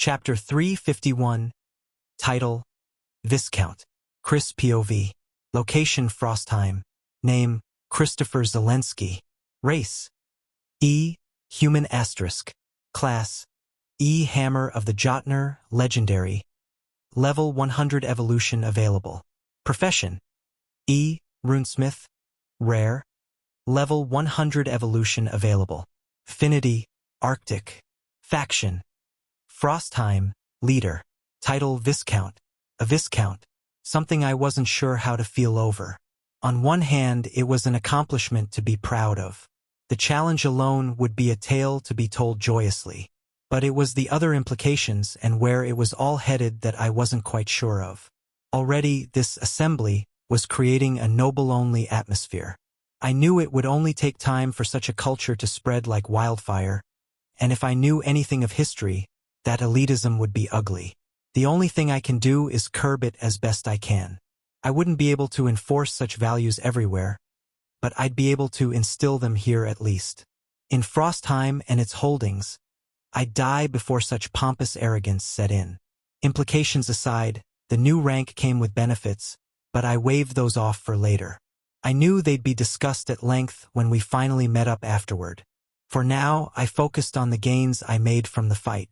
Chapter 351. Title: Viscount. Chris POV. Location: Frostheim. Name: Christopher Zelensky. Race: E. Human *. Class: E. Hammer of the Jotner, Legendary. Level 100 Evolution available. Profession: E. Runesmith. Rare. Level 100 Evolution available. Affinity: Arctic. Faction: Frostheim. Leader. Title: Viscount. A Viscount. Something I wasn't sure how to feel over. On one hand, it was an accomplishment to be proud of. The challenge alone would be a tale to be told joyously. But it was the other implications and where it was all headed that I wasn't quite sure of. Already, this assembly was creating a noble-only atmosphere. I knew it would only take time for such a culture to spread like wildfire, and if I knew anything of history, that elitism would be ugly. The only thing I can do is curb it as best I can. I wouldn't be able to enforce such values everywhere, but I'd be able to instill them here at least. In Frostheim and its holdings, I'd die before such pompous arrogance set in. Implications aside, the new rank came with benefits, but I waved those off for later. I knew they'd be discussed at length when we finally met up afterward. For now, I focused on the gains I made from the fight.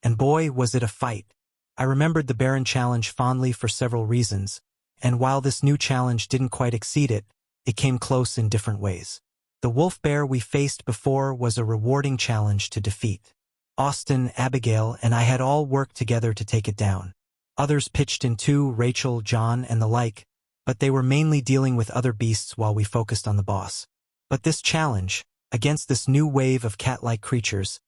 And boy, was it a fight. I remembered the Baron challenge fondly for several reasons, and while this new challenge didn't quite exceed it, it came close in different ways. The wolf bear we faced before was a rewarding challenge to defeat. Austin, Abigail, and I had all worked together to take it down. Others pitched in too, Rachel, John, and the like, but they were mainly dealing with other beasts while we focused on the boss. But this challenge, against this new wave of cat-like creatures,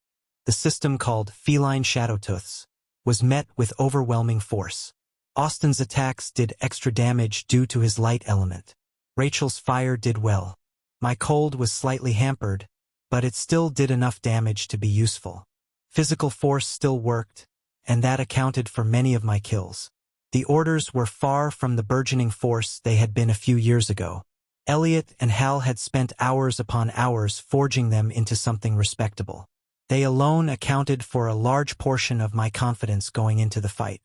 the system called feline shadowtooths, was met with overwhelming force. Austin's attacks did extra damage due to his light element. Rachel's fire did well. My cold was slightly hampered, but it still did enough damage to be useful. Physical force still worked, and that accounted for many of my kills. The orders were far from the burgeoning force they had been a few years ago. Elliot and Hal had spent hours upon hours forging them into something respectable. They alone accounted for a large portion of my confidence going into the fight.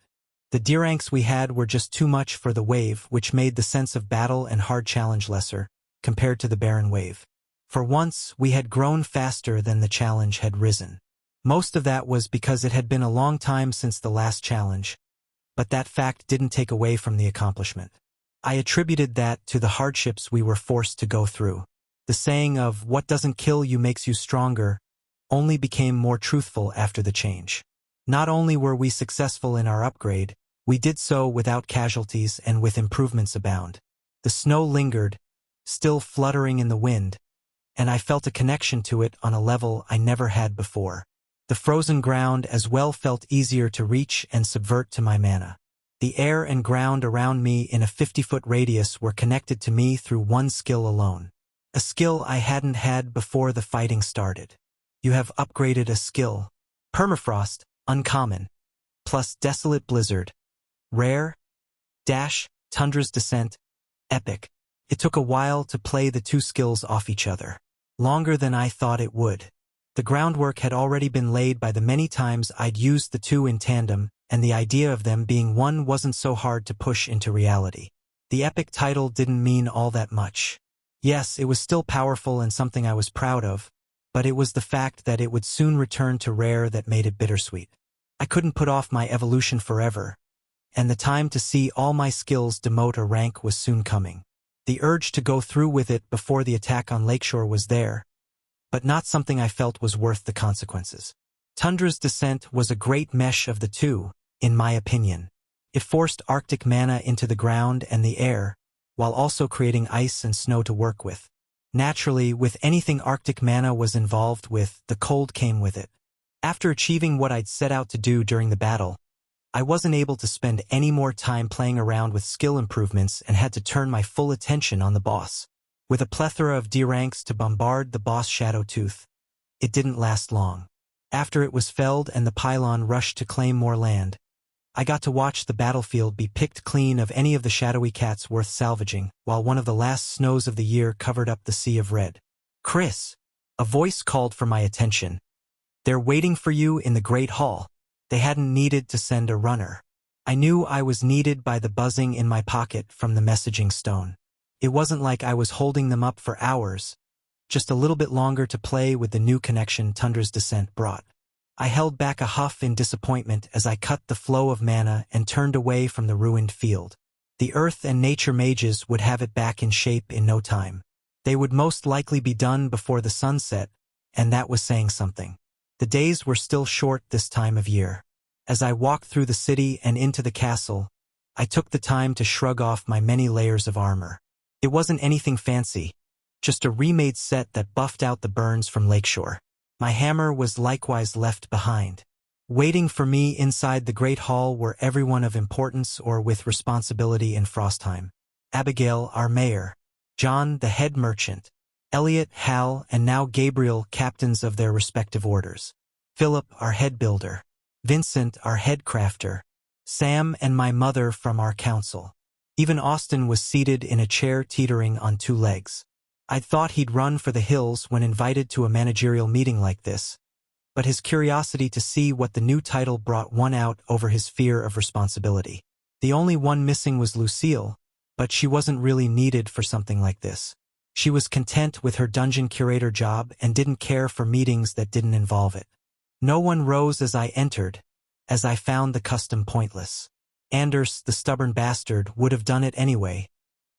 The D-ranks we had were just too much for the wave, which made the sense of battle and hard challenge lesser, compared to the Baron wave. For once, we had grown faster than the challenge had risen. Most of that was because it had been a long time since the last challenge, but that fact didn't take away from the accomplishment. I attributed that to the hardships we were forced to go through. The saying of "what doesn't kill you makes you stronger" only became more truthful after the change. Not only were we successful in our upgrade, we did so without casualties and with improvements abound. The snow lingered, still fluttering in the wind, and I felt a connection to it on a level I never had before. The frozen ground as well felt easier to reach and subvert to my mana. The air and ground around me in a 50-foot radius were connected to me through one skill alone. A skill I hadn't had before the fighting started. You have upgraded a skill. Permafrost, uncommon. Plus Desolate Blizzard. Rare. Dash, Tundra's Descent. Epic. It took a while to play the two skills off each other. Longer than I thought it would. The groundwork had already been laid by the many times I'd used the two in tandem, and the idea of them being one wasn't so hard to push into reality. The epic title didn't mean all that much. Yes, it was still powerful and something I was proud of, but it was the fact that it would soon return to rare that made it bittersweet. I couldn't put off my evolution forever, and the time to see all my skills demote a rank was soon coming. The urge to go through with it before the attack on Lakeshore was there, but not something I felt was worth the consequences. Tundra's Descent was a great mesh of the two, in my opinion. It forced Arctic mana into the ground and the air, while also creating ice and snow to work with. Naturally, with anything Arctic mana was involved with, the cold came with it. After achieving what I'd set out to do during the battle, I wasn't able to spend any more time playing around with skill improvements and had to turn my full attention on the boss. With a plethora of D-ranks to bombard the boss Shadowtooth, it didn't last long. After it was felled and the pylon rushed to claim more land, I got to watch the battlefield be picked clean of any of the shadowy cats worth salvaging, while one of the last snows of the year covered up the sea of red. "Chris!" A voice called for my attention. "They're waiting for you in the Great Hall." They hadn't needed to send a runner. I knew I was needed by the buzzing in my pocket from the messaging stone. It wasn't like I was holding them up for hours, just a little bit longer to play with the new connection Tundra's descent brought. I held back a huff in disappointment as I cut the flow of mana and turned away from the ruined field. The earth and nature mages would have it back in shape in no time. They would most likely be done before the sunset, and that was saying something. The days were still short this time of year. As I walked through the city and into the castle, I took the time to shrug off my many layers of armor. It wasn't anything fancy, just a remade set that buffed out the burns from Lakeshore. My hammer was likewise left behind. Waiting for me inside the great hall were everyone of importance or with responsibility in Frostheim. Abigail, our mayor, John, the head merchant, Elliot, Hal, and now Gabriel, captains of their respective orders, Philip, our head builder, Vincent, our head crafter, Sam and my mother from our council. Even Austin was seated in a chair teetering on two legs. I'd thought he'd run for the hills when invited to a managerial meeting like this, but his curiosity to see what the new title brought won out over his fear of responsibility. The only one missing was Lucille, but she wasn't really needed for something like this. She was content with her dungeon curator job and didn't care for meetings that didn't involve it. No one rose as I entered, as I found the custom pointless. Anders, the stubborn bastard, would have done it anyway,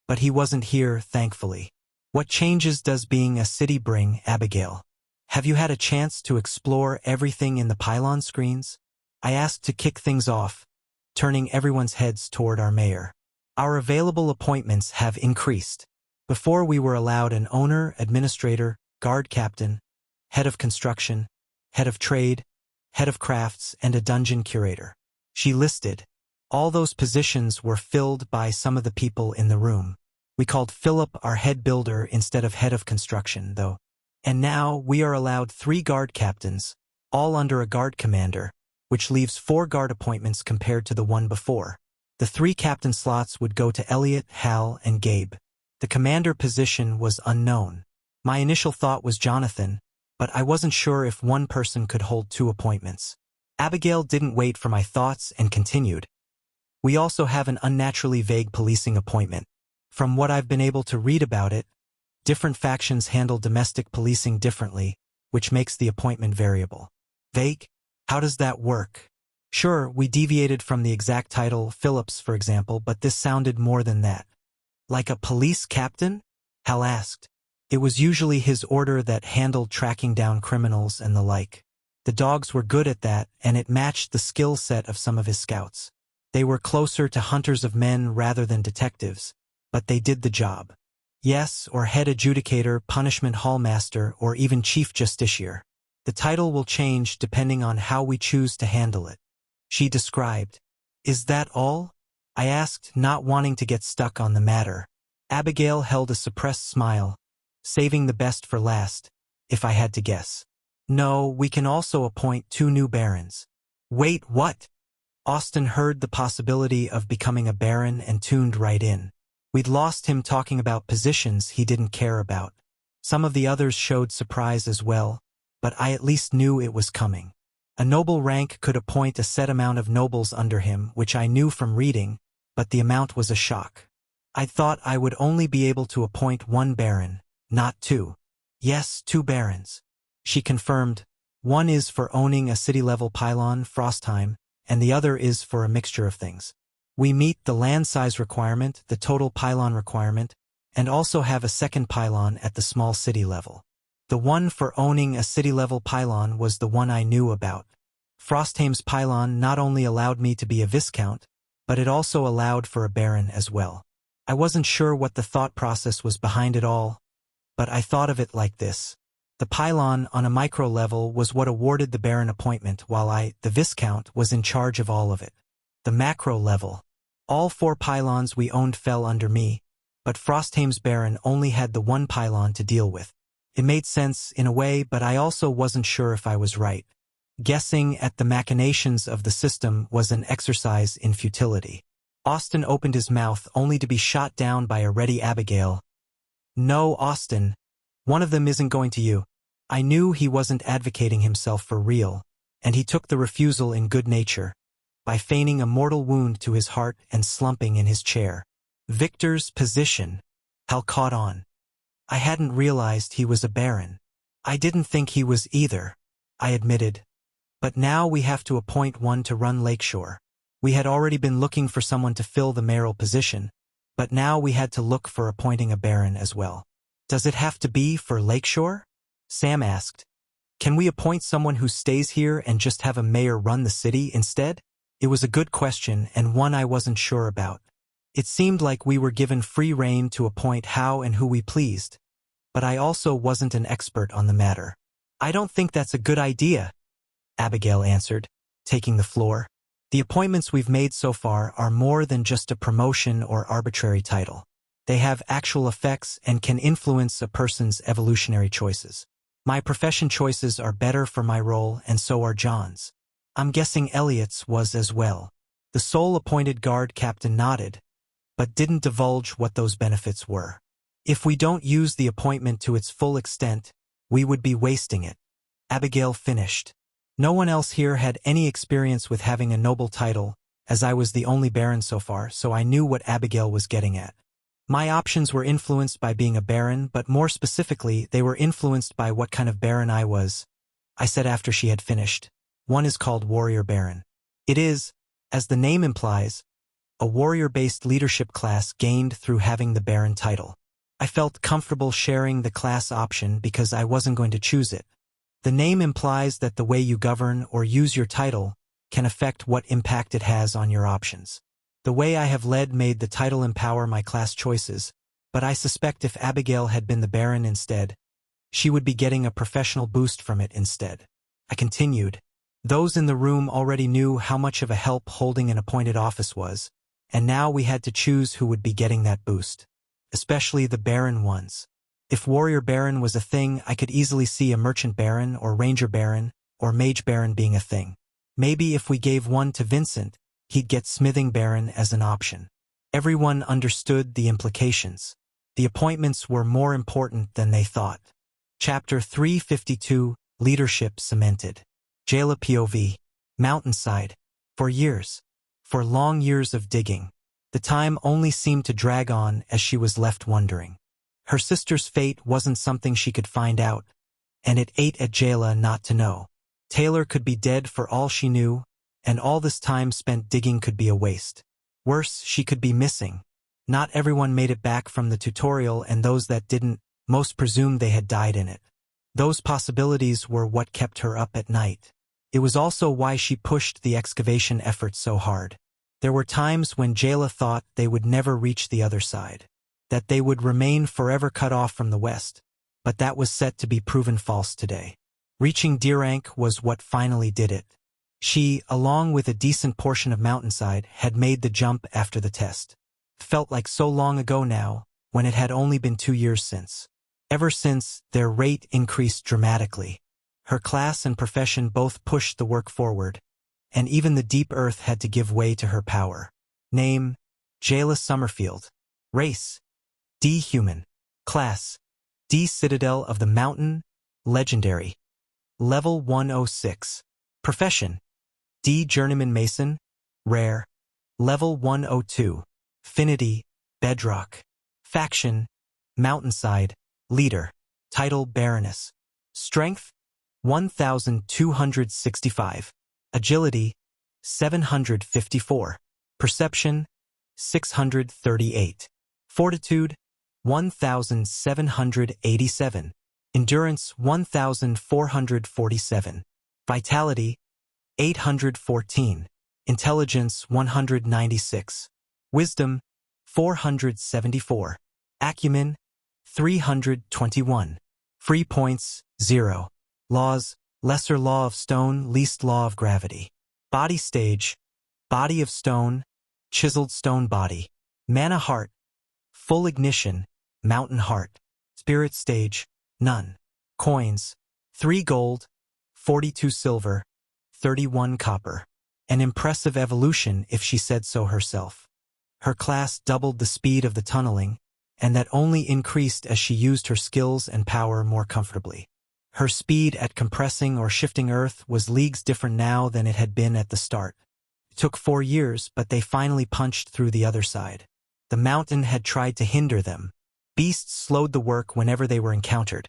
but he wasn't here, thankfully. What changes does being a city bring, Abigail? Have you had a chance to explore everything in the pylon screens? I asked to kick things off, turning everyone's heads toward our mayor. Our available appointments have increased. Before we were allowed an owner, administrator, guard captain, head of construction, head of trade, head of crafts, and a dungeon curator. She listed. All those positions were filled by some of the people in the room. We called Philip our head builder instead of head of construction, though. And now we are allowed 3 guard captains, all under a guard commander, which leaves 4 guard appointments compared to the one before. The 3 captain slots would go to Elliot, Hal, and Gabe. The commander position was unknown. My initial thought was Jonathan, but I wasn't sure if one person could hold 2 appointments. Abigail didn't wait for my thoughts and continued. We also have an unnaturally vague policing appointment. From what I've been able to read about it, different factions handle domestic policing differently, which makes the appointment variable. Vague? How does that work? Sure, we deviated from the exact title, Phillips, for example, but this sounded more than that. Like a police captain? Hal asked. It was usually his order that handled tracking down criminals and the like. The dogs were good at that, and it matched the skill set of some of his scouts. They were closer to hunters of men rather than detectives, but they did the job. Yes, or head adjudicator, punishment hallmaster, or even chief justiciar. The title will change depending on how we choose to handle it. She described. Is that all? I asked, not wanting to get stuck on the matter. Abigail held a suppressed smile, saving the best for last, if I had to guess. No, we can also appoint 2 new barons. Wait, what? Austin heard the possibility of becoming a baron and tuned right in. We'd lost him talking about positions he didn't care about. Some of the others showed surprise as well, but I at least knew it was coming. A noble rank could appoint a set amount of nobles under him, which I knew from reading, but the amount was a shock. I thought I would only be able to appoint 1 baron, not 2. Yes, 2 barons. She confirmed. One is for owning a city-level pylon, Frostheim, and the other is for a mixture of things. We meet the land size requirement, the total pylon requirement, and also have a second pylon at the small city level. The one for owning a city-level pylon was the one I knew about. Frostheim's pylon not only allowed me to be a viscount, but it also allowed for a baron as well. I wasn't sure what the thought process was behind it all, but I thought of it like this. The pylon on a micro level was what awarded the baron appointment, while I, the viscount, was in charge of all of it. The macro level. All 4 pylons we owned fell under me, but Frostheim's baron only had the 1 pylon to deal with. It made sense in a way, but I also wasn't sure if I was right. Guessing at the machinations of the system was an exercise in futility. Austin opened his mouth only to be shot down by a ready Abigail. No, Austin. One of them isn't going to you. I knew he wasn't advocating himself for real, and he took the refusal in good nature, by feigning a mortal wound to his heart and slumping in his chair. Victor's position. Hal caught on. I hadn't realized he was a baron. I didn't think he was either, I admitted. But now we have to appoint one to run Lakeshore. We had already been looking for someone to fill the mayoral position, but now we had to look for appointing a baron as well. Does it have to be for Lakeshore? Sam asked. Can we appoint someone who stays here and just have a mayor run the city instead? It was a good question and one I wasn't sure about. It seemed like we were given free rein to appoint how and who we pleased, but I also wasn't an expert on the matter. I don't think that's a good idea, Abigail answered, taking the floor. The appointments we've made so far are more than just a promotion or arbitrary title. They have actual effects and can influence a person's evolutionary choices. My profession choices are better for my role, and so are John's. I'm guessing Elliot's was as well. The sole-appointed guard captain nodded, but didn't divulge what those benefits were. If we don't use the appointment to its full extent, we would be wasting it. Abigail finished. No one else here had any experience with having a noble title, as I was the only baron so far, so I knew what Abigail was getting at. My options were influenced by being a baron, but more specifically, they were influenced by what kind of baron I was, I said after she had finished. One is called Warrior Baron. It is, as the name implies, a warrior-based leadership class gained through having the baron title. I felt comfortable sharing the class option because I wasn't going to choose it. The name implies that the way you govern or use your title can affect what impact it has on your options. The way I have led made the title empower my class choices, but I suspect if Abigail had been the baron instead, she would be getting a professional boost from it instead. I continued. Those in the room already knew how much of a help holding an appointed office was, and now we had to choose who would be getting that boost. Especially the baron ones. If warrior baron was a thing, I could easily see a merchant baron or ranger baron or mage baron being a thing. Maybe if we gave one to Vincent, he'd get smithing baron as an option. Everyone understood the implications. The appointments were more important than they thought. Chapter 352, Leadership Cemented. Jayla POV. Mountainside. For years. For long years of digging. The time only seemed to drag on as she was left wondering. Her sister's fate wasn't something she could find out, and it ate at Jayla not to know. Taylor could be dead for all she knew, and all this time spent digging could be a waste. Worse, she could be missing. Not everyone made it back from the tutorial, and those that didn't, most presumed they had died in it. Those possibilities were what kept her up at night. It was also why she pushed the excavation effort so hard. There were times when Jayla thought they would never reach the other side, that they would remain forever cut off from the west, but that was set to be proven false today. Reaching D-rank was what finally did it. She, along with a decent portion of Mountainside, had made the jump after the test. Felt like so long ago now, when it had only been 2 years since. Ever since, their rate increased dramatically. Her class and profession both pushed the work forward, and even the deep earth had to give way to her power. Name, Jayla Summerfield. Race, D. Human. Class, D. Citadel of the Mountain, Legendary. Level 106. Profession, D. Journeyman Mason, Rare. Level 102. Finity, Bedrock. Faction, Mountainside, Leader. Title, Baroness. Strength, 1,265. Agility, 754. Perception, 638. Fortitude, 1,787. Endurance, 1,447. Vitality, 814. Intelligence, 196. Wisdom, 474. Acumen, 321. Free points, 0. Laws, lesser law of stone, least law of gravity. Body stage, body of stone, chiseled stone body. Mana heart, full ignition, mountain heart. Spirit stage, none. Coins, 3 gold, 42 silver, 31 copper. An impressive evolution if she said so herself. Her class doubled the speed of the tunneling, and that only increased as she used her skills and power more comfortably. Her speed at compressing or shifting Earth was leagues different now than it had been at the start. It took 4 years, but they finally punched through the other side. The mountain had tried to hinder them. Beasts slowed the work whenever they were encountered.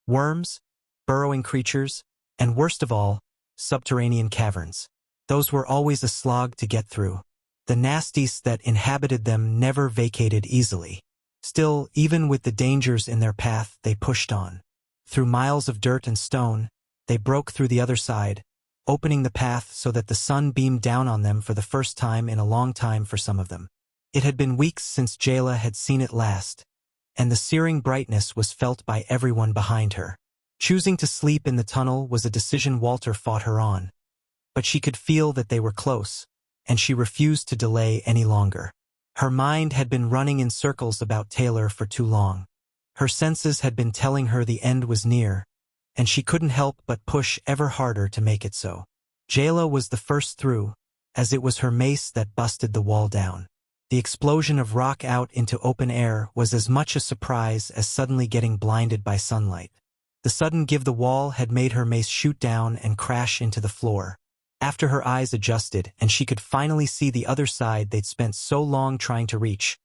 Worms, burrowing creatures, and worst of all, subterranean caverns. Those were always a slog to get through. The nasties that inhabited them never vacated easily. Still, even with the dangers in their path, they pushed on. Through miles of dirt and stone, they broke through the other side, opening the path so that the sun beamed down on them for the first time in a long time for some of them. It had been weeks since Jayla had seen it last, and the searing brightness was felt by everyone behind her. Choosing to sleep in the tunnel was a decision Walter fought her on, but she could feel that they were close, and she refused to delay any longer. Her mind had been running in circles about Taylor for too long. Her senses had been telling her the end was near, and she couldn't help but push ever harder to make it so. Jayla was the first through, as it was her mace that busted the wall down. The explosion of rock out into open air was as much a surprise as suddenly getting blinded by sunlight. The sudden give the wall had made her mace shoot down and crash into the floor. After her eyes adjusted and she could finally see the other side they'd spent so long trying to reach,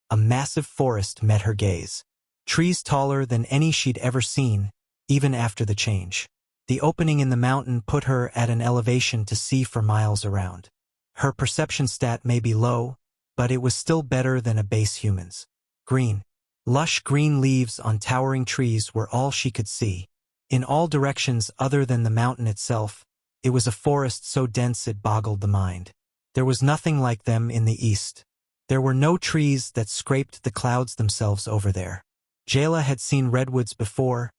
a massive forest met her gaze. Trees taller than any she'd ever seen, even after the change. The opening in the mountain put her at an elevation to see for miles around. Her perception stat may be low, but it was still better than a base human's. Green. Lush green leaves on towering trees were all she could see. In all directions other than the mountain itself, it was a forest so dense it boggled the mind. There was nothing like them in the east. There were no trees that scraped the clouds themselves over there. Jayla had seen redwoods before,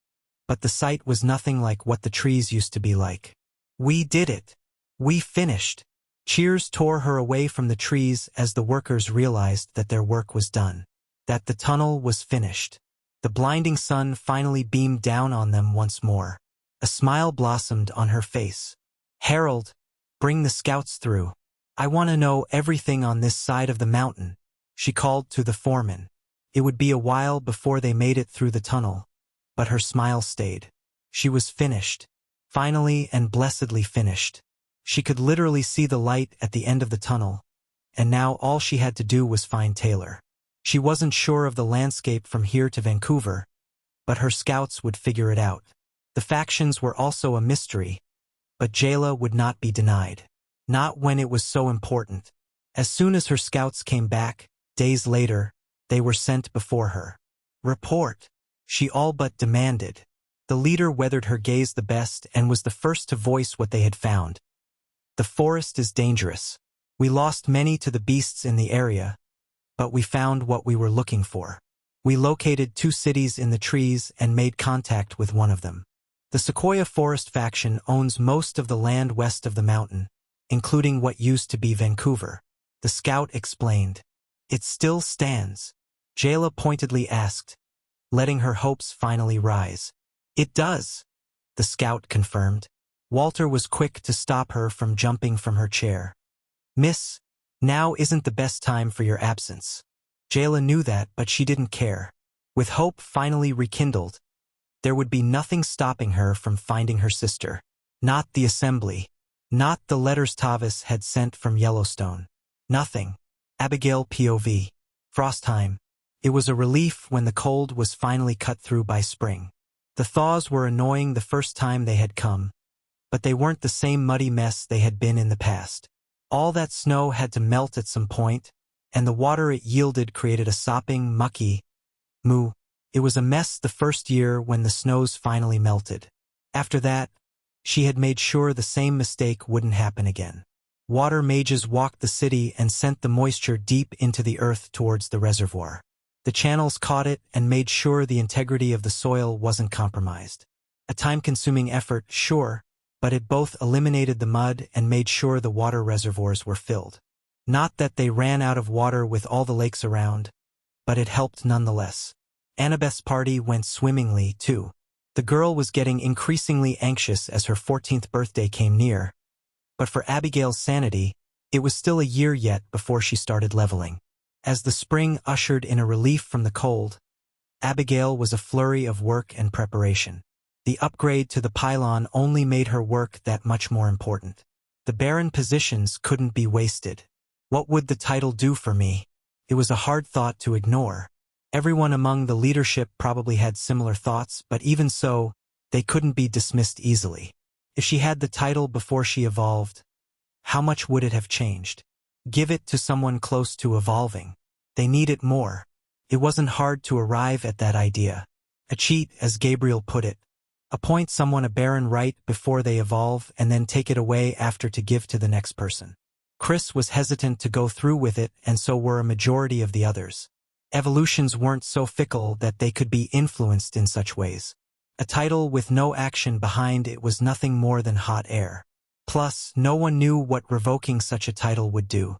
but the sight was nothing like what the trees used to be like. "We did it! We finished!" Cheers tore her away from the trees as the workers realized that their work was done, that the tunnel was finished. The blinding sun finally beamed down on them once more. A smile blossomed on her face. "Harold, bring the scouts through. I want to know everything on this side of the mountain," she called to the foreman. It would be a while before they made it through the tunnel, but her smile stayed. She was finished. Finally and blessedly finished. She could literally see the light at the end of the tunnel, and now all she had to do was find Taylor. She wasn't sure of the landscape from here to Vancouver, but her scouts would figure it out. The factions were also a mystery, but Jayla would not be denied. Not when it was so important. As soon as her scouts came back, days later, they were sent before her. "Report," she all but demanded. The leader weathered her gaze the best and was the first to voice what they had found. "The forest is dangerous. We lost many to the beasts in the area, but we found what we were looking for. We located 2 cities in the trees and made contact with one of them. The Sequoia Forest faction owns most of the land west of the mountain, including what used to be Vancouver," the scout explained. "It still stands?" Jayla pointedly asked, letting her hopes finally rise. "It does," the scout confirmed. Walter was quick to stop her from jumping from her chair. "Miss, now isn't the best time for your absence." Jayla knew that, but she didn't care. With hope finally rekindled, there would be nothing stopping her from finding her sister. Not the assembly. Not the letters Tavis had sent from Yellowstone. Nothing. Abigail POV. Frostheim. It was a relief when the cold was finally cut through by spring. The thaws were annoying the first time they had come, but they weren't the same muddy mess they had been in the past. All that snow had to melt at some point, and the water it yielded created a sopping, mucky moo. It was a mess the first year when the snows finally melted. After that, she had made sure the same mistake wouldn't happen again. Water mages walked the city and sent the moisture deep into the earth towards the reservoir. The channels caught it and made sure the integrity of the soil wasn't compromised. A time-consuming effort, sure, but it both eliminated the mud and made sure the water reservoirs were filled. Not that they ran out of water with all the lakes around, but it helped nonetheless. Annabeth's party went swimmingly, too. The girl was getting increasingly anxious as her 14th birthday came near, but for Abigail's sanity, it was still a year yet before she started leveling. As the spring ushered in a relief from the cold, Abigail was a flurry of work and preparation. The upgrade to the pylon only made her work that much more important. The barren positions couldn't be wasted. What would the title do for me? It was a hard thought to ignore. Everyone among the leadership probably had similar thoughts, but even so, they couldn't be dismissed easily. If she had the title before she evolved, how much would it have changed? Give it to someone close to evolving. They need it more. It wasn't hard to arrive at that idea. A cheat, as Gabriel put it. Appoint someone a barren right before they evolve and then take it away after to give to the next person. Chris was hesitant to go through with it, and so were a majority of the others. Evolutions weren't so fickle that they could be influenced in such ways. A title with no action behind it was nothing more than hot air. Plus, no one knew what revoking such a title would do.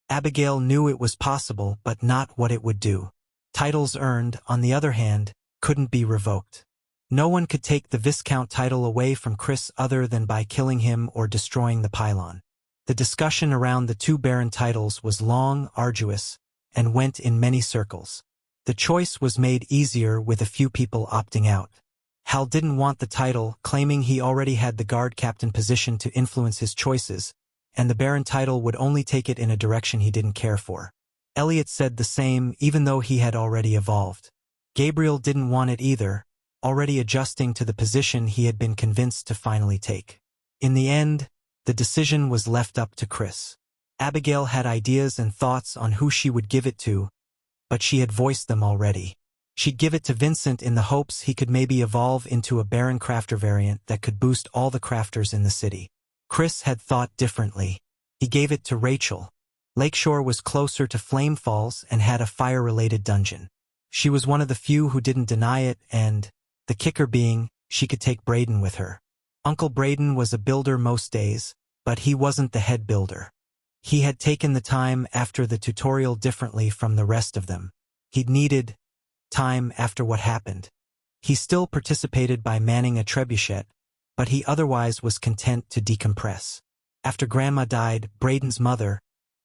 Abigail knew it was possible, but not what it would do. Titles earned, on the other hand, couldn't be revoked. No one could take the Viscount title away from Chris other than by killing him or destroying the pylon. The discussion around the two barren titles was long, arduous, and went in many circles. The choice was made easier with a few people opting out. Hal didn't want the title, claiming he already had the guard captain position to influence his choices, and the barren title would only take it in a direction he didn't care for. Elliot said the same, even though he had already evolved. Gabriel didn't want it either, already adjusting to the position he had been convinced to finally take. In the end, the decision was left up to Chris. Abigail had ideas and thoughts on who she would give it to, but she had voiced them already. She'd give it to Vincent in the hopes he could maybe evolve into a Baron Crafter variant that could boost all the crafters in the city. Chris had thought differently. He gave it to Rachel. Lakeshore was closer to Flame Falls and had a fire-related dungeon. She was one of the few who didn't deny it, and, the kicker being, she could take Braden with her. Uncle Braden was a builder most days, but he wasn't the head builder. He had taken the time after the tutorial differently from the rest of them. He'd needed time after what happened. He still participated by manning a trebuchet, but he otherwise was content to decompress. After Grandma died, Braden's mother,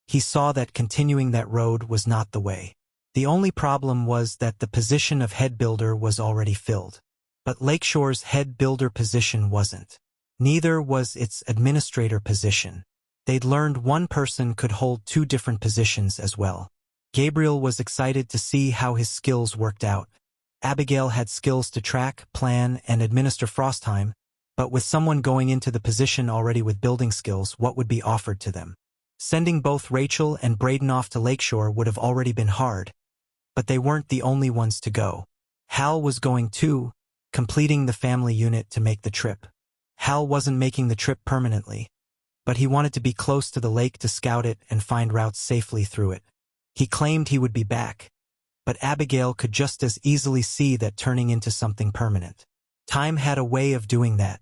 he saw that continuing that road was not the way. The only problem was that the position of head builder was already filled. But Lakeshore's head builder position wasn't. Neither was its administrator position. They'd learned one person could hold two different positions as well. Gabriel was excited to see how his skills worked out. Abigail had skills to track, plan, and administer Frostheim, but with someone going into the position already with building skills, what would be offered to them? Sending both Rachel and Braden off to Lakeshore would have already been hard, but they weren't the only ones to go. Hal was going too, completing the family unit to make the trip. Hal wasn't making the trip permanently, but he wanted to be close to the lake to scout it and find routes safely through it. He claimed he would be back, but Abigail could just as easily see that turning into something permanent. Time had a way of doing that.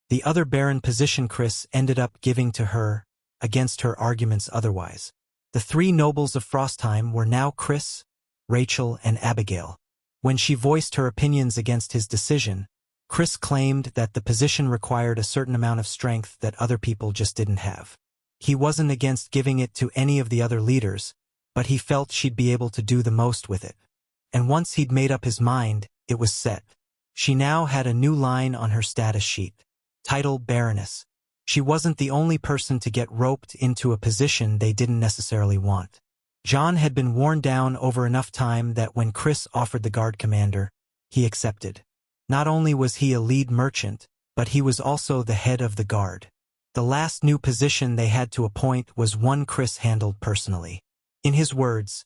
The other barren position Chris ended up giving to her, against her arguments otherwise. The three nobles of Frostheim were now Chris, Rachel, and Abigail. When she voiced her opinions against his decision, Chris claimed that the position required a certain amount of strength that other people just didn't have. He wasn't against giving it to any of the other leaders, but he felt she'd be able to do the most with it. And once he'd made up his mind, it was set. She now had a new line on her status sheet. Title Baroness. She wasn't the only person to get roped into a position they didn't necessarily want. John had been worn down over enough time that when Chris offered the guard commander, he accepted. Not only was he a lead merchant, but he was also the head of the guard. The last new position they had to appoint was one Chris handled personally. In his words,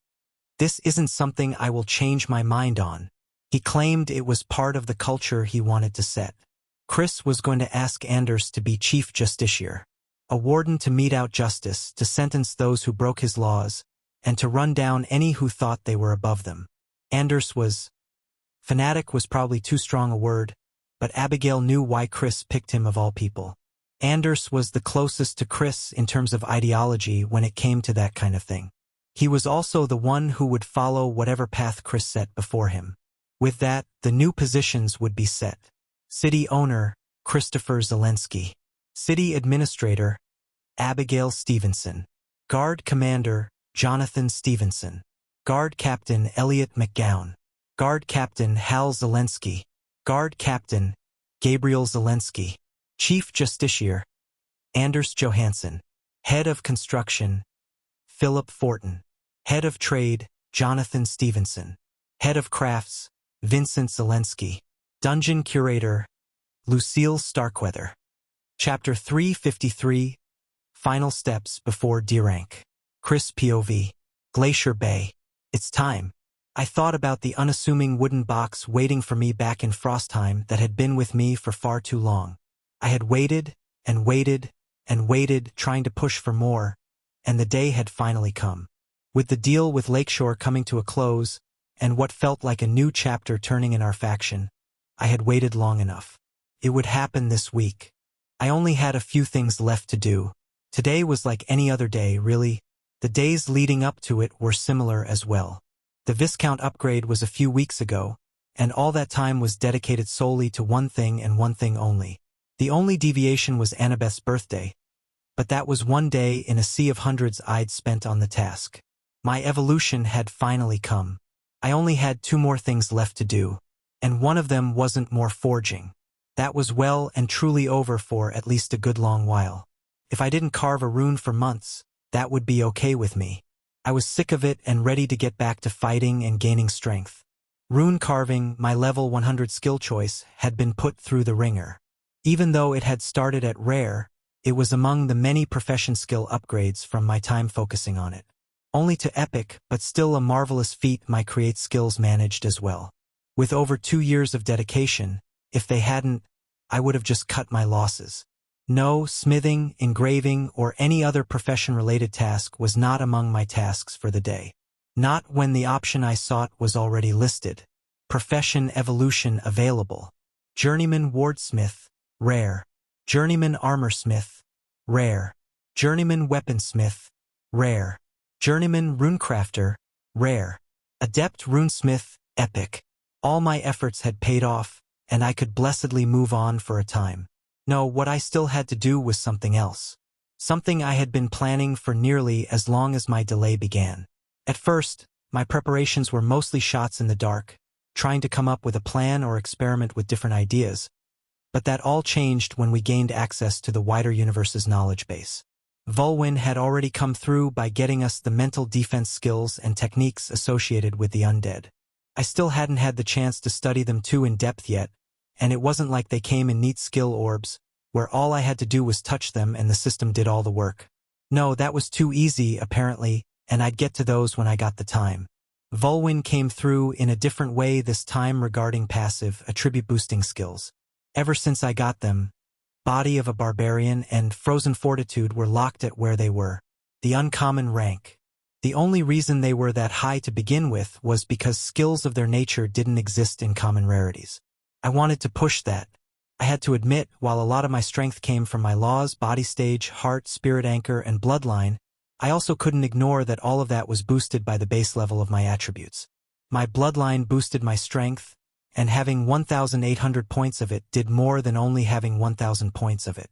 "This isn't something I will change my mind on." He claimed it was part of the culture he wanted to set. Chris was going to ask Anders to be chief justiciar, a warden to mete out justice, to sentence those who broke his laws, and to run down any who thought they were above them. Anders was... fanatic was probably too strong a word, but Abigail knew why Chris picked him of all people. Anders was the closest to Chris in terms of ideology when it came to that kind of thing. He was also the one who would follow whatever path Chris set before him. With that, the new positions would be set. City owner, Christopher Zelensky. City administrator, Abigail Stevenson. Guard commander, Jonathan Stevenson. Guard captain, Elliot McGowan. Guard captain, Hal Zelensky. Guard captain, Gabriel Zelensky. Chief Justiciar, Anders Johansson. Head of Construction, Philip Fortin. Head of Trade, Jonathan Stevenson. Head of Crafts, Vincent Zelensky. Dungeon Curator, Lucille Starkweather. Chapter 353, Final Steps Before D-Rank. Chris POV. Glacier Bay. It's time. I thought about the unassuming wooden box waiting for me back in Frostheim that had been with me for far too long. I had waited and waited and waited, trying to push for more, and the day had finally come. With the deal with Lakeshore coming to a close, and what felt like a new chapter turning in our faction, I had waited long enough. It would happen this week. I only had a few things left to do. Today was like any other day, really. The days leading up to it were similar as well. The Viscount upgrade was a few weeks ago, and all that time was dedicated solely to one thing and one thing only. The only deviation was Annabeth's birthday, but that was one day in a sea of hundreds I'd spent on the task. My evolution had finally come. I only had 2 more things left to do, and one of them wasn't more forging. That was well and truly over for at least a good long while. If I didn't carve a rune for months, that would be okay with me. I was sick of it and ready to get back to fighting and gaining strength. Rune carving, my level 100 skill choice, had been put through the ringer. Even though it had started at rare, it was among the many profession skill upgrades from my time focusing on it. Only to epic, but still a marvelous feat my create skills managed as well. With over 2 years of dedication, if they hadn't, I would have just cut my losses. No, smithing, engraving, or any other profession-related task was not among my tasks for the day. Not when the option I sought was already listed. Profession evolution available. Journeyman Wardsmith, rare. Journeyman Armorsmith, rare. Journeyman Weaponsmith, rare. Journeyman Runecrafter, rare. Adept Runesmith, epic. All my efforts had paid off, and I could blessedly move on for a time. No, what I still had to do was something else. Something I had been planning for nearly as long as my delay began. At first, my preparations were mostly shots in the dark, trying to come up with a plan or experiment with different ideas. But that all changed when we gained access to the wider universe's knowledge base. Volwyn had already come through by getting us the mental defense skills and techniques associated with the undead. I still hadn't had the chance to study them too in depth yet, and it wasn't like they came in neat skill orbs, where all I had to do was touch them and the system did all the work. No, that was too easy, apparently, and I'd get to those when I got the time. Volwyn came through in a different way this time regarding passive, attribute-boosting skills. Ever since I got them, Body of a Barbarian and Frozen Fortitude were locked at where they were, the uncommon rank. The only reason they were that high to begin with was because skills of their nature didn't exist in common rarities. I wanted to push that. I had to admit, while a lot of my strength came from my laws, body stage, heart, spirit anchor, and bloodline, I also couldn't ignore that all of that was boosted by the base level of my attributes. My bloodline boosted my strength, and having 1,800 points of it did more than only having 1,000 points of it.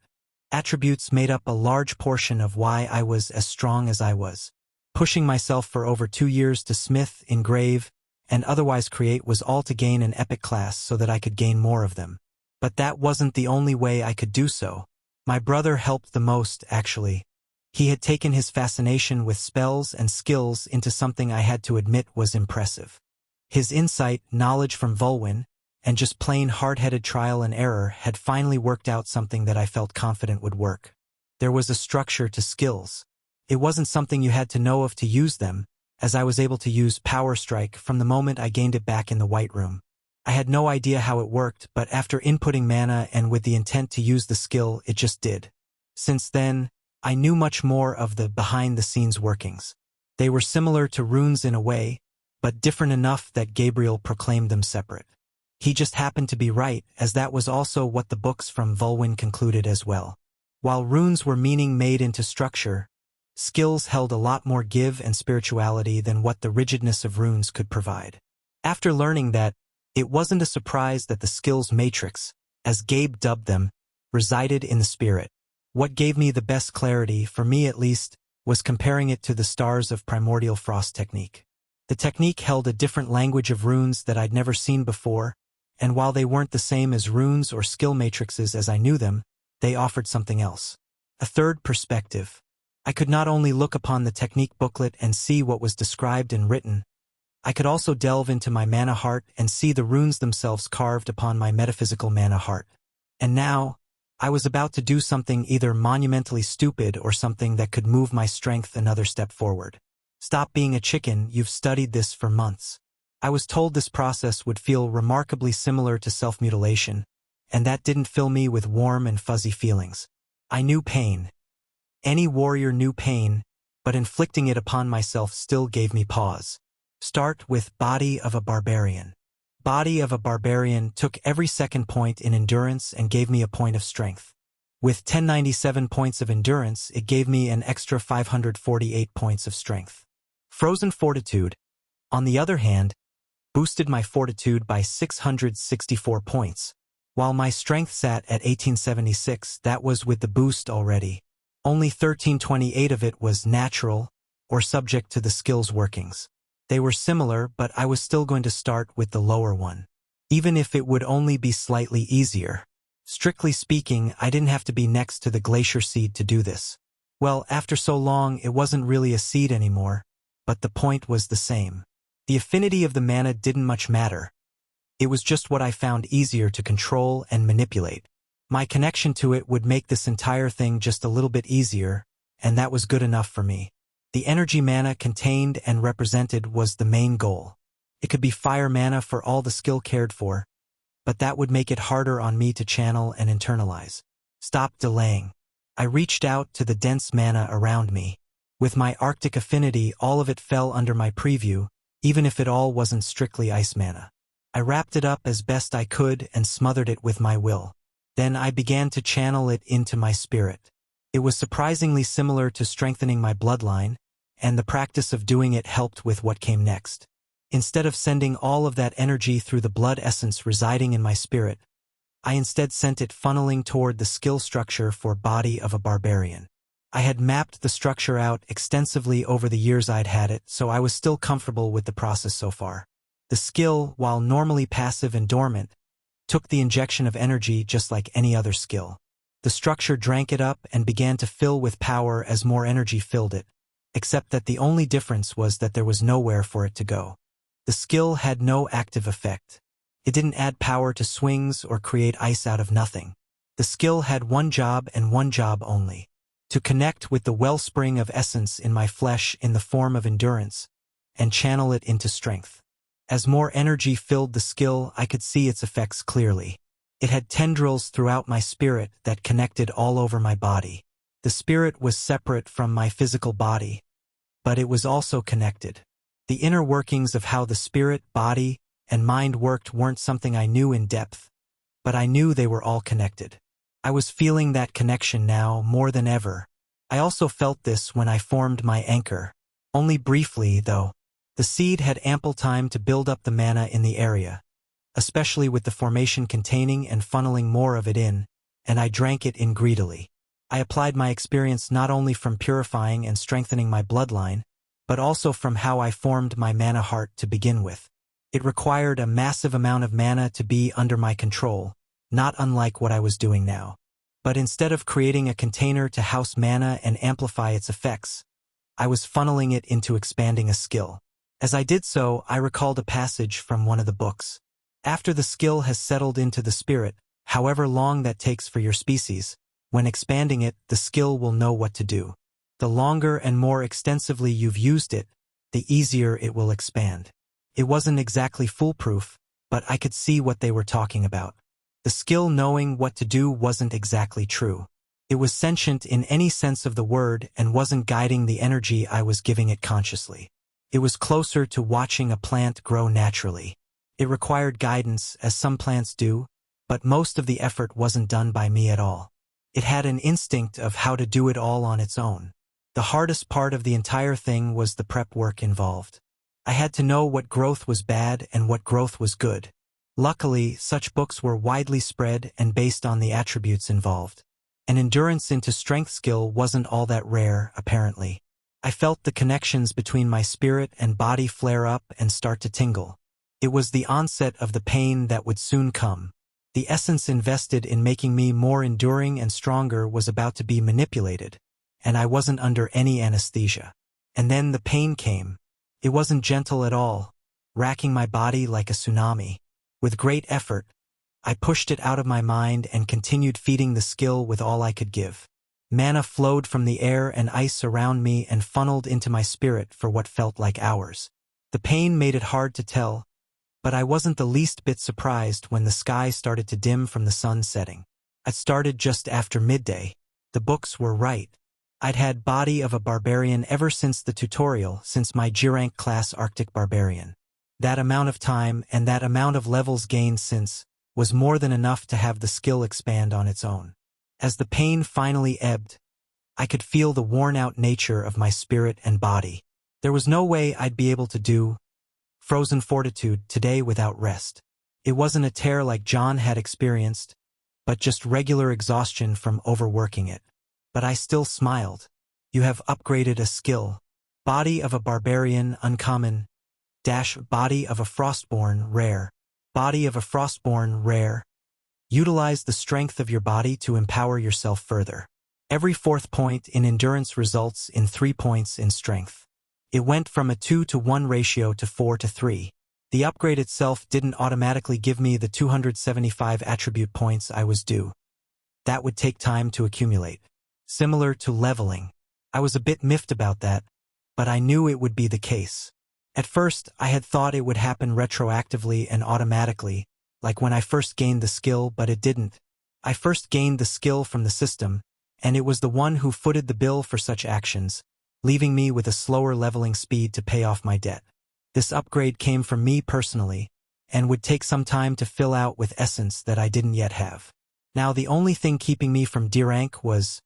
Attributes made up a large portion of why I was as strong as I was. Pushing myself for over 2 years to smith, engrave, and otherwise create was all to gain an epic class so that I could gain more of them. But that wasn't the only way I could do so. My brother helped the most, actually. He had taken his fascination with spells and skills into something I had to admit was impressive. His insight, knowledge from Volwyn, and just plain hard-headed trial and error had finally worked out something that I felt confident would work. There was a structure to skills. It wasn't something you had to know of to use them, as I was able to use Power Strike from the moment I gained it back in the White Room. I had no idea how it worked, but after inputting mana and with the intent to use the skill, it just did. Since then, I knew much more of the behind-the-scenes workings. They were similar to runes in a way, but different enough that Gabriel proclaimed them separate. He just happened to be right, as that was also what the books from Volwyn concluded as well. While runes were meaning made into structure, skills held a lot more give and spirituality than what the rigidness of runes could provide. After learning that, it wasn't a surprise that the skills matrix, as Gabe dubbed them, resided in the spirit. What gave me the best clarity, for me at least, was comparing it to the Stars of Primordial Frost technique. The technique held a different language of runes that I'd never seen before, and while they weren't the same as runes or skill matrices as I knew them, they offered something else. A third perspective. I could not only look upon the technique booklet and see what was described and written, I could also delve into my mana heart and see the runes themselves carved upon my metaphysical mana heart. And now, I was about to do something either monumentally stupid or something that could move my strength another step forward. Stop being a chicken, you've studied this for months. I was told this process would feel remarkably similar to self-mutilation, and that didn't fill me with warm and fuzzy feelings. I knew pain. Any warrior knew pain, but inflicting it upon myself still gave me pause. Start with Body of a Barbarian. Body of a Barbarian took every second point in endurance and gave me a point of strength. With 1097 points of endurance, it gave me an extra 548 points of strength. Frozen Fortitude, on the other hand, boosted my fortitude by 664 points. While my strength sat at 1876, that was with the boost already. Only 1328 of it was natural, or subject to the skill's workings. They were similar, but I was still going to start with the lower one, even if it would only be slightly easier. Strictly speaking, I didn't have to be next to the glacier seed to do this. Well, after so long, it wasn't really a seed anymore, but the point was the same. The affinity of the mana didn't much matter. It was just what I found easier to control and manipulate. My connection to it would make this entire thing just a little bit easier, and that was good enough for me. The energy mana contained and represented was the main goal. It could be fire mana for all the skill cared for, but that would make it harder on me to channel and internalize. Stop delaying. I reached out to the dense mana around me. With my Arctic affinity, all of it fell under my preview, even if it all wasn't strictly ice mana. I wrapped it up as best I could and smothered it with my will. Then I began to channel it into my spirit. It was surprisingly similar to strengthening my bloodline, and the practice of doing it helped with what came next. Instead of sending all of that energy through the blood essence residing in my spirit, I instead sent it funneling toward the skill structure for Body of a Barbarian. I had mapped the structure out extensively over the years I'd had it, so I was still comfortable with the process so far. The skill, while normally passive and dormant, took the injection of energy just like any other skill. The structure drank it up and began to fill with power as more energy filled it, except that the only difference was that there was nowhere for it to go. The skill had no active effect. It didn't add power to swings or create ice out of nothing. The skill had one job and one job only: to connect with the wellspring of essence in my flesh in the form of endurance, and channel it into strength. As more energy filled the skill, I could see its effects clearly. It had tendrils throughout my spirit that connected all over my body. The spirit was separate from my physical body, but it was also connected. The inner workings of how the spirit, body, and mind worked weren't something I knew in depth, but I knew they were all connected. I was feeling that connection now more than ever. I also felt this when I formed my anchor. Only briefly, though. The seed had ample time to build up the mana in the area, especially with the formation containing and funneling more of it in, and I drank it in greedily. I applied my experience not only from purifying and strengthening my bloodline, but also from how I formed my mana heart to begin with. It required a massive amount of mana to be under my control, not unlike what I was doing now. But instead of creating a container to house mana and amplify its effects, I was funneling it into expanding a skill. As I did so, I recalled a passage from one of the books. After the skill has settled into the spirit, however long that takes for your species, when expanding it, the skill will know what to do. The longer and more extensively you've used it, the easier it will expand. It wasn't exactly foolproof, but I could see what they were talking about. The skill knowing what to do wasn't exactly true. It was sentient in any sense of the word and wasn't guiding the energy I was giving it consciously. It was closer to watching a plant grow naturally. It required guidance, as some plants do, but most of the effort wasn't done by me at all. It had an instinct of how to do it all on its own. The hardest part of the entire thing was the prep work involved. I had to know what growth was bad and what growth was good. Luckily, such books were widely spread and based on the attributes involved. An endurance into strength skill wasn't all that rare, apparently. I felt the connections between my spirit and body flare up and start to tingle. It was the onset of the pain that would soon come. The essence invested in making me more enduring and stronger was about to be manipulated, and I wasn't under any anesthesia. And then the pain came. It wasn't gentle at all, racking my body like a tsunami. With great effort, I pushed it out of my mind and continued feeding the skill with all I could give. Mana flowed from the air and ice around me and funneled into my spirit for what felt like hours. The pain made it hard to tell, but I wasn't the least bit surprised when the sky started to dim from the sun setting. It started just after midday. The books were right. I'd had body of a barbarian ever since the tutorial, since my G-rank class Arctic Barbarian. That amount of time and that amount of levels gained since was more than enough to have the skill expand on its own. As the pain finally ebbed, I could feel the worn-out nature of my spirit and body. There was no way I'd be able to do Frozen Fortitude today without rest. It wasn't a tear like John had experienced, but just regular exhaustion from overworking it. But I still smiled. You have upgraded a skill. Body of a Barbarian uncommon, body of a Frostborn rare. Body of a Frostborn rare. Utilize the strength of your body to empower yourself further. Every 4th point in endurance results in 3 points in strength. It went from a 2-to-1 ratio to 4-to-3. The upgrade itself didn't automatically give me the 275 attribute points I was due. That would take time to accumulate. Similar to leveling. I was a bit miffed about that, but I knew it would be the case. At first, I had thought it would happen retroactively and automatically, like when I first gained the skill, but it didn't. I first gained the skill from the system, and it was the one who footed the bill for such actions, leaving me with a slower leveling speed to pay off my debt. This upgrade came from me personally, and would take some time to fill out with essence that I didn't yet have. Now the only thing keeping me from D-rank was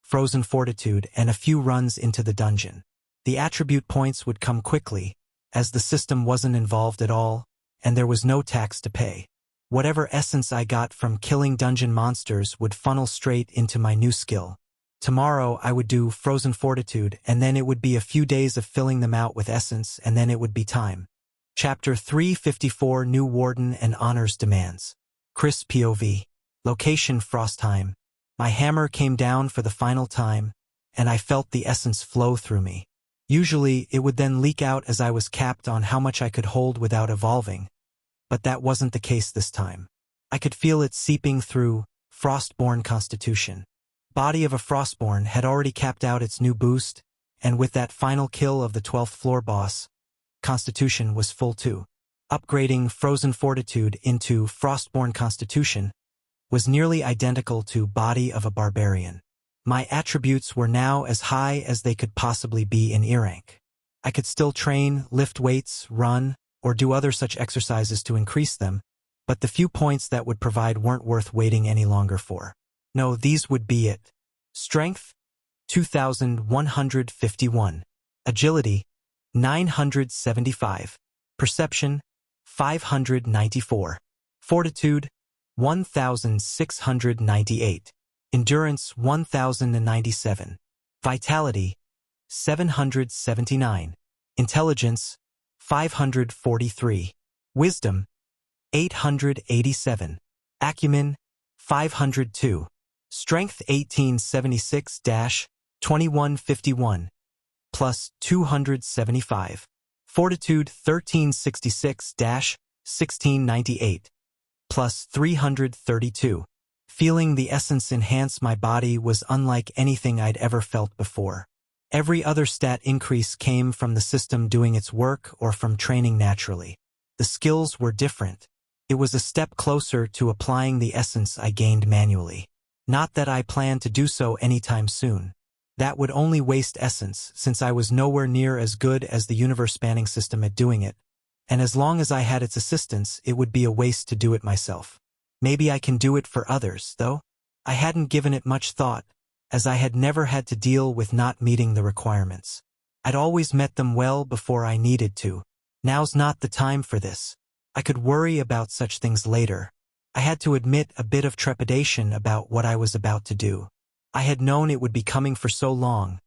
Frozen Fortitude and a few runs into the dungeon. The attribute points would come quickly, as the system wasn't involved at all, and there was no tax to pay. Whatever essence I got from killing dungeon monsters would funnel straight into my new skill. Tomorrow I would do Frozen Fortitude, and then it would be a few days of filling them out with essence, and then it would be time. Chapter 354 New Warden and Honors Demands. Chris POV. Location Frostheim. My hammer came down for the final time, and I felt the essence flow through me. Usually, it would then leak out as I was capped on how much I could hold without evolving, but that wasn't the case this time. I could feel it seeping through Frostborn Constitution. Body of a Frostborn had already capped out its new boost, and with that final kill of the 12th floor boss, Constitution was full too. Upgrading Frozen Fortitude into Frostborn Constitution was nearly identical to Body of a Barbarian. My attributes were now as high as they could possibly be in E-rank. I could still train, lift weights, run, or do other such exercises to increase them, but the few points that would provide weren't worth waiting any longer for. No, these would be it. Strength, 2,151. Agility, 975. Perception, 594. Fortitude, 1,698. Endurance, 1,097. Vitality, 779. Intelligence, 543. Wisdom, 887. Acumen, 502. Strength 1876-2151, plus 275. Fortitude 1366-1698, plus 332. Feeling the essence enhance my body was unlike anything I'd ever felt before. Every other stat increase came from the system doing its work or from training naturally. The skills were different. It was a step closer to applying the essence I gained manually. Not that I planned to do so anytime soon. That would only waste essence, since I was nowhere near as good as the universe-spanning system at doing it, and as long as I had its assistance, it would be a waste to do it myself. Maybe I can do it for others, though? I hadn't given it much thought, as I had never had to deal with not meeting the requirements. I'd always met them well before I needed to. Now's not the time for this. I could worry about such things later. I had to admit a bit of trepidation about what I was about to do. I had known it would be coming for so long,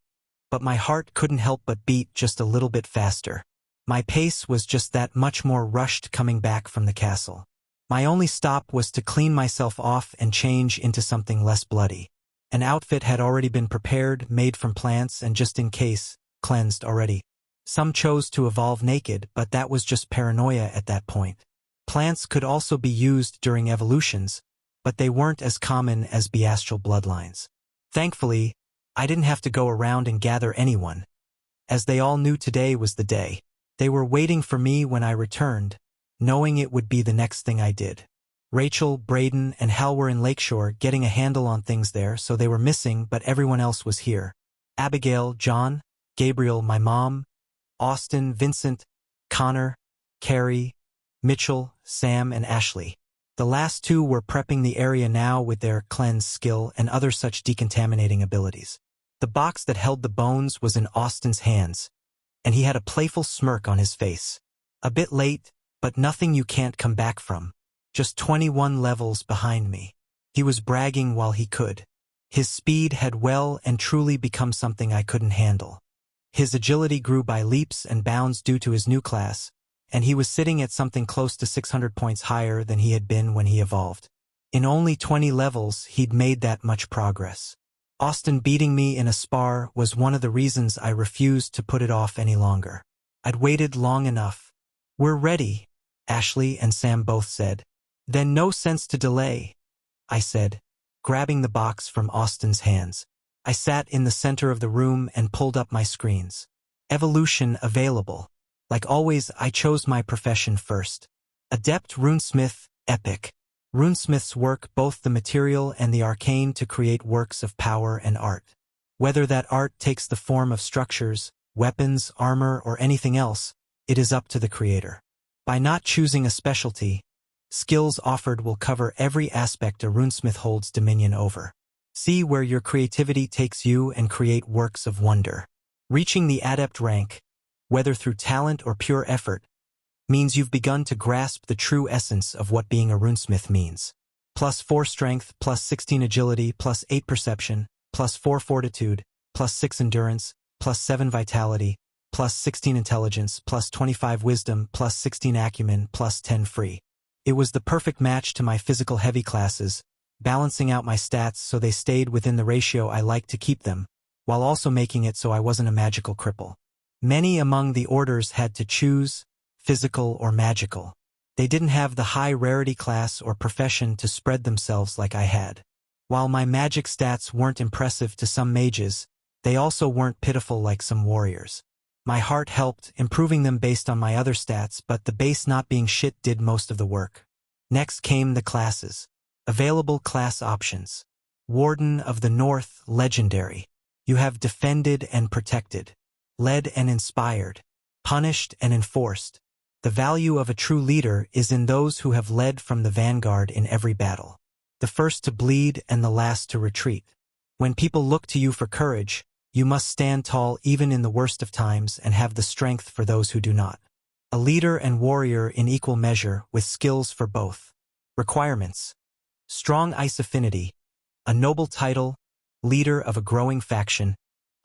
but my heart couldn't help but beat just a little bit faster. My pace was just that much more rushed coming back from the castle. My only stop was to clean myself off and change into something less bloody. An outfit had already been prepared, made from plants, and just in case, cleansed already. Some chose to evolve naked, but that was just paranoia at that point. Plants could also be used during evolutions, but they weren't as common as bestial bloodlines. Thankfully, I didn't have to go around and gather anyone, as they all knew today was the day. They were waiting for me when I returned, knowing it would be the next thing I did. Rachel, Braden, and Hal were in Lakeshore getting a handle on things there, so they were missing, but everyone else was here. Abigail, John, Gabriel, my mom, Austin, Vincent, Connor, Carrie, Mitchell, Sam, and Ashley. The last two were prepping the area now with their cleanse skill and other such decontaminating abilities. The box that held the bones was in Austin's hands, and he had a playful smirk on his face. A bit late, but nothing you can't come back from. Just 21 levels behind me. He was bragging while he could. His speed had well and truly become something I couldn't handle. His agility grew by leaps and bounds due to his new class, and he was sitting at something close to 600 points higher than he had been when he evolved. In only 20 levels, he'd made that much progress. Austin beating me in a spar was one of the reasons I refused to put it off any longer. I'd waited long enough. "We're ready," Ashley and Sam both said. "Then no sense to delay," I said, grabbing the box from Austin's hands. I sat in the center of the room and pulled up my screens. Evolution available. Like always, I chose my profession first. Adept Runesmith, Epic. Runesmiths work both the material and the arcane to create works of power and art. Whether that art takes the form of structures, weapons, armor, or anything else, it is up to the creator. By not choosing a specialty, skills offered will cover every aspect a runesmith holds dominion over. See where your creativity takes you and create works of wonder. Reaching the adept rank, whether through talent or pure effort, means you've begun to grasp the true essence of what being a runesmith means. +4 strength, +16 agility, +8 perception, +4 fortitude, +6 endurance, +7 vitality, +16 intelligence, +25 wisdom, +16 acumen, +10 free. It was the perfect match to my physical heavy classes, balancing out my stats so they stayed within the ratio I liked to keep them, while also making it so I wasn't a magical cripple. Many among the orders had to choose physical or magical. They didn't have the high rarity class or profession to spread themselves like I had. While my magic stats weren't impressive to some mages, they also weren't pitiful like some warriors. My heart helped, improving them based on my other stats, but the base not being shit did most of the work. Next came the classes. Available class options. Warden of the North, Legendary. You have defended and protected. Led and inspired. Punished and enforced. The value of a true leader is in those who have led from the vanguard in every battle. The first to bleed and the last to retreat. When people look to you for courage, you must stand tall even in the worst of times and have the strength for those who do not. A leader and warrior in equal measure with skills for both. Requirements. Strong ice affinity. A noble title. Leader of a growing faction.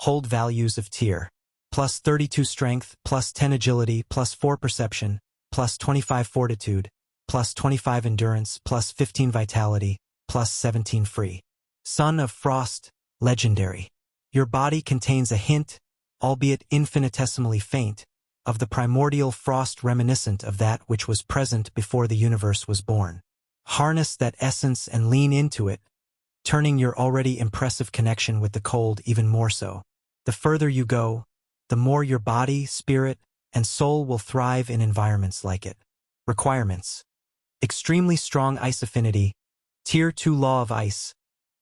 Hold values of tier. +32 strength, +10 agility, +4 perception, +25 fortitude, +25 endurance, +15 vitality, +17 free. Son of Frost, Legendary. Your body contains a hint, albeit infinitesimally faint, of the primordial frost reminiscent of that which was present before the universe was born. Harness that essence and lean into it, turning your already impressive connection with the cold even more so. The further you go, the more your body, spirit, and soul will thrive in environments like it. Requirements. Extremely strong ice affinity. Tier 2 Law of Ice.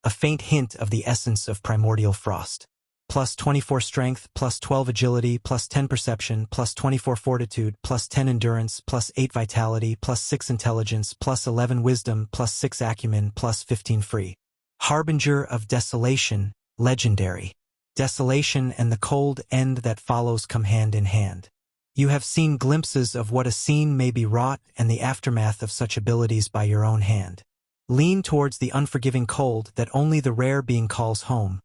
A faint hint of the essence of primordial frost. +24 strength, +12 agility, +10 perception, +24 fortitude, +10 endurance, +8 vitality, +6 intelligence, +11 wisdom, +6 acumen, +15 free. Harbinger of Desolation, Legendary. Desolation and the cold end that follows come hand in hand. You have seen glimpses of what a scene may be wrought and the aftermath of such abilities by your own hand. Lean towards the unforgiving cold that only the rare being calls home,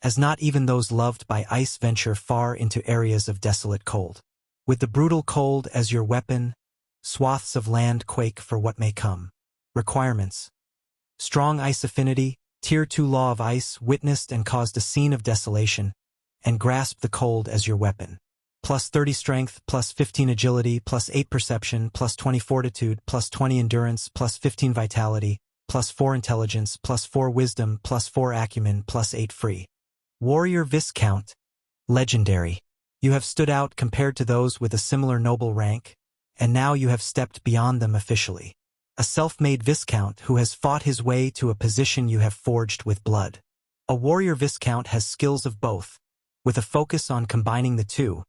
as not even those loved by ice venture far into areas of desolate cold. With the brutal cold as your weapon, swaths of land quake for what may come. Requirements: strong ice affinity, Tier 2 law of ice, witnessed and caused a scene of desolation, and grasp the cold as your weapon. Plus 30 strength, plus 15 agility, plus 8 perception, plus 20 fortitude, plus 20 endurance, plus 15 vitality, plus 4 intelligence, plus 4 wisdom, plus 4 acumen, plus 8 free. Warrior Viscount, legendary. You have stood out compared to those with a similar noble rank, and now you have stepped beyond them officially. A self-made Viscount who has fought his way to a position you have forged with blood. A warrior Viscount has skills of both, with a focus on combining the two,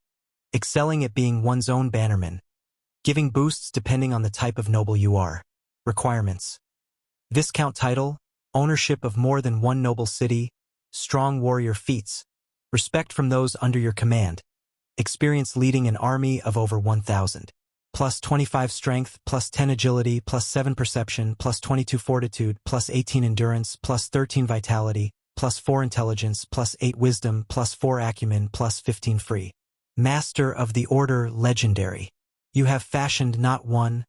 excelling at being one's own bannerman, giving boosts depending on the type of noble you are. Requirements: Viscount title, ownership of more than one noble city, strong warrior feats, respect from those under your command, experience leading an army of over 1,000. Plus 25 strength, plus 10 agility, plus 7 perception, plus 22 fortitude, plus 18 endurance, plus 13 vitality, plus 4 intelligence, plus 8 wisdom, plus 4 acumen, plus 15 free. Master of the Order, legendary. You have fashioned not one,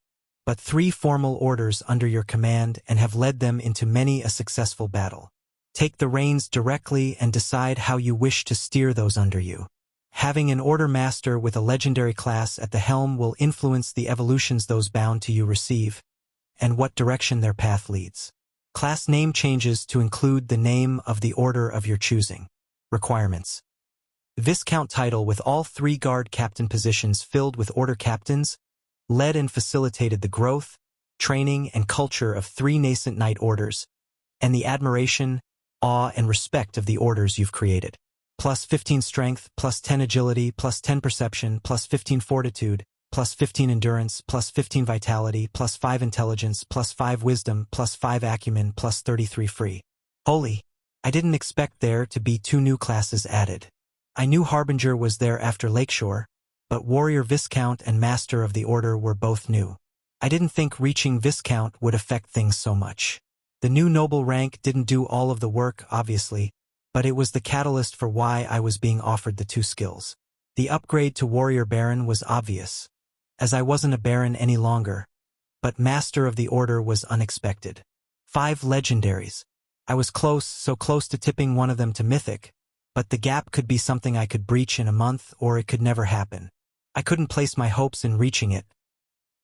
but 3 formal orders under your command and have led them into many a successful battle. Take the reins directly and decide how you wish to steer those under you. Having an order master with a legendary class at the helm will influence the evolutions those bound to you receive, and what direction their path leads. Class name changes to include the name of the order of your choosing. Requirements: Viscount title with all 3 guard captain positions filled with order captains, led and facilitated the growth, training, and culture of 3 nascent knight orders, and the admiration, awe, and respect of the orders you've created. Plus 15 strength, plus 10 agility, plus 10 perception, plus 15 fortitude, plus 15 endurance, plus 15 vitality, plus 5 intelligence, plus 5 wisdom, plus 5 acumen, plus 33 free. Holy! I didn't expect there to be 2 new classes added. I knew Harbinger was there after Lakeshore, but Warrior Viscount and Master of the Order were both new. I didn't think reaching Viscount would affect things so much. The new noble rank didn't do all of the work, obviously, but it was the catalyst for why I was being offered the 2 skills. The upgrade to Warrior Baron was obvious, as I wasn't a Baron any longer, but Master of the Order was unexpected. 5 legendaries. I was close, so close to tipping one of them to Mythic, but the gap could be something I could breach in a month or it could never happen. I couldn't place my hopes in reaching it.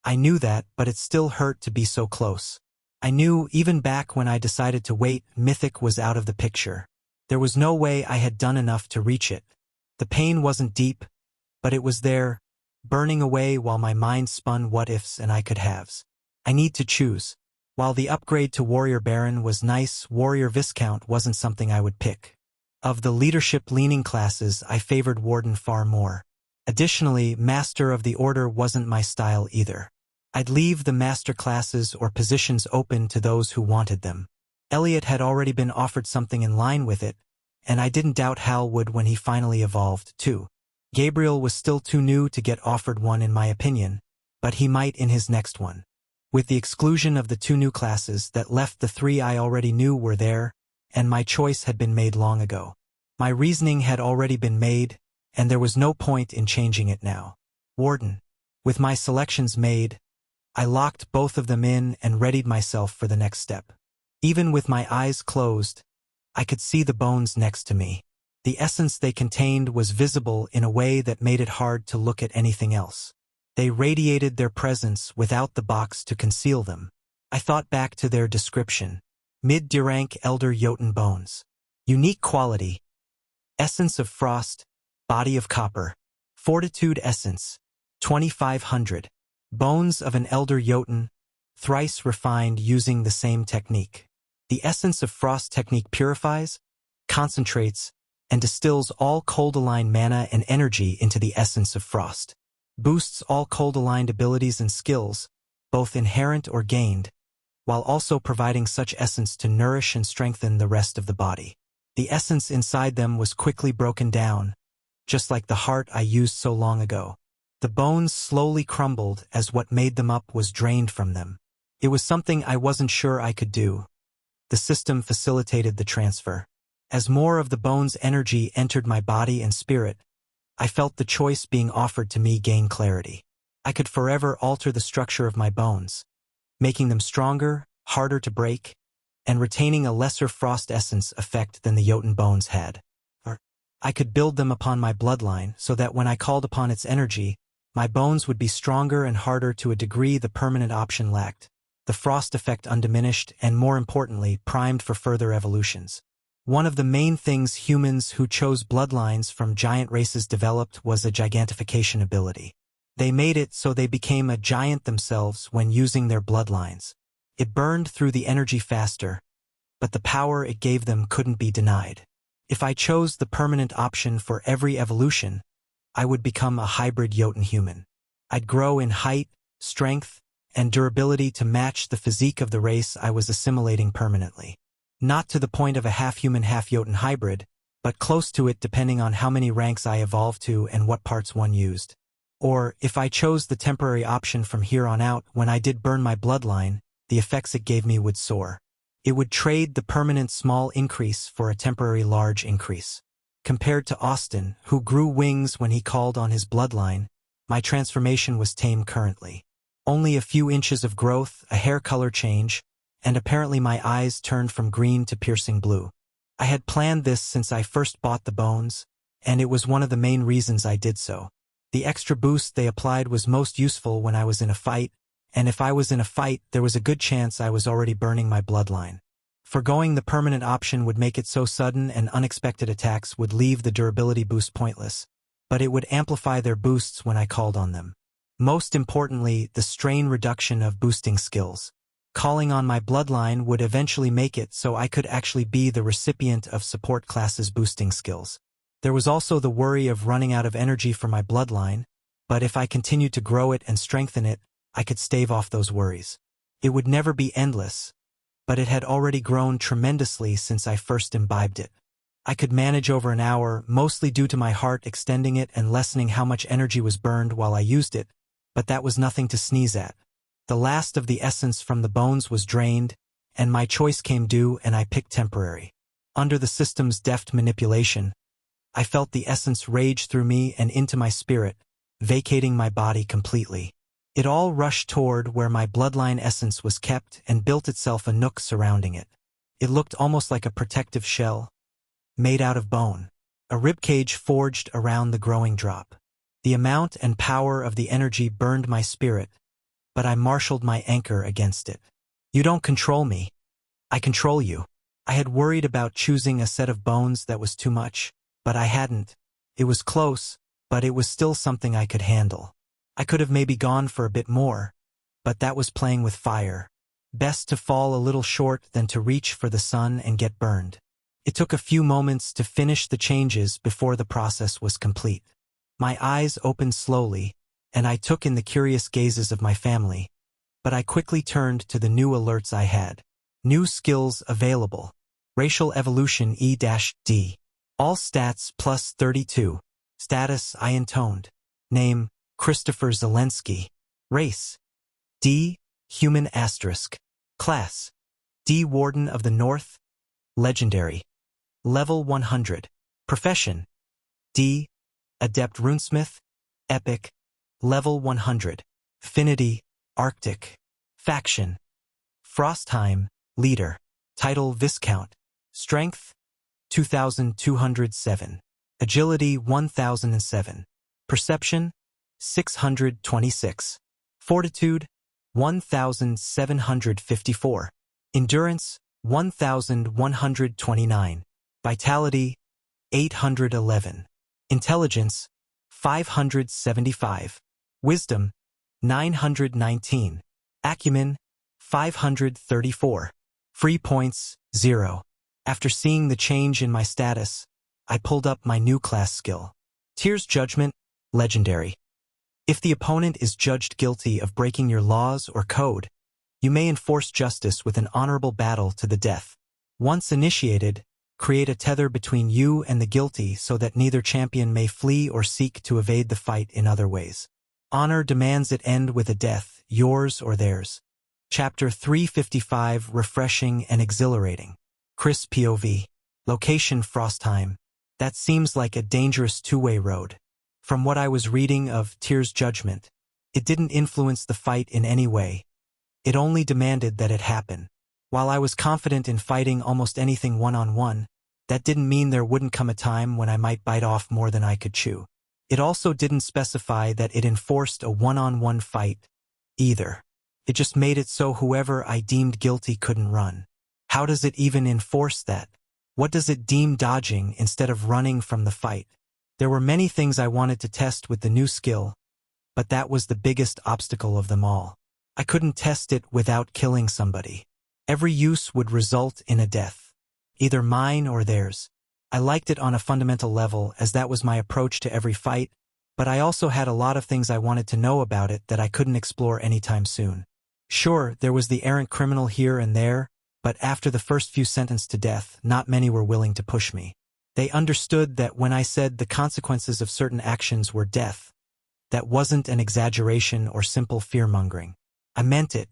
I knew that, but it still hurt to be so close. I knew, even back when I decided to wait, Mythic was out of the picture. There was no way I had done enough to reach it. The pain wasn't deep, but it was there, burning away while my mind spun what-ifs and I could-haves. I need to choose. While the upgrade to Warrior Baron was nice, Warrior Viscount wasn't something I would pick. Of the leadership-leaning classes, I favored Warden far more. Additionally, Master of the Order wasn't my style either. I'd leave the master classes or positions open to those who wanted them. Elliot had already been offered something in line with it, and I didn't doubt Hal would when he finally evolved, too. Gabriel was still too new to get offered one in my opinion, but he might in his next one. With the exclusion of the 2 new classes that left the 3 I already knew were there, and my choice had been made long ago. My reasoning had already been made, and there was no point in changing it now. Warden. With my selections made, I locked both of them in and readied myself for the next step. Even with my eyes closed, I could see the bones next to me. The essence they contained was visible in a way that made it hard to look at anything else. They radiated their presence without the box to conceal them. I thought back to their description. Mid-rank Elder Jotun bones. Unique quality. Essence of frost, body of copper. Fortitude essence, 2500. Bones of an Elder Jotun, thrice refined using the same technique. The essence of frost technique purifies, concentrates, and distills all cold-aligned mana and energy into the essence of frost. Boosts all cold-aligned abilities and skills, both inherent or gained, while also providing such essence to nourish and strengthen the rest of the body. The essence inside them was quickly broken down, just like the heart I used so long ago. The bones slowly crumbled as what made them up was drained from them. It was something I wasn't sure I could do. The system facilitated the transfer. As more of the bone's energy entered my body and spirit, I felt the choice being offered to me gain clarity. I could forever alter the structure of my bones, making them stronger, harder to break, and retaining a lesser frost essence effect than the Jotun bones had. Or I could build them upon my bloodline so that when I called upon its energy, my bones would be stronger and harder to a degree the permanent option lacked, the frost effect undiminished and, more importantly, primed for further evolutions. One of the main things humans who chose bloodlines from giant races developed was a gigantification ability. They made it so they became a giant themselves when using their bloodlines. It burned through the energy faster, but the power it gave them couldn't be denied. If I chose the permanent option for every evolution, I would become a hybrid Jotun human. I'd grow in height, strength, and durability to match the physique of the race I was assimilating permanently. Not to the point of a half-human half-Jotun hybrid, but close to it depending on how many ranks I evolved to and what parts one used. Or, if I chose the temporary option from here on out, when I did burn my bloodline, the effects it gave me would soar. It would trade the permanent small increase for a temporary large increase. Compared to Austin, who grew wings when he called on his bloodline, my transformation was tame currently. Only a few inches of growth, a hair color change, and apparently my eyes turned from green to piercing blue. I had planned this since I first bought the bones, and it was one of the main reasons I did so. The extra boost they applied was most useful when I was in a fight, and if I was in a fight, there was a good chance I was already burning my bloodline. Forgoing the permanent option would make it so sudden and unexpected attacks would leave the durability boost pointless, but it would amplify their boosts when I called on them. Most importantly, the strain reduction of boosting skills. Calling on my bloodline would eventually make it so I could actually be the recipient of support classes boosting skills. There was also the worry of running out of energy for my bloodline, but if I continued to grow it and strengthen it, I could stave off those worries. It would never be endless, but it had already grown tremendously since I first imbibed it. I could manage over an hour, mostly due to my heart extending it and lessening how much energy was burned while I used it, but that was nothing to sneeze at. The last of the essence from the bones was drained, and my choice came due, and I picked temporary. Under the system's deft manipulation, I felt the essence rage through me and into my spirit, vacating my body completely. It all rushed toward where my bloodline essence was kept and built itself a nook surrounding it. It looked almost like a protective shell, made out of bone, a ribcage forged around the growing drop. The amount and power of the energy burned my spirit, but I marshaled my anchor against it. You don't control me. I control you. I had worried about choosing a set of bones that was too much, but I hadn't. It was close, but it was still something I could handle. I could have maybe gone for a bit more, but that was playing with fire. Best to fall a little short than to reach for the sun and get burned. It took a few moments to finish the changes before the process was complete. My eyes opened slowly, and I took in the curious gazes of my family, but I quickly turned to the new alerts I had. New skills available. Racial evolution E-D. All stats plus 32. Status I intoned. Name Christopher Zelensky. Race D. Human asterisk. Class D. Warden of the North. Legendary. Level 100. Profession D. Adept Runesmith. Epic. Level 100. Affinity Arctic. Faction Frostheim. Leader. Title Viscount. Strength 2207. Agility 1007. Perception 626. Fortitude 1754. Endurance 1129. Vitality 811. Intelligence 575. Wisdom 919. Acumen 534. Free points 0. After seeing the change in my status, I pulled up my new class skill. Tier's Judgment, Legendary. If the opponent is judged guilty of breaking your laws or code, you may enforce justice with an honorable battle to the death. Once initiated, create a tether between you and the guilty so that neither champion may flee or seek to evade the fight in other ways. Honor demands it end with a death, yours or theirs. Chapter 355 Refreshing and Exhilarating. Chris POV. Location Frostheim. That seems like a dangerous two-way road. From what I was reading of Tyr's judgment, it didn't influence the fight in any way. It only demanded that it happen. While I was confident in fighting almost anything one-on-one, that didn't mean there wouldn't come a time when I might bite off more than I could chew. It also didn't specify that it enforced a one-on-one fight, either. It just made it so whoever I deemed guilty couldn't run. How does it even enforce that? What does it deem dodging instead of running from the fight? There were many things I wanted to test with the new skill, but that was the biggest obstacle of them all. I couldn't test it without killing somebody. Every use would result in a death, either mine or theirs. I liked it on a fundamental level as that was my approach to every fight, but I also had a lot of things I wanted to know about it that I couldn't explore anytime soon. Sure, there was the errant criminal here and there, but after the first few sentenced to death, not many were willing to push me. They understood that when I said the consequences of certain actions were death, that wasn't an exaggeration or simple fear-mongering. I meant it.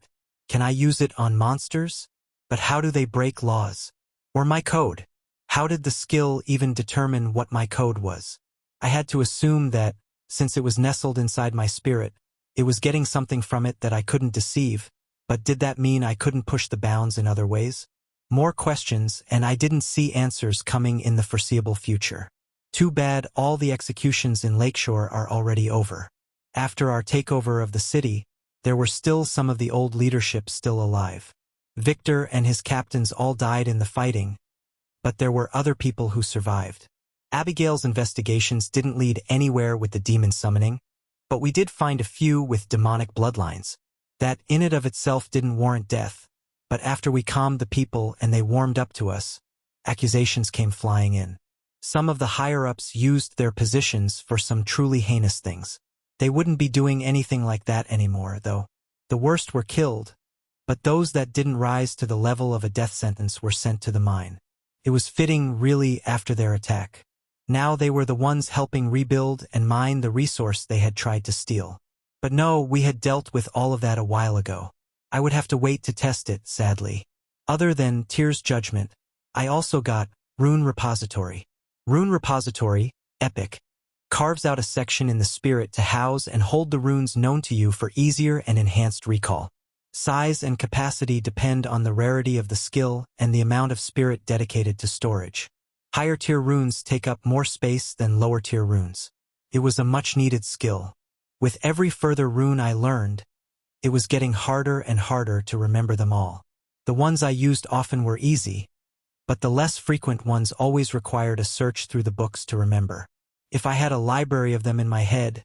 Can I use it on monsters? But how do they break laws? Or my code? How did the skill even determine what my code was? I had to assume that, since it was nestled inside my spirit, it was getting something from it that I couldn't deceive, but did that mean I couldn't push the bounds in other ways? More questions, and I didn't see answers coming in the foreseeable future. Too bad all the executions in Lakeshore are already over. After our takeover of the city, there were still some of the old leadership still alive. Victor and his captains all died in the fighting, but there were other people who survived. Abigail's investigations didn't lead anywhere with the demon summoning, but we did find a few with demonic bloodlines. That in and of itself didn't warrant death, but after we calmed the people and they warmed up to us, accusations came flying in. Some of the higher-ups used their positions for some truly heinous things. They wouldn't be doing anything like that anymore, though. The worst were killed, but those that didn't rise to the level of a death sentence were sent to the mine. It was fitting, really, after their attack. Now they were the ones helping rebuild and mine the resource they had tried to steal. But no, we had dealt with all of that a while ago. I would have to wait to test it, sadly. Other than Tyr's judgment, I also got Rune Repository. Rune Repository, epic, carves out a section in the spirit to house and hold the runes known to you for easier and enhanced recall. Size and capacity depend on the rarity of the skill and the amount of spirit dedicated to storage. Higher tier runes take up more space than lower tier runes. It was a much-needed skill. With every further rune I learned, it was getting harder and harder to remember them all. The ones I used often were easy, but the less frequent ones always required a search through the books to remember. If I had a library of them in my head,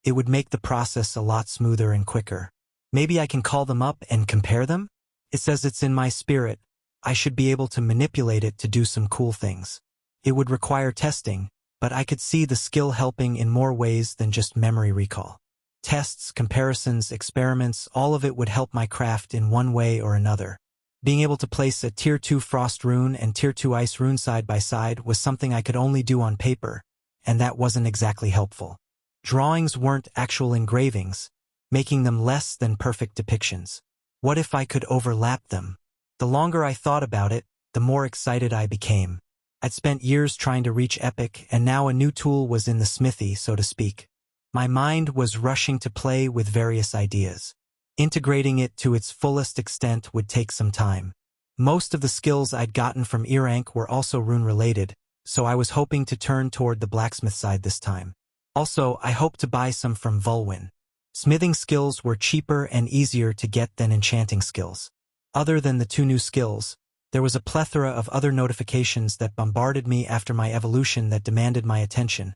it would make the process a lot smoother and quicker. Maybe I can call them up and compare them? It says it's in my spirit. I should be able to manipulate it to do some cool things. It would require testing, but I could see the skill helping in more ways than just memory recall. Tests, comparisons, experiments, all of it would help my craft in one way or another. Being able to place a Tier 2 Frost rune and Tier 2 Ice rune side by side was something I could only do on paper, and that wasn't exactly helpful. Drawings weren't actual engravings, making them less than perfect depictions. What if I could overlap them? The longer I thought about it, the more excited I became. I'd spent years trying to reach epic, and now a new tool was in the smithy, so to speak. My mind was rushing to play with various ideas. Integrating it to its fullest extent would take some time. Most of the skills I'd gotten from Erank were also rune-related, so I was hoping to turn toward the blacksmith side this time. Also, I hoped to buy some from Vulwin. Smithing skills were cheaper and easier to get than enchanting skills. Other than the two new skills, there was a plethora of other notifications that bombarded me after my evolution that demanded my attention,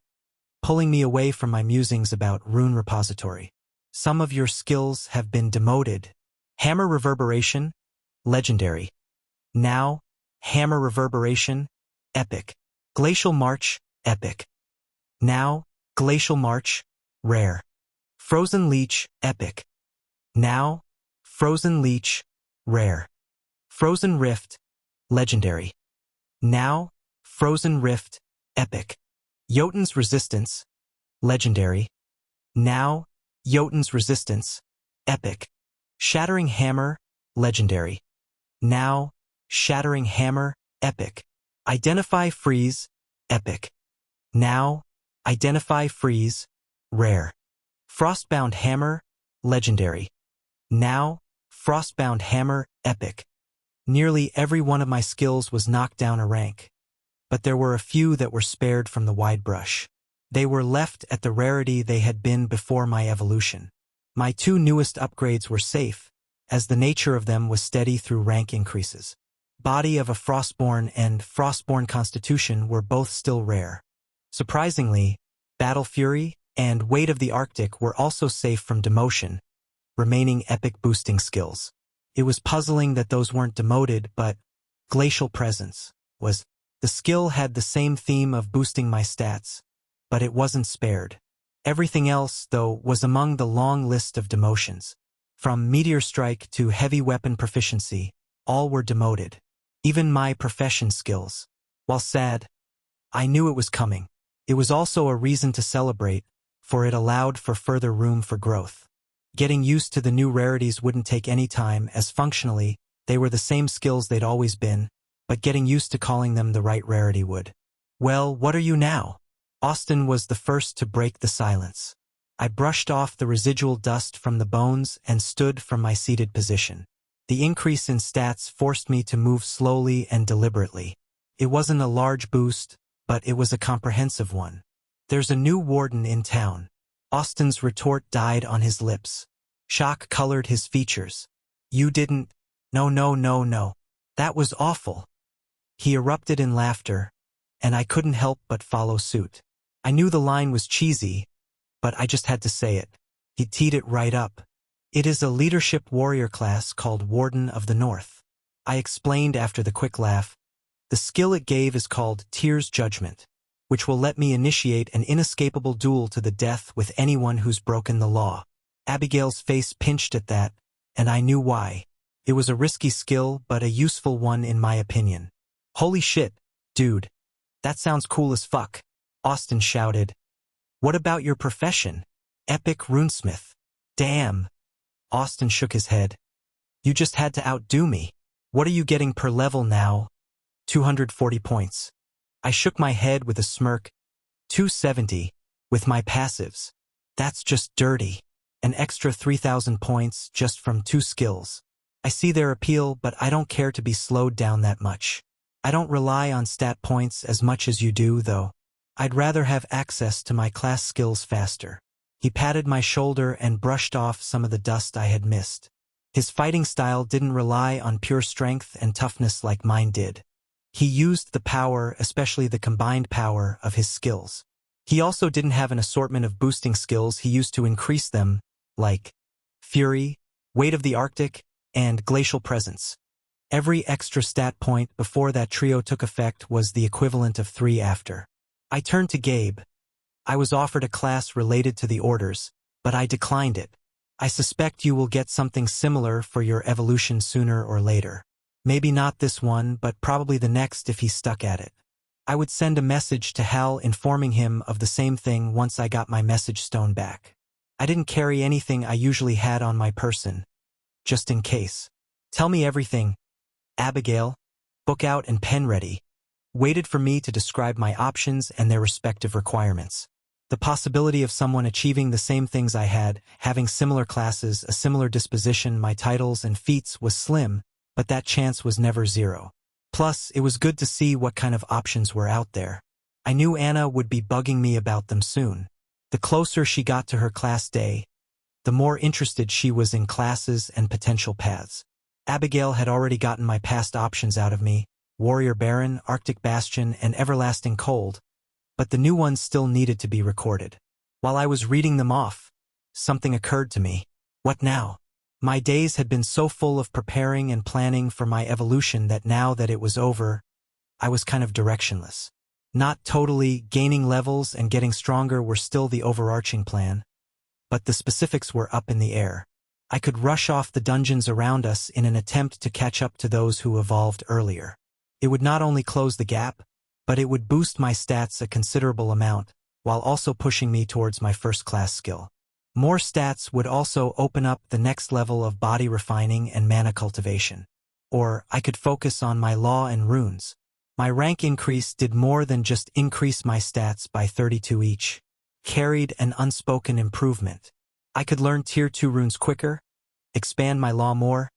pulling me away from my musings about Rune Repository. Some of your skills have been demoted. Hammer Reverberation, Legendary. Now, Hammer Reverberation, Epic. Glacial March, Epic. Now, Glacial March, Rare. Frozen Leech, Epic. Now, Frozen Leech, Rare. Frozen Rift, Legendary. Now, Frozen Rift, Epic. Jotun's Resistance, Legendary. Now, Jotun's Resistance, Epic. Shattering Hammer, Legendary. Now, Shattering Hammer, Epic. Identify Freeze, Epic. Now, Identify Freeze, rare. Frostbound hammer, legendary. Now, Frostbound hammer, epic. Nearly every one of my skills was knocked down a rank, but there were a few that were spared from the wide brush. They were left at the rarity they had been before my evolution. My two newest upgrades were safe, as the nature of them was steady through rank increases. Body of a Frostborn and Frostborn Constitution were both still rare. Surprisingly, Battle Fury and Weight of the Arctic were also safe from demotion, remaining epic boosting skills. It was puzzling that those weren't demoted, but Glacial Presence was. The skill had the same theme of boosting my stats, but it wasn't spared. Everything else, though, was among the long list of demotions. From Meteor Strike to Heavy Weapon Proficiency, all were demoted. Even my profession skills. While sad, I knew it was coming. It was also a reason to celebrate, for it allowed for further room for growth. Getting used to the new rarities wouldn't take any time, as functionally, they were the same skills they'd always been, but getting used to calling them the right rarity would. Well, what are you now? Austin was the first to break the silence. I brushed off the residual dust from the bones and stood from my seated position. The increase in stats forced me to move slowly and deliberately. It wasn't a large boost, but it was a comprehensive one. There's a new warden in town. Austin's retort died on his lips. Shock colored his features. You didn't... No. That was awful. He erupted in laughter, and I couldn't help but follow suit. I knew the line was cheesy, but I just had to say it. He teed it right up. It is a leadership warrior class called Warden of the North. I explained after the quick laugh. The skill it gave is called Tyr's Judgment, which will let me initiate an inescapable duel to the death with anyone who's broken the law. Abigail's face pinched at that, and I knew why. It was a risky skill, but a useful one in my opinion. Holy shit, dude. That sounds cool as fuck. Austin shouted. What about your profession? Epic runesmith. Damn. Austin shook his head. You just had to outdo me. What are you getting per level now? 240 points. I shook my head with a smirk. 270, with my passives. That's just dirty. An extra 3,000 points just from 2 skills. I see their appeal, but I don't care to be slowed down that much. I don't rely on stat points as much as you do, though. I'd rather have access to my class skills faster. He patted my shoulder and brushed off some of the dust I had missed. His fighting style didn't rely on pure strength and toughness like mine did. He used the power, especially the combined power, of his skills. He also didn't have an assortment of boosting skills he used to increase them, like Fury, Weight of the Arctic, and Glacial Presence. Every extra stat point before that trio took effect was the equivalent of 3 after. I turned to Gabe. I was offered a class related to the orders, but I declined it. I suspect you will get something similar for your evolution sooner or later. Maybe not this one, but probably the next if he's stuck at it. I would send a message to Hal informing him of the same thing once I got my message stone back. I didn't carry anything I usually had on my person, just in case. Tell me everything. Abigail, book out and pen ready, waited for me to describe my options and their respective requirements. The possibility of someone achieving the same things I had, having similar classes, a similar disposition, my titles and feats was slim, but that chance was never zero. Plus, it was good to see what kind of options were out there. I knew Anna would be bugging me about them soon. The closer she got to her class day, the more interested she was in classes and potential paths. Abigail had already gotten my past options out of me, Warrior Baron, Arctic Bastion, and Everlasting Cold, but the new ones still needed to be recorded. While I was reading them off, something occurred to me. What now? My days had been so full of preparing and planning for my evolution that now that it was over, I was kind of directionless. Not totally, gaining levels and getting stronger were still the overarching plan, but the specifics were up in the air. I could rush off the dungeons around us in an attempt to catch up to those who evolved earlier. It would not only close the gap, but it would boost my stats a considerable amount, while also pushing me towards my first-class skill. More stats would also open up the next level of body refining and mana cultivation. Or I could focus on my law and runes. My rank increase did more than just increase my stats by 32 each. carried an unspoken improvement. I could learn Tier 2 runes quicker, expand my law more,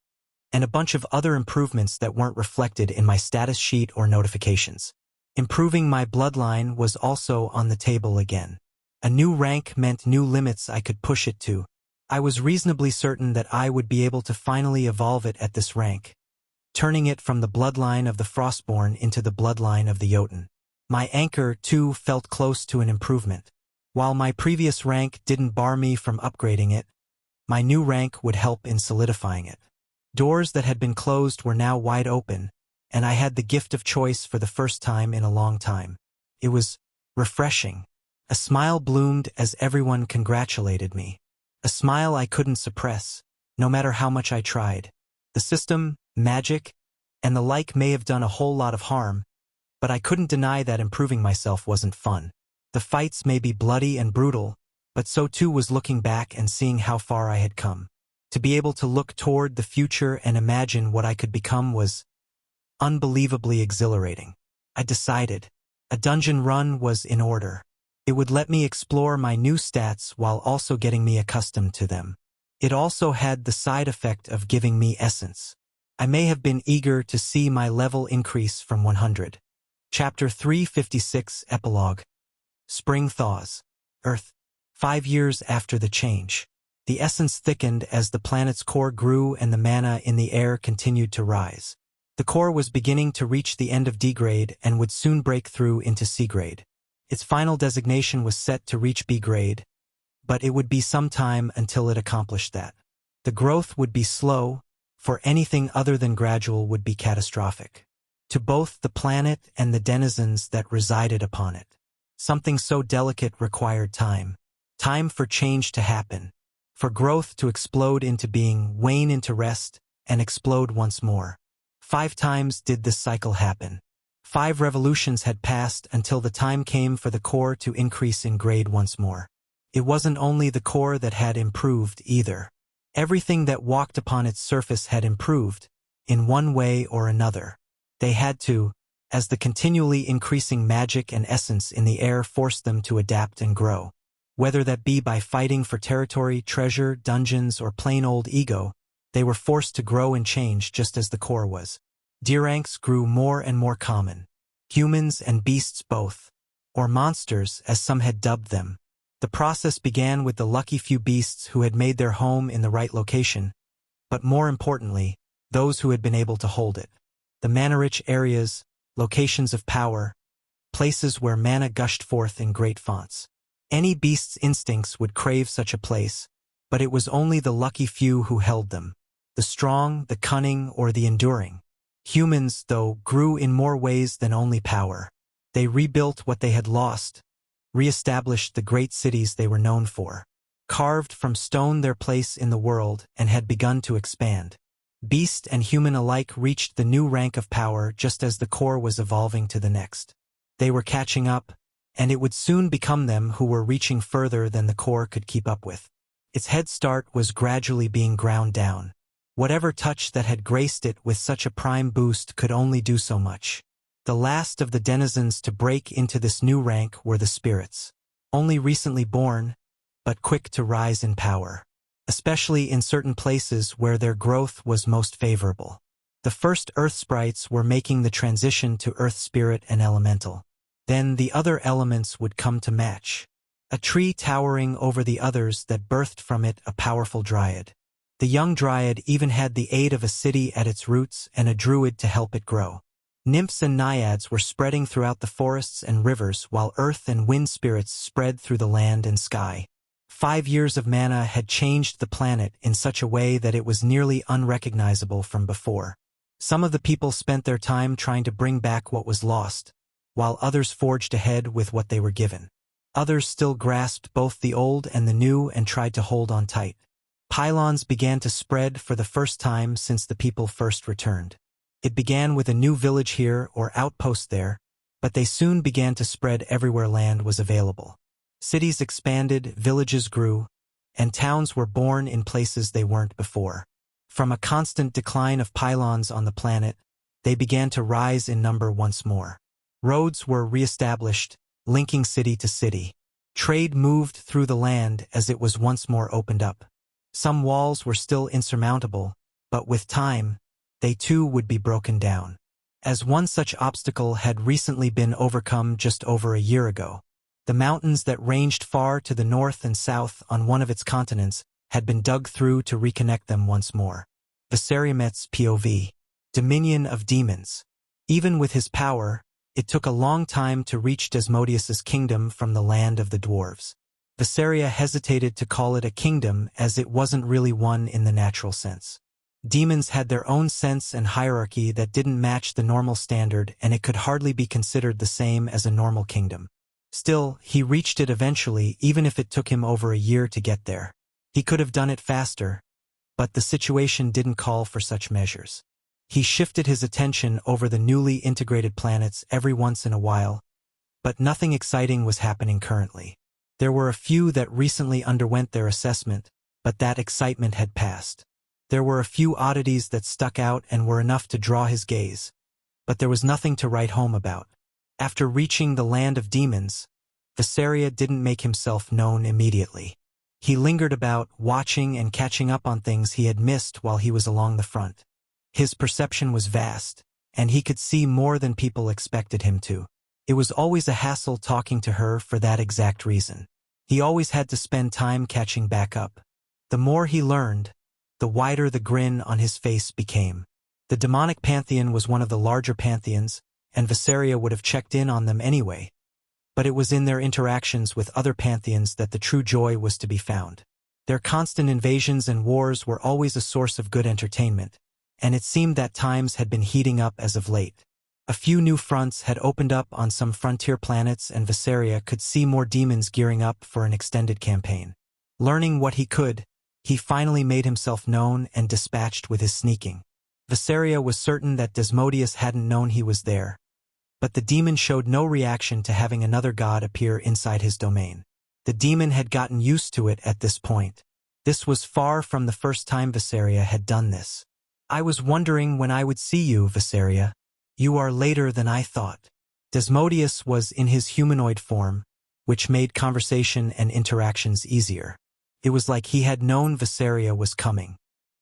and a bunch of other improvements that weren't reflected in my status sheet or notifications. Improving my bloodline was also on the table again. A new rank meant new limits I could push it to. I was reasonably certain that I would be able to finally evolve it at this rank, turning it from the bloodline of the Frostborn into the bloodline of the Jotun. My anchor, too, felt close to an improvement. While my previous rank didn't bar me from upgrading it, my new rank would help in solidifying it. Doors that had been closed were now wide open, and I had the gift of choice for the first time in a long time. It was refreshing. A smile bloomed as everyone congratulated me. A smile I couldn't suppress, no matter how much I tried. The system, magic, and the like may have done a whole lot of harm, but I couldn't deny that improving myself wasn't fun. The fights may be bloody and brutal, but so too was looking back and seeing how far I had come. To be able to look toward the future and imagine what I could become was unbelievably exhilarating. I decided a dungeon run was in order. It would let me explore my new stats while also getting me accustomed to them. It also had the side effect of giving me essence. I may have been eager to see my level increase from 100. Chapter 356 Epilogue. Spring thaws. Earth. 5 years after the change. The essence thickened as the planet's core grew and the mana in the air continued to rise. The core was beginning to reach the end of D grade and would soon break through into C grade. Its final designation was set to reach B grade, but it would be some time until it accomplished that. The growth would be slow, for anything other than gradual would be catastrophic. To both the planet and the denizens that resided upon it. Something so delicate required time. Time for change to happen. For growth to explode into being, wane into rest, and explode once more. 5 times did this cycle happen. 5 revolutions had passed until the time came for the core to increase in grade once more. It wasn't only the core that had improved either. Everything that walked upon its surface had improved, in one way or another. They had to, as the continually increasing magic and essence in the air forced them to adapt and grow. Whether that be by fighting for territory, treasure, dungeons, or plain old ego, they were forced to grow and change just as the core was. D-ranks grew more and more common. Humans and beasts both, or monsters as some had dubbed them. The process began with the lucky few beasts who had made their home in the right location, but more importantly, those who had been able to hold it. The mana-rich areas, locations of power, places where mana gushed forth in great fonts. Any beast's instincts would crave such a place, but it was only the lucky few who held them. The strong, the cunning, or the enduring. Humans, though, grew in more ways than only power. They rebuilt what they had lost, re-established the great cities they were known for, carved from stone their place in the world, and had begun to expand. Beast and human alike reached the new rank of power just as the core was evolving to the next. They were catching up, and it would soon become them who were reaching further than the core could keep up with. Its head start was gradually being ground down. Whatever touch that had graced it with such a prime boost could only do so much. The last of the denizens to break into this new rank were the spirits. Only recently born, but quick to rise in power. Especially in certain places where their growth was most favorable. The first earth sprites were making the transition to earth spirit and elemental. Then the other elements would come to match. A tree towering over the others that birthed from it a powerful dryad. The young dryad even had the aid of a city at its roots and a druid to help it grow. Nymphs and naiads were spreading throughout the forests and rivers while earth and wind spirits spread through the land and sky. 5 years of mana had changed the planet in such a way that it was nearly unrecognizable from before. Some of the people spent their time trying to bring back what was lost, while others forged ahead with what they were given. Others still grasped both the old and the new and tried to hold on tight. Pylons began to spread for the first time since the people first returned. It began with a new village here or outpost there, but they soon began to spread everywhere land was available. Cities expanded, villages grew, and towns were born in places they weren't before. From a constant decline of pylons on the planet, they began to rise in number once more. Roads were re-established, linking city to city. Trade moved through the land as it was once more opened up. Some walls were still insurmountable, but with time, they too would be broken down. As one such obstacle had recently been overcome just over a year ago. The mountains that ranged far to the north and south on one of its continents had been dug through to reconnect them once more. Viseriamet's POV. Dominion of demons. Even with his power, it took a long time to reach Desmodius's kingdom from the land of the dwarves. Viseria hesitated to call it a kingdom as it wasn't really one in the natural sense. Demons had their own sense and hierarchy that didn't match the normal standard, and it could hardly be considered the same as a normal kingdom. Still, he reached it eventually, even if it took him over a year to get there. He could have done it faster, but the situation didn't call for such measures. He shifted his attention over the newly integrated planets every once in a while, but nothing exciting was happening currently. There were a few that recently underwent their assessment, but that excitement had passed. There were a few oddities that stuck out and were enough to draw his gaze, but there was nothing to write home about. After reaching the land of demons, Viseria didn't make himself known immediately. He lingered about, watching and catching up on things he had missed while he was along the front. His perception was vast, and he could see more than people expected him to. It was always a hassle talking to her for that exact reason. He always had to spend time catching back up. The more he learned, the wider the grin on his face became. The demonic pantheon was one of the larger pantheons, and Viseria would have checked in on them anyway. But it was in their interactions with other pantheons that the true joy was to be found. Their constant invasions and wars were always a source of good entertainment, and it seemed that times had been heating up as of late. A few new fronts had opened up on some frontier planets, and Viseria could see more demons gearing up for an extended campaign. Learning what he could, he finally made himself known and dispatched with his sneaking. Viseria was certain that Desmodius hadn't known he was there, but the demon showed no reaction to having another god appear inside his domain. The demon had gotten used to it at this point. This was far from the first time Viseria had done this. "I was wondering when I would see you, Viseria. You are later than I thought." Desmodius was in his humanoid form, which made conversation and interactions easier. It was like he had known Viseria was coming.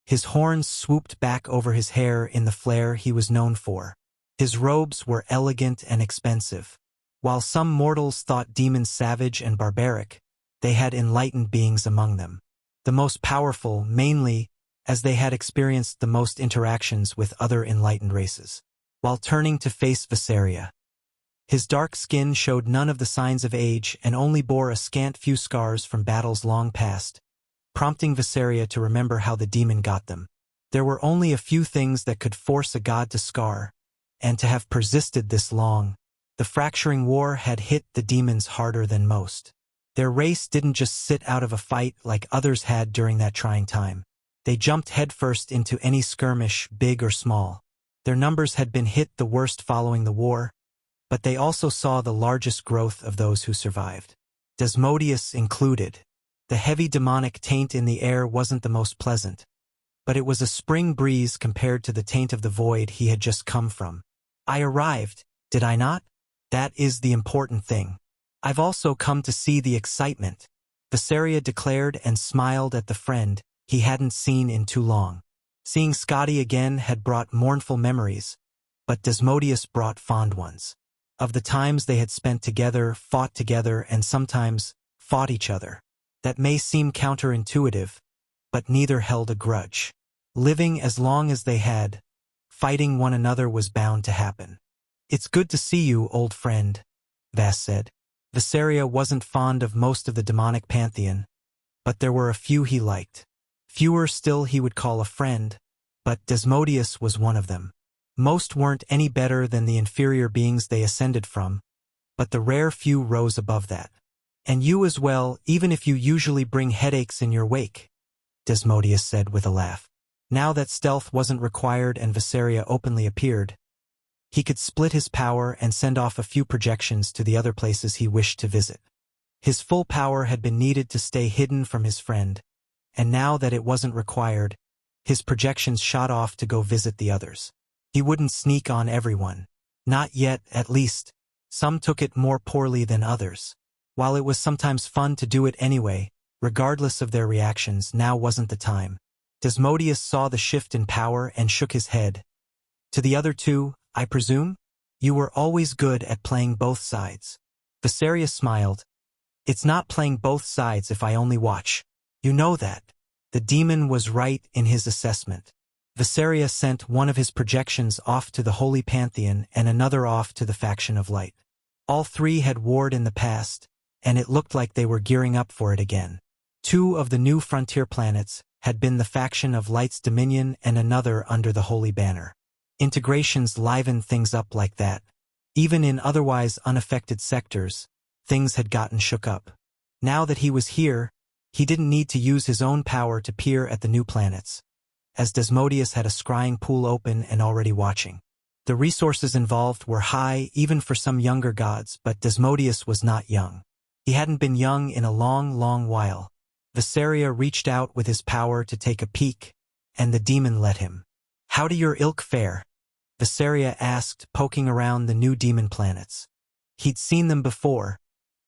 His horns swooped back over his hair in the flair he was known for. His robes were elegant and expensive. While some mortals thought demons savage and barbaric, they had enlightened beings among them. The most powerful, mainly, as they had experienced the most interactions with other enlightened races. While turning to face Viseria, his dark skin showed none of the signs of age and only bore a scant few scars from battles long past, prompting Viseria to remember how the demon got them. There were only a few things that could force a god to scar, and to have persisted this long. The fracturing war had hit the demons harder than most. Their race didn't just sit out of a fight like others had during that trying time. They jumped headfirst into any skirmish, big or small. Their numbers had been hit the worst following the war, but they also saw the largest growth of those who survived. Desmodius included. The heavy demonic taint in the air wasn't the most pleasant, but it was a spring breeze compared to the taint of the void he had just come from. "I arrived, did I not? That is the important thing. I've also come to see the excitement," Viseria declared and smiled at the friend he hadn't seen in too long. Seeing Scotty again had brought mournful memories, but Desmodius brought fond ones. Of the times they had spent together, fought together, and sometimes fought each other. That may seem counterintuitive, but neither held a grudge. Living as long as they had, fighting one another was bound to happen. "It's good to see you, old friend," Vass said. Viseria wasn't fond of most of the demonic pantheon, but there were a few he liked. Fewer still he would call a friend, but Desmodius was one of them. Most weren't any better than the inferior beings they ascended from, but the rare few rose above that. "And you as well, even if you usually bring headaches in your wake," Desmodius said with a laugh. Now that stealth wasn't required and Viseria openly appeared, he could split his power and send off a few projections to the other places he wished to visit. His full power had been needed to stay hidden from his friend, and now that it wasn't required, his projections shot off to go visit the others. He wouldn't sneak on everyone. Not yet, at least. Some took it more poorly than others. While it was sometimes fun to do it anyway, regardless of their reactions, now wasn't the time. Desmodius saw the shift in power and shook his head. To the other two, I presume? You were always good at playing both sides. Viserius smiled. It's not playing both sides if I only watch. You know that. The demon was right in his assessment. Viserius sent one of his projections off to the Holy Pantheon and another off to the faction of Light. All three had warred in the past, and it looked like they were gearing up for it again. Two of the new frontier planets had been the faction of Light's dominion and another under the Holy Banner. Integrations livened things up like that. Even in otherwise unaffected sectors, things had gotten shook up. Now that he was here, he didn't need to use his own power to peer at the new planets, as Desmodius had a scrying pool open and already watching. The resources involved were high even for some younger gods, but Desmodius was not young. He hadn't been young in a long, long while. Viserius reached out with his power to take a peek, and the demon let him. How do your ilk fare? Viserius asked, poking around the new demon planets. He'd seen them before,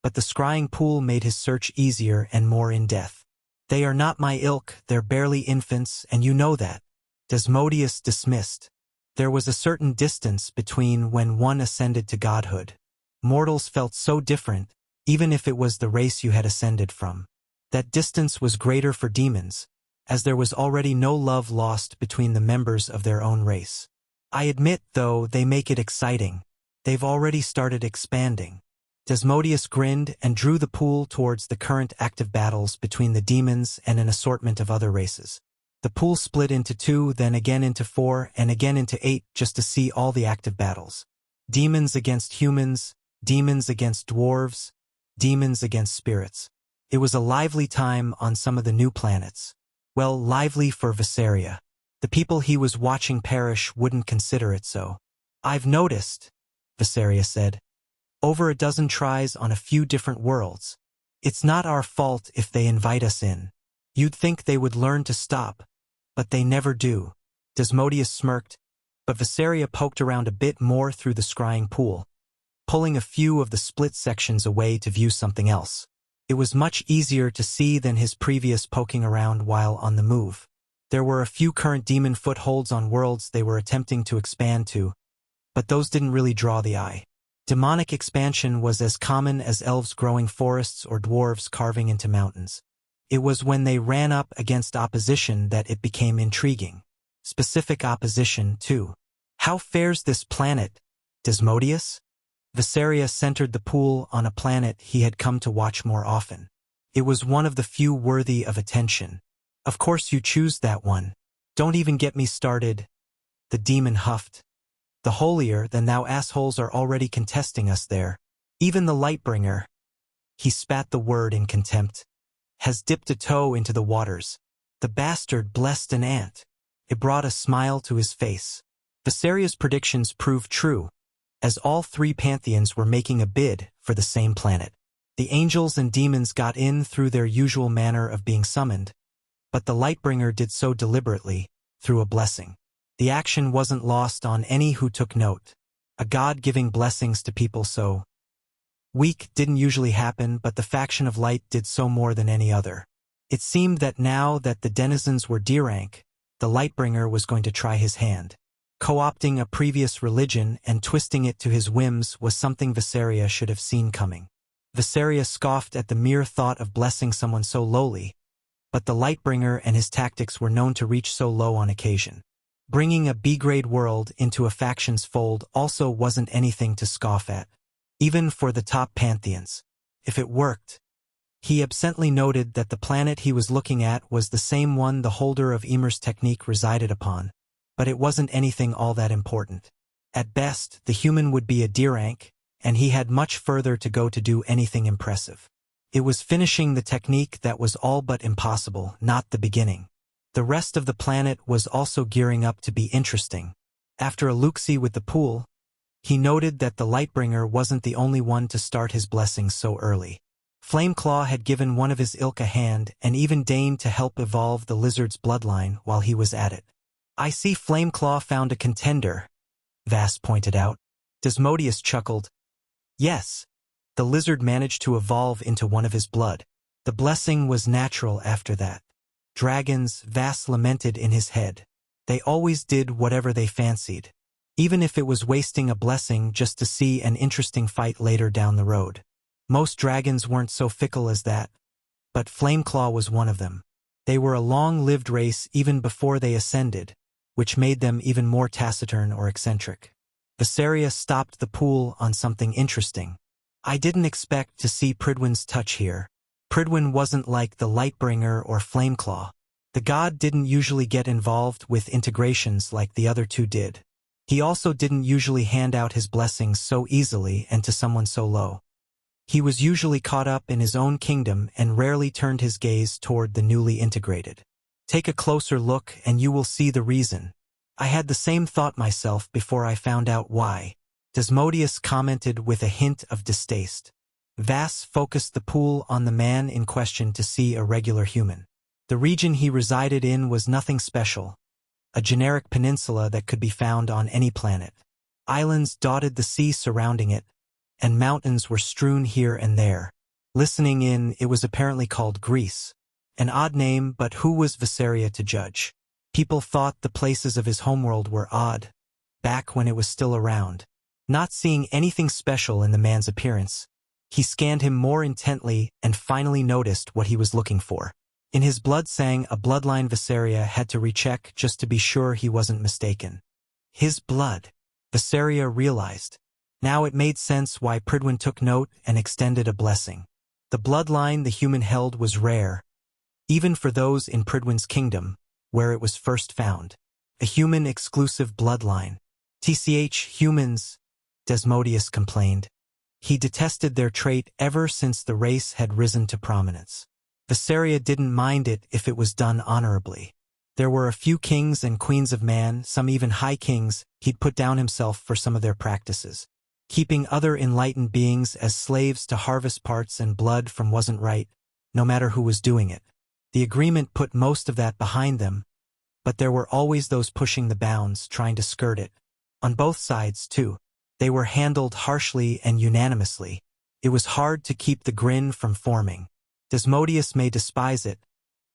but the scrying pool made his search easier and more in-depth. They are not my ilk, they're barely infants, and you know that. Desmodius dismissed. There was a certain distance between when one ascended to godhood. Mortals felt so different, even if it was the race you had ascended from. That distance was greater for demons, as there was already no love lost between the members of their own race. I admit, though, they make it exciting. They've already started expanding. Desmodius grinned and drew the pool towards the current active battles between the demons and an assortment of other races. The pool split into 2, then again into 4, and again into 8 just to see all the active battles. Demons against humans, demons against dwarves, demons against spirits. It was a lively time on some of the new planets. Well, lively for Viserius. The people he was watching perish wouldn't consider it so. I've noticed, Viserius said. Over a dozen tries on a few different worlds. It's not our fault if they invite us in. You'd think they would learn to stop, but they never do. Desmodius smirked, but Viserius poked around a bit more through the scrying pool, pulling a few of the split sections away to view something else. It was much easier to see than his previous poking around while on the move. There were a few current demon footholds on worlds they were attempting to expand to, but those didn't really draw the eye. Demonic expansion was as common as elves growing forests or dwarves carving into mountains. It was when they ran up against opposition that it became intriguing. Specific opposition, too. How fares this planet, Desmodius? Viserius centered the pool on a planet he had come to watch more often. It was one of the few worthy of attention. Of course you choose that one. Don't even get me started. The demon huffed. The holier than thou assholes are already contesting us there. Even the Lightbringer, he spat the word in contempt, has dipped a toe into the waters. The bastard blessed an ant. It brought a smile to his face. Viserius' predictions proved true, as all three pantheons were making a bid for the same planet. The angels and demons got in through their usual manner of being summoned, but the Lightbringer did so deliberately, through a blessing. The action wasn't lost on any who took note. A god giving blessings to people so weak didn't usually happen, but the faction of Light did so more than any other. It seemed that now that the denizens were D-rank, the Lightbringer was going to try his hand. Co-opting a previous religion and twisting it to his whims was something Viserius should have seen coming. Viserius scoffed at the mere thought of blessing someone so lowly, but the Lightbringer and his tactics were known to reach so low on occasion. Bringing a B-grade world into a faction's fold also wasn't anything to scoff at, even for the top pantheons. If it worked. He absently noted that the planet he was looking at was the same one the holder of Emer's technique resided upon, but it wasn't anything all that important. At best, the human would be a D-rank, and he had much further to go to do anything impressive. It was finishing the technique that was all but impossible, not the beginning. The rest of the planet was also gearing up to be interesting. After a look-see with the pool, he noted that the Lightbringer wasn't the only one to start his blessings so early. Flameclaw had given one of his ilk a hand and even deigned to help evolve the lizard's bloodline while he was at it. I see Flameclaw found a contender, Vass pointed out. Desmodius chuckled. Yes. The lizard managed to evolve into one of his blood. The blessing was natural after that. Dragons, Vas lamented in his head. They always did whatever they fancied, even if it was wasting a blessing just to see an interesting fight later down the road. Most dragons weren't so fickle as that, but Flameclaw was one of them. They were a long-lived race even before they ascended, which made them even more taciturn or eccentric. Viseria stopped the pool on something interesting. I didn't expect to see Pridwen's touch here. Pridwen wasn't like the Lightbringer or Flameclaw. The god didn't usually get involved with integrations like the other two did. He also didn't usually hand out his blessings so easily and to someone so low. He was usually caught up in his own kingdom and rarely turned his gaze toward the newly integrated. Take a closer look and you will see the reason. I had the same thought myself before I found out why. Desmodius commented with a hint of distaste. Vas focused the pool on the man in question to see a regular human. The region he resided in was nothing special, a generic peninsula that could be found on any planet. Islands dotted the sea surrounding it, and mountains were strewn here and there. Listening in, it was apparently called Greece. An odd name, but who was Viseria to judge? People thought the places of his homeworld were odd, back when it was still around. Not seeing anything special in the man's appearance, he scanned him more intently and finally noticed what he was looking for. In his blood sang a bloodline Viseria had to recheck just to be sure he wasn't mistaken. His blood, Viseria realized. Now it made sense why Pridwen took note and extended a blessing. The bloodline the human held was rare, even for those in Pridwen's kingdom, where it was first found. A human-exclusive bloodline. TCH humans, Desmodius complained. He detested their trait ever since the race had risen to prominence. Viseria didn't mind it if it was done honorably. There were a few kings and queens of man, some even high kings, he'd put down himself for some of their practices. Keeping other enlightened beings as slaves to harvest parts and blood from wasn't right, no matter who was doing it. The agreement put most of that behind them, but there were always those pushing the bounds, trying to skirt it. On both sides, too. They were handled harshly and unanimously. It was hard to keep the grin from forming. Desmodius may despise it,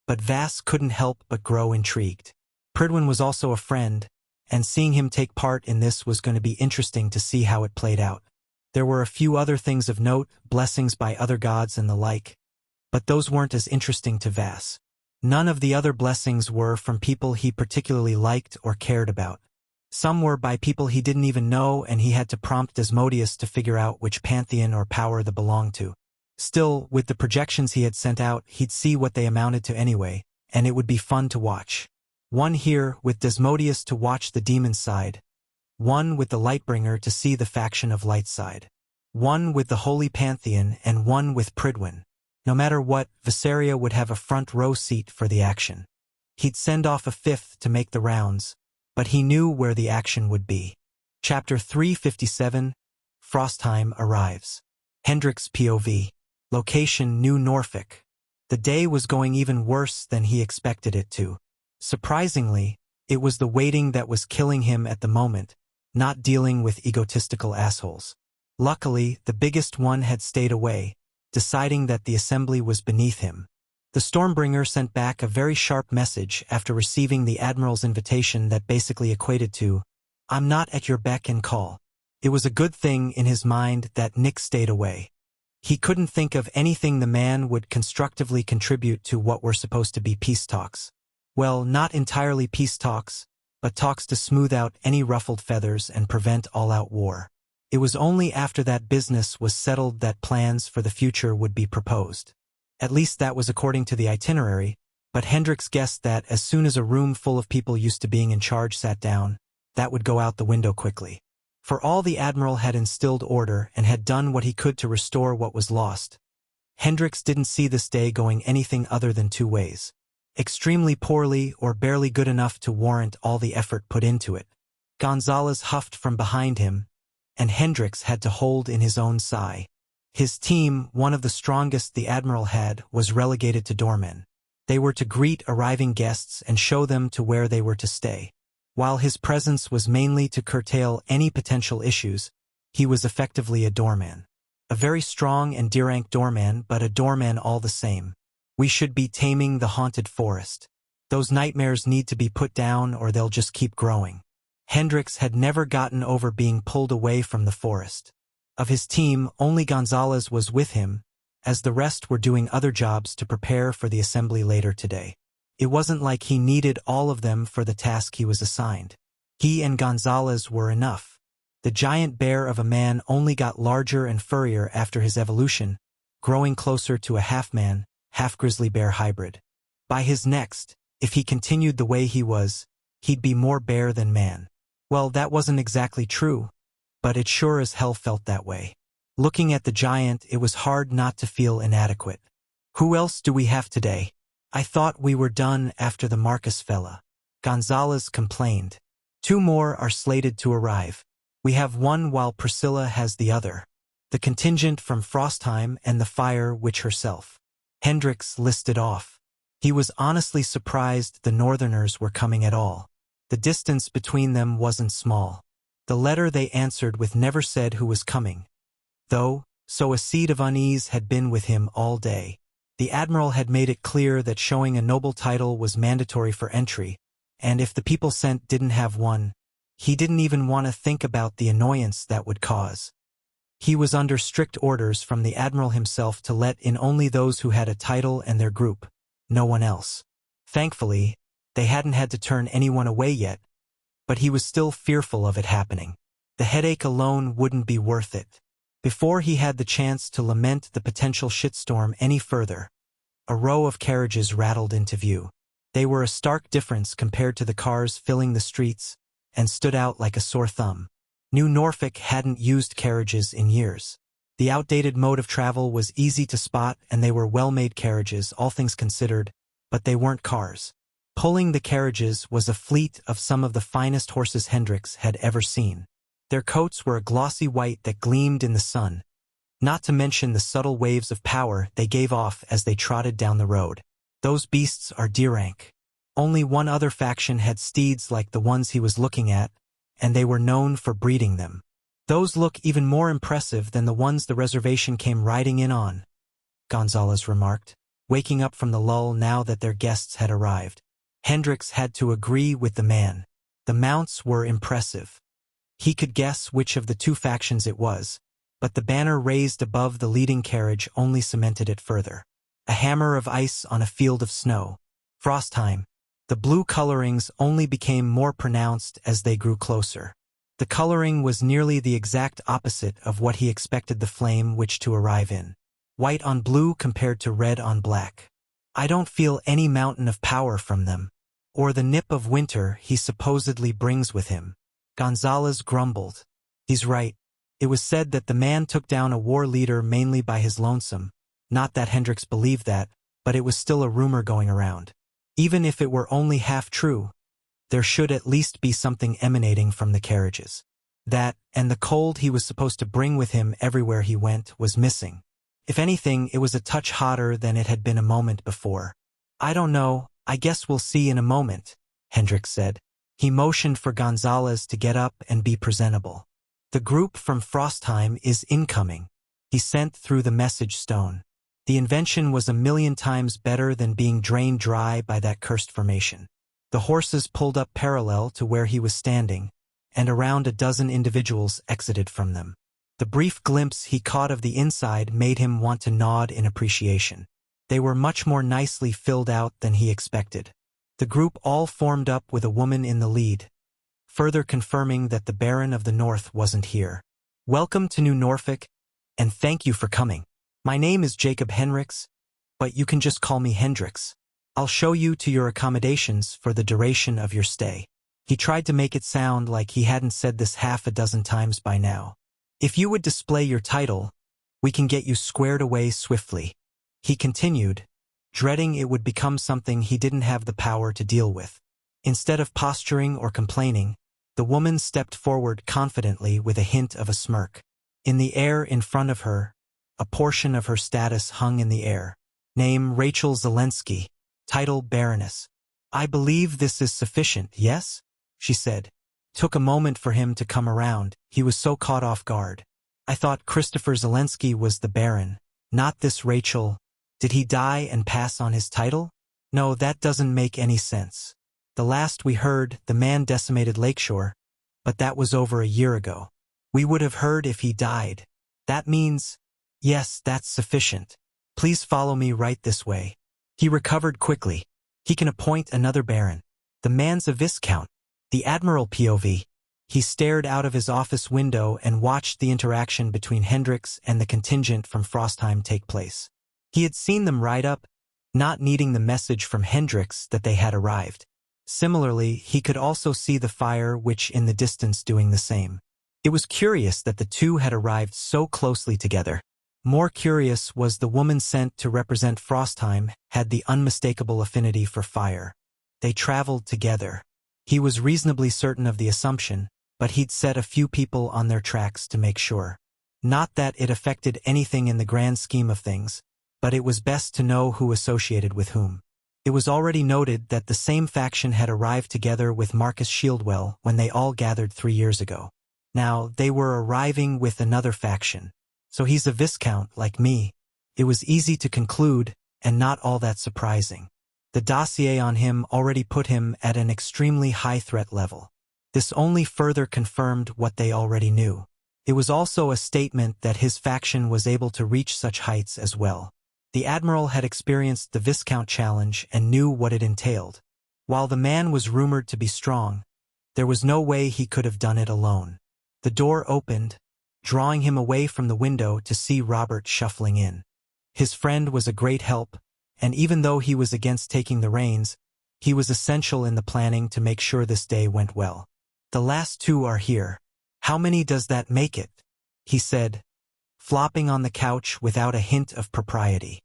but Vas couldn't help but grow intrigued. Pridwen was also a friend, and seeing him take part in this was going to be interesting to see how it played out. There were a few other things of note, blessings by other gods and the like, but those weren't as interesting to Vas. None of the other blessings were from people he particularly liked or cared about. Some were by people he didn't even know, and he had to prompt Desmodius to figure out which pantheon or power they belonged to. Still, with the projections he had sent out, he'd see what they amounted to anyway, and it would be fun to watch. One here with Desmodius to watch the demon side, one with the Lightbringer to see the faction of light side, one with the Holy Pantheon, and one with Pridwen. No matter what, Viseria would have a front row seat for the action. He'd send off a fifth to make the rounds, but he knew where the action would be. Chapter 357, Frostheim arrives. Hendrik's POV. Location New Norfolk. The day was going even worse than he expected it to. Surprisingly, it was the waiting that was killing him at the moment, not dealing with egotistical assholes. Luckily, the biggest one had stayed away, deciding that the assembly was beneath him. The Stormbringer sent back a very sharp message after receiving the Admiral's invitation that basically equated to, "I'm not at your beck and call." It was a good thing in his mind that Nick stayed away. He couldn't think of anything the man would constructively contribute to what were supposed to be peace talks. Well, not entirely peace talks, but talks to smooth out any ruffled feathers and prevent all-out war. It was only after that business was settled that plans for the future would be proposed. At least that was according to the itinerary, but Hendricks guessed that as soon as a room full of people used to being in charge sat down, that would go out the window quickly. For all the Admiral had instilled order and had done what he could to restore what was lost, Hendricks didn't see this day going anything other than two ways. Extremely poorly or barely good enough to warrant all the effort put into it. Gonzalez huffed from behind him, and Hendricks had to hold in his own sigh. His team, one of the strongest the Admiral had, was relegated to doormen. They were to greet arriving guests and show them to where they were to stay. While his presence was mainly to curtail any potential issues, he was effectively a doorman. A very strong and D-rank doorman, but a doorman all the same. We should be taming the haunted forest. Those nightmares need to be put down or they'll just keep growing. Hendricks had never gotten over being pulled away from the forest. Of his team, only Gonzalez was with him, as the rest were doing other jobs to prepare for the assembly later today. It wasn't like he needed all of them for the task he was assigned. He and Gonzalez were enough. The giant bear of a man only got larger and furrier after his evolution, growing closer to a half-man, half-grizzly bear hybrid. By his next, if he continued the way he was, he'd be more bear than man. Well, that wasn't exactly true, but it sure as hell felt that way. Looking at the giant, it was hard not to feel inadequate. Who else do we have today? I thought we were done after the Marcus fella. Gonzalez complained. 2 more are slated to arrive. We have one while Priscilla has the other. The contingent from Frostheim and the Fire Witch herself. Hendricks listed off. He was honestly surprised the Northerners were coming at all. The distance between them wasn't small. The letter they answered with never said who was coming, though, so a seed of unease had been with him all day. The Admiral had made it clear that showing a noble title was mandatory for entry, and if the people sent didn't have one, he didn't even want to think about the annoyance that would cause. He was under strict orders from the Admiral himself to let in only those who had a title and their group, no one else. Thankfully, they hadn't had to turn anyone away yet, but he was still fearful of it happening. The headache alone wouldn't be worth it. Before he had the chance to lament the potential shitstorm any further, a row of carriages rattled into view. They were a stark difference compared to the cars filling the streets, and stood out like a sore thumb. New Norfolk hadn't used carriages in years. The outdated mode of travel was easy to spot, and they were well-made carriages, all things considered, but they weren't cars. Pulling the carriages was a fleet of some of the finest horses Hendricks had ever seen. Their coats were a glossy white that gleamed in the sun, not to mention the subtle waves of power they gave off as they trotted down the road. Those beasts are D-rank. Only one other faction had steeds like the ones he was looking at, and they were known for breeding them. Those look even more impressive than the ones the reservation came riding in on, Gonzalez remarked, waking up from the lull now that their guests had arrived. Hendricks had to agree with the man. The mounts were impressive. He could guess which of the 2 factions it was, but the banner raised above the leading carriage only cemented it further. A hammer of ice on a field of snow. Frostheim. The blue colorings only became more pronounced as they grew closer. The coloring was nearly the exact opposite of what he expected the Flame Witch to arrive in. White on blue compared to red on black. I don't feel any mountain of power from them, or the nip of winter he supposedly brings with him. Gonzalez grumbled. He's right. It was said that the man took down a war leader mainly by his lonesome. Not that Hendricks believed that, but it was still a rumor going around. Even if it were only half true, there should at least be something emanating from the carriages. That, and the cold he was supposed to bring with him everywhere he went, was missing. If anything, it was a touch hotter than it had been a moment before. I don't know, I guess we'll see in a moment, Hendricks said. He motioned for Gonzalez to get up and be presentable. The group from Frostheim is incoming, he sent through the message stone. The invention was 1,000,000 times better than being drained dry by that cursed formation. The horses pulled up parallel to where he was standing, and around a dozen individuals exited from them. The brief glimpse he caught of the inside made him want to nod in appreciation. They were much more nicely filled out than he expected. The group all formed up with a woman in the lead, further confirming that the Baron of the North wasn't here. Welcome to New Norfolk, and thank you for coming. My name is Jacob Hendricks, but you can just call me Hendricks. I'll show you to your accommodations for the duration of your stay. He tried to make it sound like he hadn't said this half a dozen times by now. If you would display your title, we can get you squared away swiftly. He continued, dreading it would become something he didn't have the power to deal with. Instead of posturing or complaining, the woman stepped forward confidently with a hint of a smirk. In the air in front of her, a portion of her status hung in the air. Name Rachel Zelensky, title Baroness. I believe this is sufficient, yes? She said. Took a moment for him to come around, he was so caught off guard. I thought Christopher Zelensky was the Baron, not this Rachel. Did he die and pass on his title? No, that doesn't make any sense. The last we heard, the man decimated Lakeshore, but that was over a year ago. We would have heard if he died. That means, yes, that's sufficient. Please follow me right this way. He recovered quickly. He can appoint another Baron. The man's a Viscount. The Admiral POV. He stared out of his office window and watched the interaction between Hendricks and the contingent from Frostheim take place. He had seen them ride up, not needing the message from Hendricks that they had arrived. Similarly, he could also see the fire which in the distance doing the same. It was curious that the two had arrived so closely together. More curious was the woman sent to represent Frostheim had the unmistakable affinity for fire. They traveled together. He was reasonably certain of the assumption, but he'd set a few people on their tracks to make sure. Not that it affected anything in the grand scheme of things, but it was best to know who associated with whom. It was already noted that the same faction had arrived together with Marcus Shieldwell when they all gathered 3 years ago. Now, they were arriving with another faction. So he's a Viscount like me. It was easy to conclude, and not all that surprising. The dossier on him already put him at an extremely high threat level. This only further confirmed what they already knew. It was also a statement that his faction was able to reach such heights as well. The Admiral had experienced the Viscount challenge and knew what it entailed. While the man was rumored to be strong, there was no way he could have done it alone. The door opened, drawing him away from the window to see Robert shuffling in. His friend was a great help, and even though he was against taking the reins, he was essential in the planning to make sure this day went well. The last two are here. How many does that make it? He said, flopping on the couch without a hint of propriety.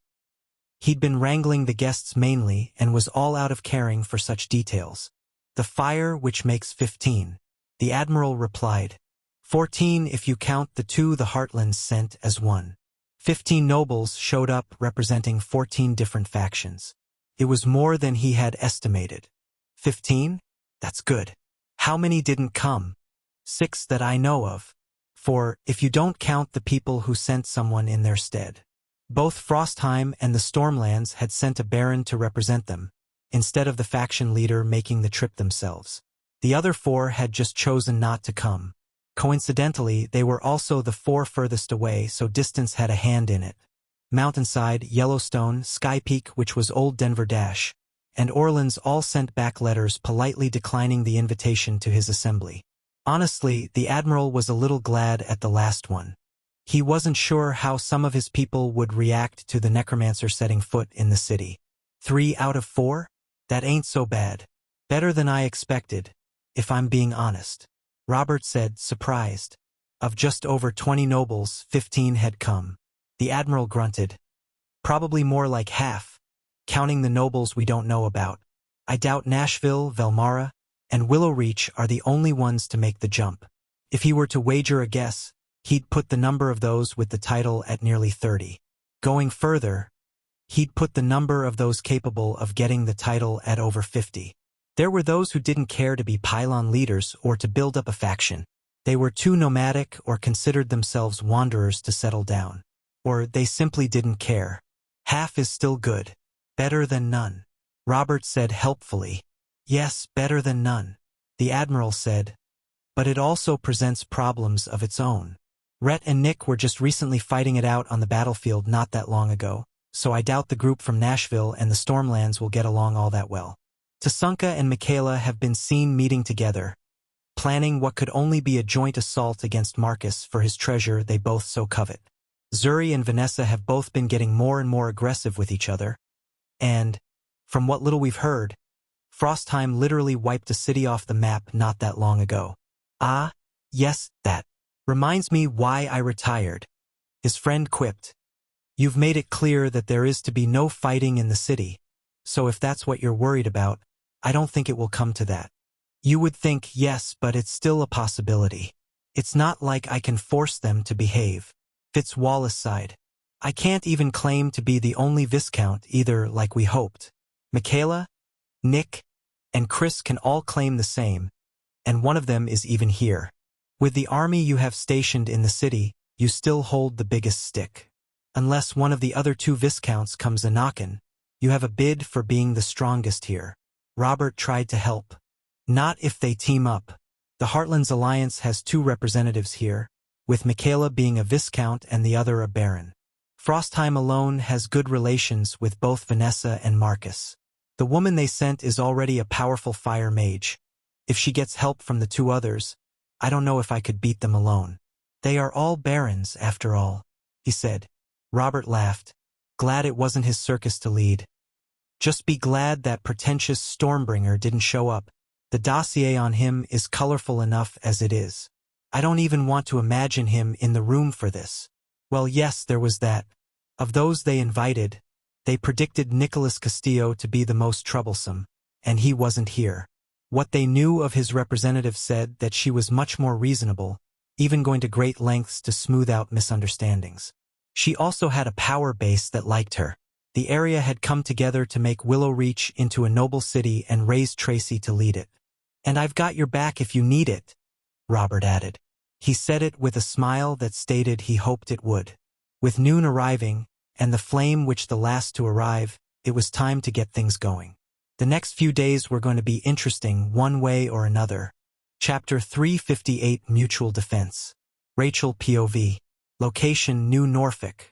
He'd been wrangling the guests mainly and was all out of caring for such details. The fire which makes 15. The Admiral replied. 14 if you count the two the Heartlands sent as one. 15 nobles showed up representing 14 different factions. It was more than he had estimated. 15? That's good. How many didn't come? 6 that I know of. 4 if you don't count the people who sent someone in their stead. Both Frostheim and the Stormlands had sent a Baron to represent them, instead of the faction leader making the trip themselves. The other 4 had just chosen not to come. Coincidentally, they were also the 4 furthest away, so distance had a hand in it. Mountainside, Yellowstone, Sky Peak, which was Old Denver Dash, and Orleans all sent back letters politely declining the invitation to his assembly. Honestly, the Admiral was a little glad at the last one. He wasn't sure how some of his people would react to the necromancer setting foot in the city. 3 out of 4? That ain't so bad. Better than I expected, if I'm being honest. Robert said, surprised. Of just over 20 nobles, 15 had come. The Admiral grunted. Probably more like half, counting the nobles we don't know about. I doubt Nashville, Velmara, and Willow Reach are the only ones to make the jump. If he were to wager a guess, he'd put the number of those with the title at nearly 30. Going further, he'd put the number of those capable of getting the title at over 50. There were those who didn't care to be pylon leaders or to build up a faction. They were too nomadic or considered themselves wanderers to settle down. Or they simply didn't care. Half is still good. Better than none. Robert said helpfully. Yes, better than none. The Admiral said. But it also presents problems of its own. Rhett and Nick were just recently fighting it out on the battlefield not that long ago, so I doubt the group from Nashville and the Stormlands will get along all that well. Tasunka and Michaela have been seen meeting together, planning what could only be a joint assault against Marcus for his treasure they both so covet. Zuri and Vanessa have both been getting more and more aggressive with each other, and, from what little we've heard, Frostheim literally wiped a city off the map not that long ago. Ah, yes, that reminds me why I retired. His friend quipped. You've made it clear that there is to be no fighting in the city, so if that's what you're worried about, I don't think it will come to that. You would think yes, but it's still a possibility. It's not like I can force them to behave. Fitzwallace sighed. I can't even claim to be the only Viscount either like we hoped. Michaela, Nick, and Chris can all claim the same, and one of them is even here. With the army you have stationed in the city, you still hold the biggest stick. Unless one of the other two Viscounts comes a-knockin', you have a bid for being the strongest here. Robert tried to help. Not if they team up. The Heartlands Alliance has 2 representatives here, with Michaela being a Viscount and the other a Baron. Frostheim alone has good relations with both Vanessa and Marcus. The woman they sent is already a powerful fire mage. If she gets help from the 2 others, I don't know if I could beat them alone. They are all barons, after all, he said. Robert laughed, glad it wasn't his circus to lead. Just be glad that pretentious Stormbringer didn't show up. The dossier on him is colorful enough as it is. I don't even want to imagine him in the room for this. Well, yes, there was that. Of those they invited, they predicted Nicholas Castillo to be the most troublesome, and he wasn't here. What they knew of his representative said that she was much more reasonable, even going to great lengths to smooth out misunderstandings. She also had a power base that liked her. The area had come together to make Willow Reach into a noble city and raise Tracy to lead it. And I've got your back if you need it, Robert added. He said it with a smile that stated he hoped it would. With noon arriving, and the flame which the last to arrive, it was time to get things going. The next few days were going to be interesting one way or another. Chapter 358 Mutual Defense. Rachel POV. Location New Norfolk.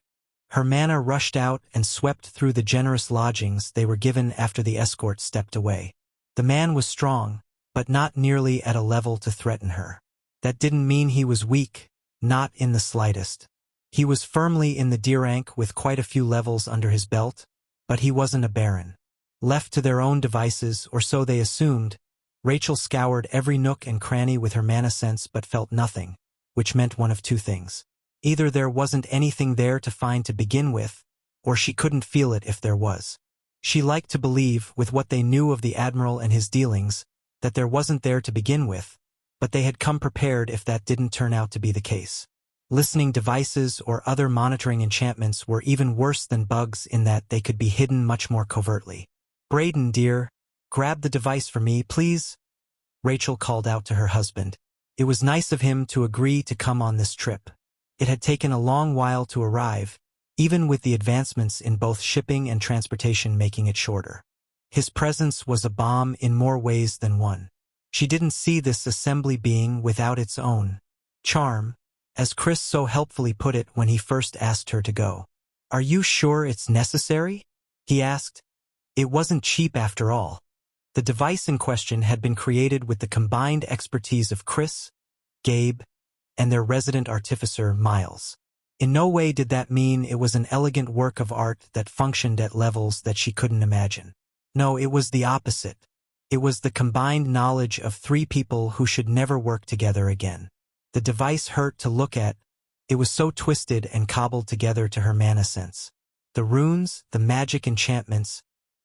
Her mana rushed out and swept through the generous lodgings they were given after the escort stepped away. The man was strong, but not nearly at a level to threaten her. That didn't mean he was weak, not in the slightest. He was firmly in the D rank with quite a few levels under his belt, but he wasn't a baron. Left to their own devices, or so they assumed, Rachel scoured every nook and cranny with her mana sense but felt nothing, which meant one of 2 things. Either there wasn't anything there to find to begin with, or she couldn't feel it if there was. She liked to believe, with what they knew of the Admiral and his dealings, that there wasn't there to begin with, but they had come prepared if that didn't turn out to be the case. Listening devices or other monitoring enchantments were even worse than bugs in that they could be hidden much more covertly. Braden, dear, grab the device for me, please, Rachel called out to her husband. It was nice of him to agree to come on this trip. It had taken a long while to arrive, even with the advancements in both shipping and transportation making it shorter. His presence was a bomb in more ways than one. She didn't see this assembly being without its own charm, as Chris so helpfully put it when he first asked her to go. Are you sure it's necessary? He asked. It wasn't cheap after all. The device in question had been created with the combined expertise of Chris, Gabe, and their resident artificer, Miles. In no way did that mean it was an elegant work of art that functioned at levels that she couldn't imagine. No, it was the opposite. It was the combined knowledge of 3 people who should never work together again. The device hurt to look at. It was so twisted and cobbled together to her mana sense. The runes, the magic enchantments,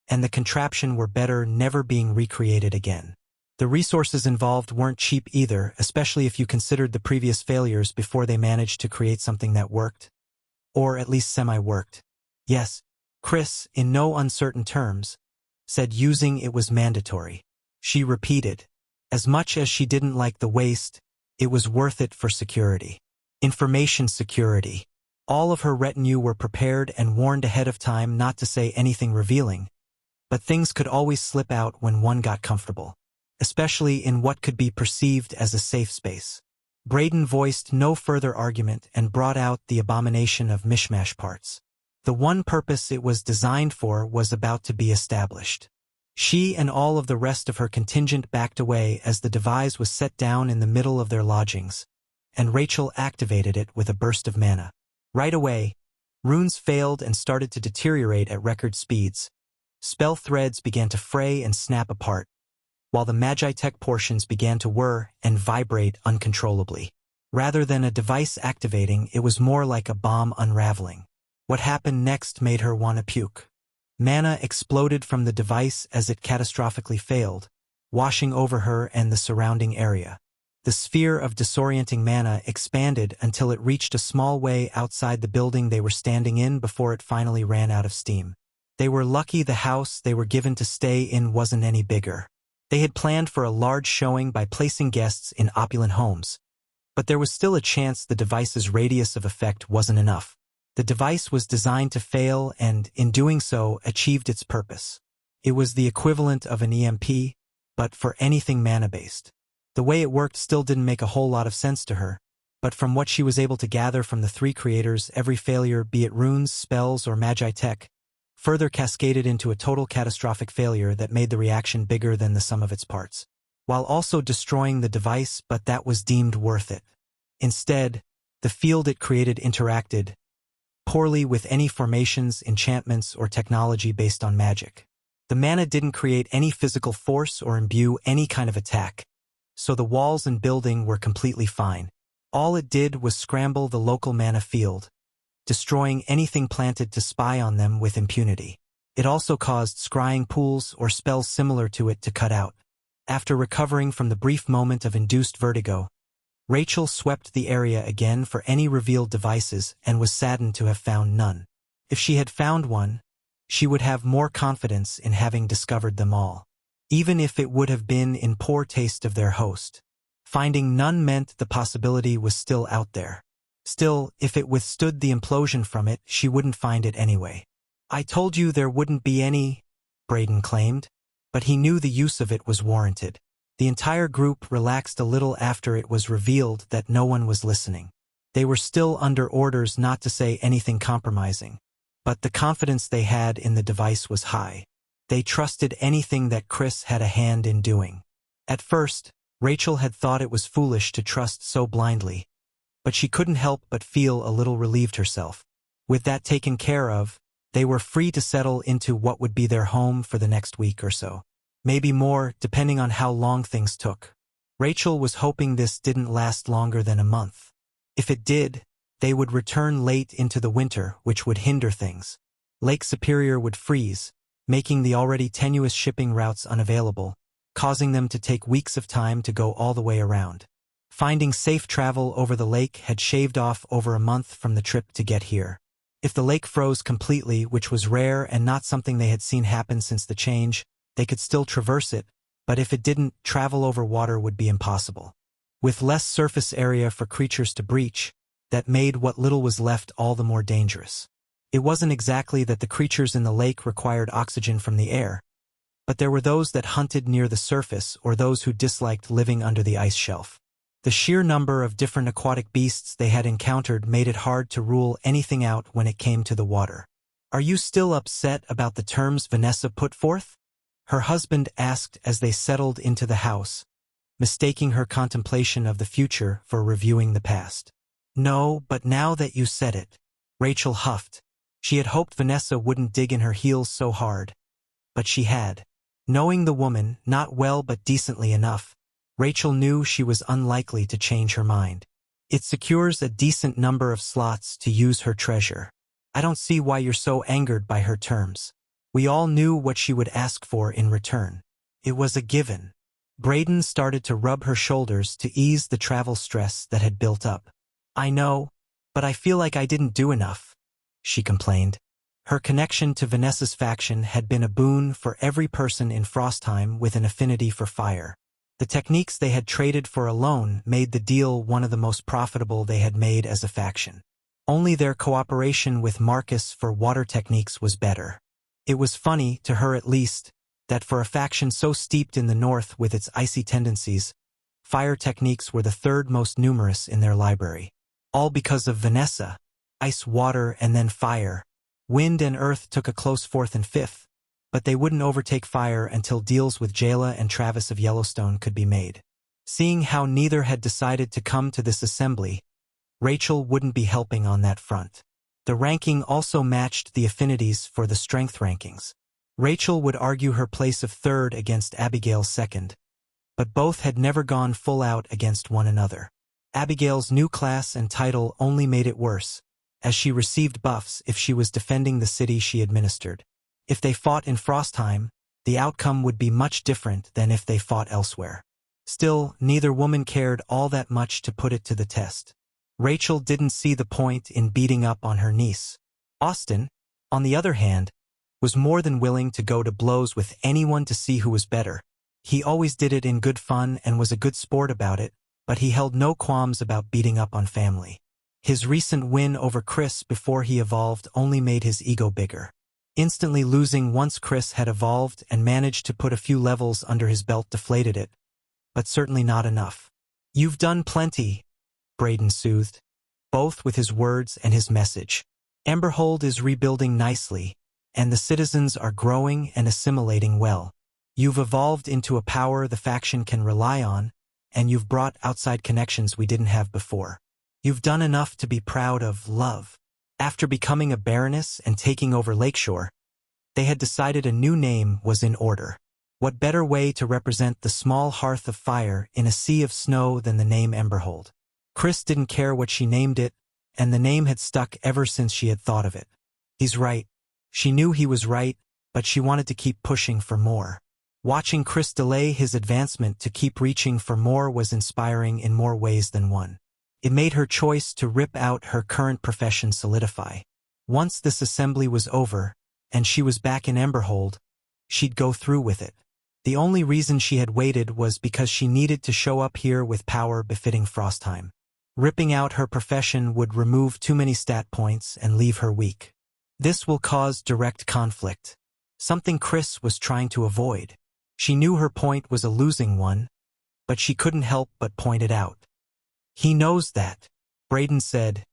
and the contraption were better never being recreated again. The resources involved weren't cheap either, especially if you considered the previous failures before they managed to create something that worked. Or at least semi-worked. Yes, Chris, in no uncertain terms, said using it was mandatory. She repeated, as much as she didn't like the waste, it was worth it for security. Information security. All of her retinue were prepared and warned ahead of time not to say anything revealing, but things could always slip out when one got comfortable, especially in what could be perceived as a safe space. Braden voiced no further argument and brought out the abomination of mishmash parts. The one purpose it was designed for was about to be established. She and all of the rest of her contingent backed away as the device was set down in the middle of their lodgings, and Rachel activated it with a burst of mana. Right away, runes failed and started to deteriorate at record speeds. Spell threads began to fray and snap apart, while the Magitech portions began to whir and vibrate uncontrollably. Rather than a device activating, it was more like a bomb unraveling. What happened next made her want to puke. Mana exploded from the device as it catastrophically failed, washing over her and the surrounding area. The sphere of disorienting mana expanded until it reached a small way outside the building they were standing in before it finally ran out of steam. They were lucky the house they were given to stay in wasn't any bigger. They had planned for a large showing by placing guests in opulent homes, But there was still a chance the device's radius of effect wasn't enough. The device was designed to fail and, in doing so, achieved its purpose. It was the equivalent of an EMP, but for anything mana-based. The way it worked still didn't make a whole lot of sense to her, but from what she was able to gather from the three creators, every failure, be it runes, spells, or magi tech, further cascaded into a total catastrophic failure that made the reaction bigger than the sum of its parts, while also destroying the device, but that was deemed worth it. Instead, the field it created interacted poorly with any formations, enchantments, or technology based on magic. The mana didn't create any physical force or imbue any kind of attack, so the walls and building were completely fine. All it did was scramble the local mana field, destroying anything planted to spy on them with impunity. It also caused scrying pools or spells similar to it to cut out. After recovering from the brief moment of induced vertigo, Rachel swept the area again for any revealed devices and was saddened to have found none. If she had found one, she would have more confidence in having discovered them all, even if it would have been in poor taste of their host. Finding none meant the possibility was still out there. Still, if it withstood the implosion from it, she wouldn't find it anyway. "I told you there wouldn't be any," Braden claimed, but he knew the use of it was warranted. The entire group relaxed a little after it was revealed that no one was listening. They were still under orders not to say anything compromising, but the confidence they had in the device was high. They trusted anything that Chris had a hand in doing. At first, Rachel had thought it was foolish to trust so blindly, but she couldn't help but feel a little relieved herself. With that taken care of, they were free to settle into what would be their home for the next week or so. Maybe more, depending on how long things took. Rachel was hoping this didn't last longer than a month. If it did, they would return late into the winter, which would hinder things. Lake Superior would freeze, making the already tenuous shipping routes unavailable, causing them to take weeks of time to go all the way around. Finding safe travel over the lake had shaved off over a month from the trip to get here. If the lake froze completely, which was rare and not something they had seen happen since the change, they could still traverse it, but if it didn't, travel over water would be impossible. With less surface area for creatures to breach, that made what little was left all the more dangerous. It wasn't exactly that the creatures in the lake required oxygen from the air, but there were those that hunted near the surface or those who disliked living under the ice shelf. The sheer number of different aquatic beasts they had encountered made it hard to rule anything out when it came to the water. "Are you still upset about the terms Vanessa put forth?" her husband asked as they settled into the house, mistaking her contemplation of the future for reviewing the past. "No, but now that you said it," Rachel huffed. She had hoped Vanessa wouldn't dig in her heels so hard, but she had. Knowing the woman, not well but decently enough, Rachel knew she was unlikely to change her mind. "It secures a decent number of slots to use her treasure. I don't see why you're so angered by her terms. We all knew what she would ask for in return. It was a given." Braden started to rub her shoulders to ease the travel stress that had built up. "I know, but I feel like I didn't do enough," she complained. Her connection to Vanessa's faction had been a boon for every person in Frostheim with an affinity for fire. The techniques they had traded for alone made the deal one of the most profitable they had made as a faction. Only their cooperation with Marcus for water techniques was better. It was funny, to her at least, that for a faction so steeped in the north with its icy tendencies, fire techniques were the third most numerous in their library. All because of Vanessa. Ice, water, and then fire. Wind and earth took a close fourth and fifth, but they wouldn't overtake fire until deals with Jayla and Travis of Yellowstone could be made. Seeing how neither had decided to come to this assembly, Rachel wouldn't be helping on that front. The ranking also matched the affinities for the strength rankings. Rachel would argue her place of third against Abigail's second, but both had never gone full out against one another. Abigail's new class and title only made it worse, as she received buffs if she was defending the city she administered. If they fought in Frostheim, the outcome would be much different than if they fought elsewhere. Still, neither woman cared all that much to put it to the test. Rachel didn't see the point in beating up on her niece. Austin, on the other hand, was more than willing to go to blows with anyone to see who was better. He always did it in good fun and was a good sport about it, but he held no qualms about beating up on family. His recent win over Chris before he evolved only made his ego bigger. Instantly losing once Chris had evolved and managed to put a few levels under his belt deflated it, but certainly not enough. "You've done plenty," Braden soothed, both with his words and his message. "Emberhold is rebuilding nicely, and the citizens are growing and assimilating well. You've evolved into a power the faction can rely on, and you've brought outside connections we didn't have before. You've done enough to be proud of, love." After becoming a baroness and taking over Lakeshore, they had decided a new name was in order. What better way to represent the small hearth of fire in a sea of snow than the name Emberhold? Chris didn't care what she named it, and the name had stuck ever since she had thought of it. He's right. She knew he was right, but she wanted to keep pushing for more. Watching Chris delay his advancement to keep reaching for more was inspiring in more ways than one. It made her choice to rip out her current profession solidify. Once this assembly was over, and she was back in Emberhold, she'd go through with it. The only reason she had waited was because she needed to show up here with power befitting Frostheim. Ripping out her profession would remove too many stat points and leave her weak. This will cause direct conflict, something Chris was trying to avoid. She knew her point was a losing one, but she couldn't help but point it out. "He knows that," Braden said.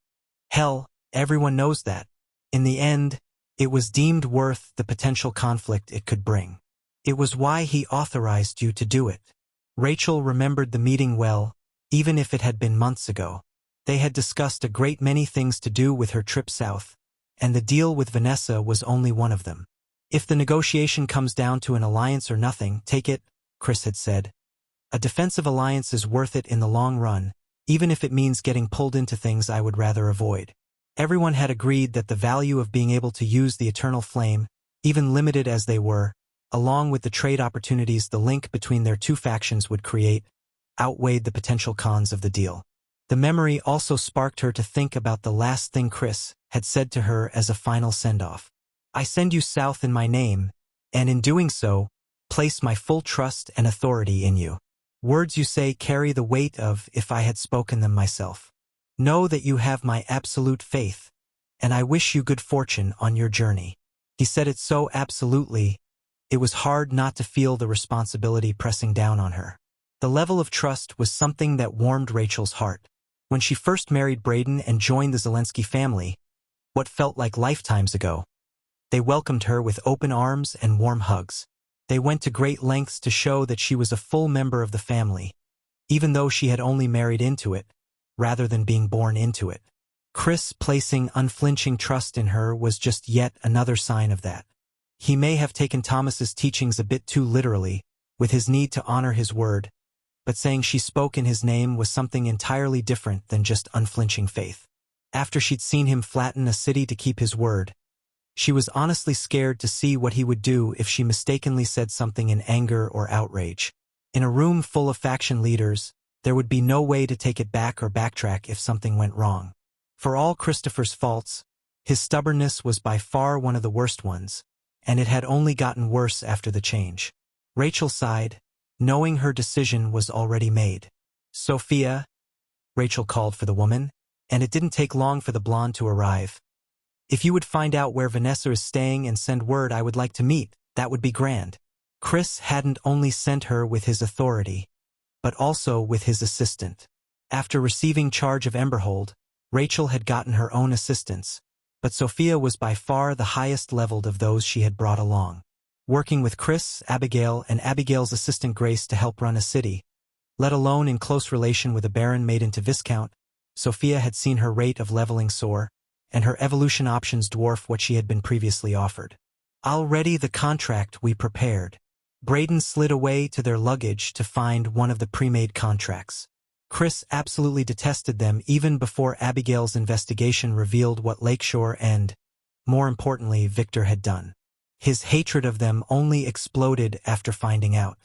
"Hell, everyone knows that." In the end, it was deemed worth the potential conflict it could bring. "It was why he authorized you to do it." Rachel remembered the meeting well, even if it had been months ago. They had discussed a great many things to do with her trip south, and the deal with Vanessa was only one of them. "If the negotiation comes down to an alliance or nothing, take it," Chris had said. "A defensive alliance is worth it in the long run, even if it means getting pulled into things I would rather avoid." Everyone had agreed that the value of being able to use the eternal flame, even limited as they were, along with the trade opportunities the link between their two factions would create, outweighed the potential cons of the deal. The memory also sparked her to think about the last thing Chris had said to her as a final send-off. "I send you south in my name, and in doing so, place my full trust and authority in you. Words you say carry the weight of if I had spoken them myself. Know that you have my absolute faith, and I wish you good fortune on your journey." He said it so absolutely, it was hard not to feel the responsibility pressing down on her. The level of trust was something that warmed Rachel's heart. When she first married Braden and joined the Zelensky family, what felt like lifetimes ago, they welcomed her with open arms and warm hugs. They went to great lengths to show that she was a full member of the family, even though she had only married into it, rather than being born into it. Chris placing unflinching trust in her was just yet another sign of that. He may have taken Thomas's teachings a bit too literally, with his need to honor his word, but saying she spoke in his name was something entirely different than just unflinching faith. After she'd seen him flatten a city to keep his word, she was honestly scared to see what he would do if she mistakenly said something in anger or outrage. In a room full of faction leaders, there would be no way to take it back or backtrack if something went wrong. For all Christopher's faults, his stubbornness was by far one of the worst ones, and it had only gotten worse after the change. Rachel sighed, knowing her decision was already made. "Sophia," Rachel called for the woman, and it didn't take long for the blonde to arrive. "If you would find out where Vanessa is staying and send word I would like to meet, that would be grand." Chris hadn't only sent her with his authority, but also with his assistant. After receiving charge of Emberhold, Rachel had gotten her own assistants, but Sophia was by far the highest leveled of those she had brought along. Working with Chris, Abigail, and Abigail's assistant Grace to help run a city, let alone in close relation with a baron made into Viscount, Sophia had seen her rate of leveling soar, and her evolution options dwarf what she had been previously offered. "Already the contract we prepared." Braden slid away to their luggage to find one of the pre-made contracts. Chris absolutely detested them even before Abigail's investigation revealed what Lakeshore and, more importantly, Victor had done. His hatred of them only exploded after finding out.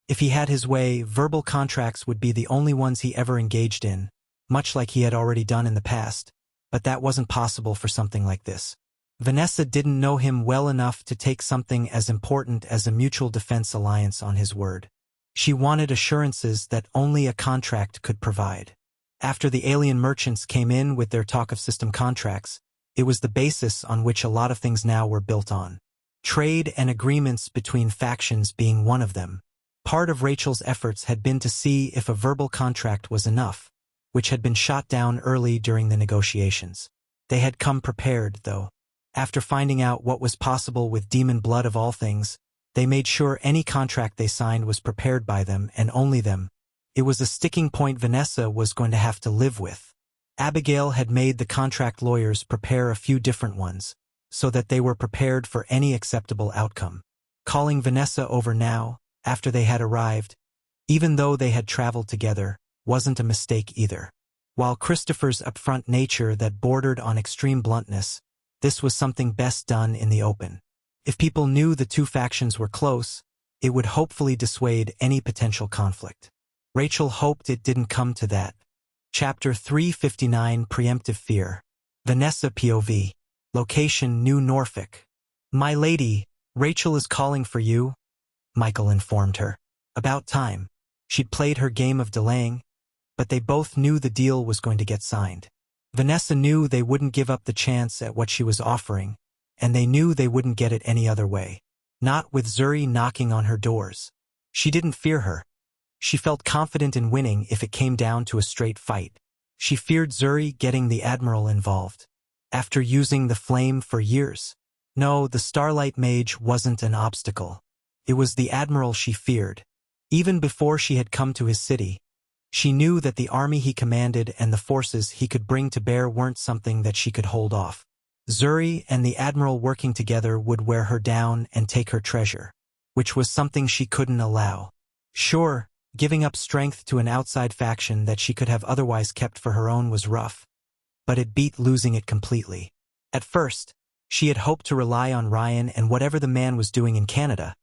If he had his way, verbal contracts would be the only ones he ever engaged in, much like he had already done in the past, but that wasn't possible for something like this. Vanessa didn't know him well enough to take something as important as a mutual defense alliance on his word. She wanted assurances that only a contract could provide. After the alien merchants came in with their talk of system contracts, it was the basis on which a lot of things now were built on. Trade and agreements between factions being one of them. Part of Rachel's efforts had been to see if a verbal contract was enough, which had been shot down early during the negotiations. They had come prepared, though. After finding out what was possible with demon blood of all things, they made sure any contract they signed was prepared by them and only them. It was a sticking point Vanessa was going to have to live with. Abigail had made the contract lawyers prepare a few different ones, so that they were prepared for any acceptable outcome. Calling Vanessa over now, after they had arrived, even though they had traveled together, wasn't a mistake either. While Christopher's upfront nature that bordered on extreme bluntness, this was something best done in the open. If people knew the two factions were close, it would hopefully dissuade any potential conflict. Rachel hoped it didn't come to that. Chapter 359 Preemptive Fear. Vanessa POV. Location New Norfolk. "My lady, Rachel is calling for you," Michael informed her. About time. She'd played her game of delaying, but they both knew the deal was going to get signed. Vanessa knew they wouldn't give up the chance at what she was offering, and they knew they wouldn't get it any other way. Not with Zuri knocking on her doors. She didn't fear her. She felt confident in winning if it came down to a straight fight. She feared Zuri getting the Admiral involved. After using the flame for years. No, the Starlight Mage wasn't an obstacle. It was the Admiral she feared. Even before she had come to his city, she knew that the army he commanded and the forces he could bring to bear weren't something that she could hold off. Zuri and the Admiral working together would wear her down and take her treasure, which was something she couldn't allow. Sure, giving up strength to an outside faction that she could have otherwise kept for her own was rough, but it beat losing it completely. At first, she had hoped to rely on Ryan and whatever the man was doing in Canada,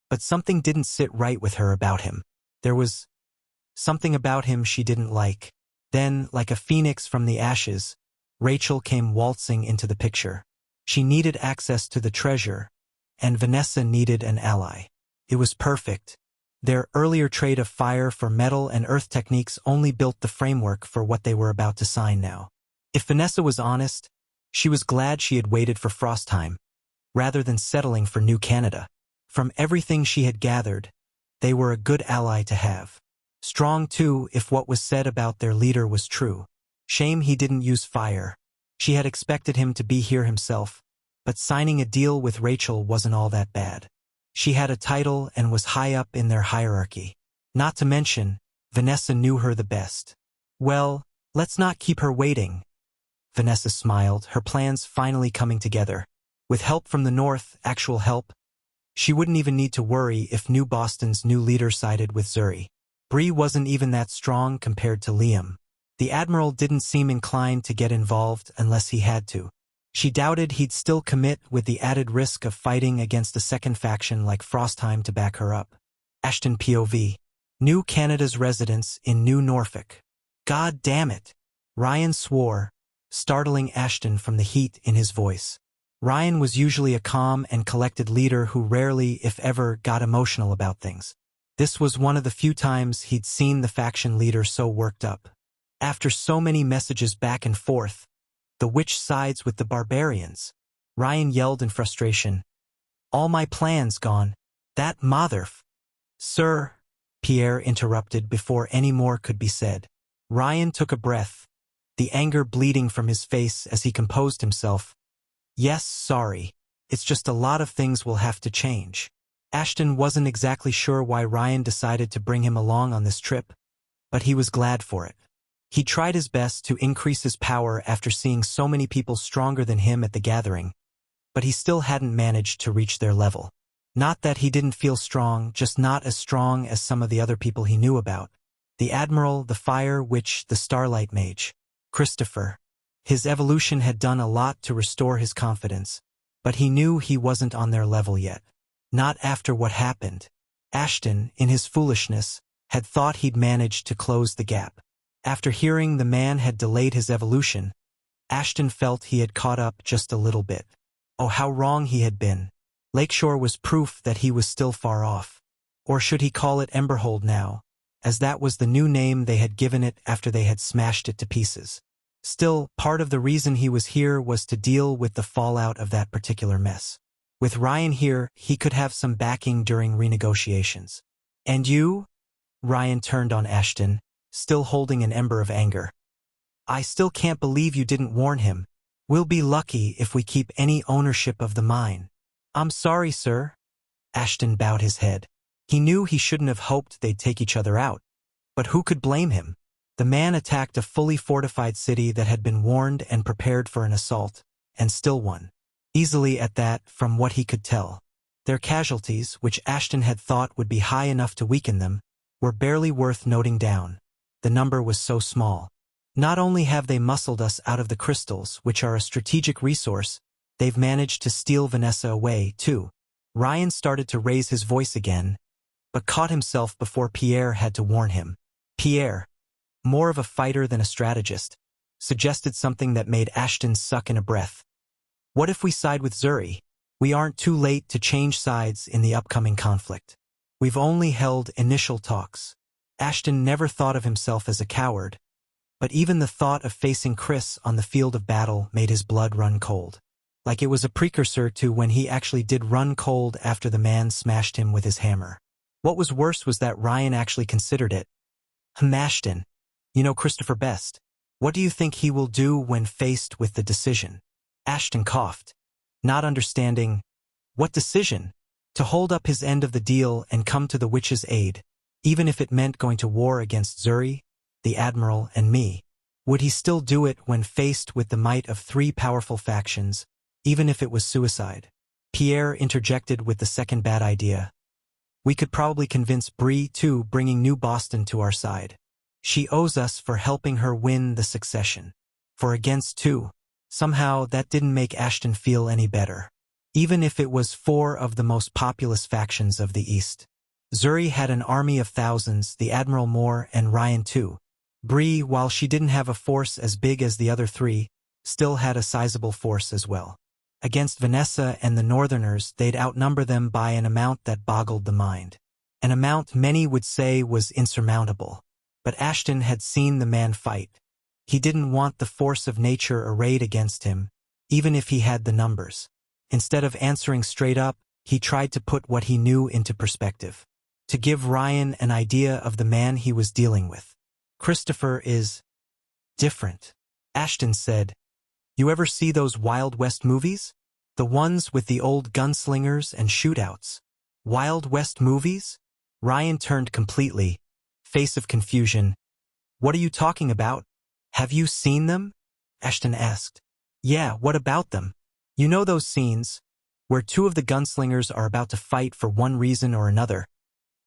but something didn't sit right with her about him. There was something about him she didn't like. Then, like a phoenix from the ashes, Rachel came waltzing into the picture. She needed access to the treasure, and Vanessa needed an ally. It was perfect. Their earlier trade of fire for metal and earth techniques only built the framework for what they were about to sign now. If Vanessa was honest, she was glad she had waited for Frostheim, rather than settling for New Canada. From everything she had gathered, they were a good ally to have. Strong too if what was said about their leader was true. Shame he didn't use fire. She had expected him to be here himself, but signing a deal with Rachel wasn't all that bad. She had a title and was high up in their hierarchy. Not to mention, Vanessa knew her the best. Well, let's not keep her waiting. Vanessa smiled, her plans finally coming together. With help from the north, actual help, she wouldn't even need to worry if New Boston's new leader sided with Zuri. Bree wasn't even that strong compared to Liam. The Admiral didn't seem inclined to get involved unless he had to. She doubted he'd still commit with the added risk of fighting against a second faction like Frostheim to back her up. Ashton POV. New Canada's residence in New Norfolk. God damn it. Ryan swore, startling Ashton from the heat in his voice. Ryan was usually a calm and collected leader who rarely, if ever, got emotional about things. This was one of the few times he'd seen the faction leader so worked up. After so many messages back and forth, the witch sides with the barbarians. Ryan yelled in frustration. All my plans gone. That Sir, Pierre interrupted before any more could be said. Ryan took a breath, the anger bleeding from his face as he composed himself. Yes, sorry. It's just a lot of things will have to change. Ashton wasn't exactly sure why Ryan decided to bring him along on this trip, but he was glad for it. He tried his best to increase his power after seeing so many people stronger than him at the gathering, but he still hadn't managed to reach their level. Not that he didn't feel strong, just not as strong as some of the other people he knew about. The Admiral, the Fire Witch, the Starlight Mage. Christopher. His evolution had done a lot to restore his confidence, but he knew he wasn't on their level yet. Not after what happened. Ashton, in his foolishness, had thought he'd managed to close the gap. After hearing the man had delayed his evolution, Ashton felt he had caught up just a little bit. Oh, how wrong he had been. Lakeshore was proof that he was still far off. Or should he call it Emberhold now, as that was the new name they had given it after they had smashed it to pieces. Still, part of the reason he was here was to deal with the fallout of that particular mess. With Ryan here, he could have some backing during renegotiations. And you? Ryan turned on Ashton, still holding an ember of anger. I still can't believe you didn't warn him. We'll be lucky if we keep any ownership of the mine. I'm sorry, sir. Ashton bowed his head. He knew he shouldn't have hoped they'd take each other out. But who could blame him? The man attacked a fully fortified city that had been warned and prepared for an assault, and still won. Easily at that, from what he could tell. Their casualties, which Ashton had thought would be high enough to weaken them, were barely worth noting down. The number was so small. Not only have they muscled us out of the crystals, which are a strategic resource, they've managed to steal Vanessa away, too. Ryan started to raise his voice again, but caught himself before Pierre had to warn him. Pierre, more of a fighter than a strategist, suggested something that made Ashton suck in a breath. What if we side with Zuri? We aren't too late to change sides in the upcoming conflict. We've only held initial talks. Ashton never thought of himself as a coward, but even the thought of facing Chris on the field of battle made his blood run cold. Like it was a precursor to when he actually did run cold after the man smashed him with his hammer. What was worse was that Ryan actually considered it. Ashton, you know Christopher best. What do you think he will do when faced with the decision? Ashton coughed, not understanding. What decision? To hold up his end of the deal and come to the witch's aid, even if it meant going to war against Zuri, the Admiral, and me. Would he still do it when faced with the might of 3 powerful factions, even if it was suicide? Pierre interjected with the second bad idea. We could probably convince Bree, too, bringing New Boston to our side. She owes us for helping her win the succession. For against 2. Somehow that didn't make Ashton feel any better. Even if it was 4 of the most populous factions of the East. Zuri had an army of thousands, the Admiral more, and Ryan too. Bree, while she didn't have a force as big as the other 3, still had a sizable force as well. Against Vanessa and the Northerners, they'd outnumber them by an amount that boggled the mind. An amount many would say was insurmountable. But Ashton had seen the man fight. He didn't want the force of nature arrayed against him, even if he had the numbers. Instead of answering straight up, he tried to put what he knew into perspective. To give Ryan an idea of the man he was dealing with. Christopher is different. Ashton said, You ever see those Wild West movies? The ones with the old gunslingers and shootouts. Wild West movies? Ryan turned completely, face of confusion. What are you talking about? Have you seen them? Ashton asked. Yeah, what about them? You know those scenes, where 2 of the gunslingers are about to fight for one reason or another,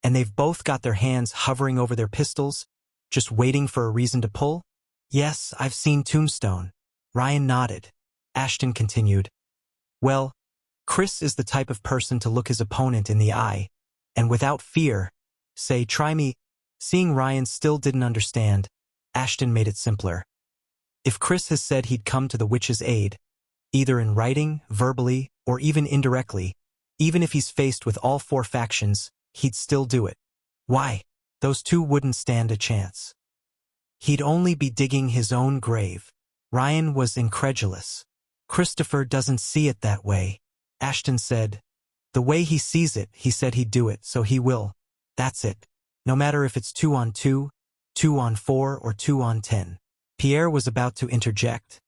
and they've both got their hands hovering over their pistols, just waiting for a reason to pull? Yes, I've seen Tombstone. Ryan nodded. Ashton continued. Well, Chris is the type of person to look his opponent in the eye, and without fear, say, try me. Seeing Ryan still didn't understand, Ashton made it simpler. If Chris has said he'd come to the witch's aid, either in writing, verbally, or even indirectly, even if he's faced with all 4 factions, he'd still do it. Why? Those 2 wouldn't stand a chance. He'd only be digging his own grave. Ryan was incredulous. Christopher doesn't see it that way. Ashton said, The way he sees it, he said he'd do it, so he will. That's it. No matter if it's 2 on 2, 2 on 4, or 2 on 10. Pierre was about to interject,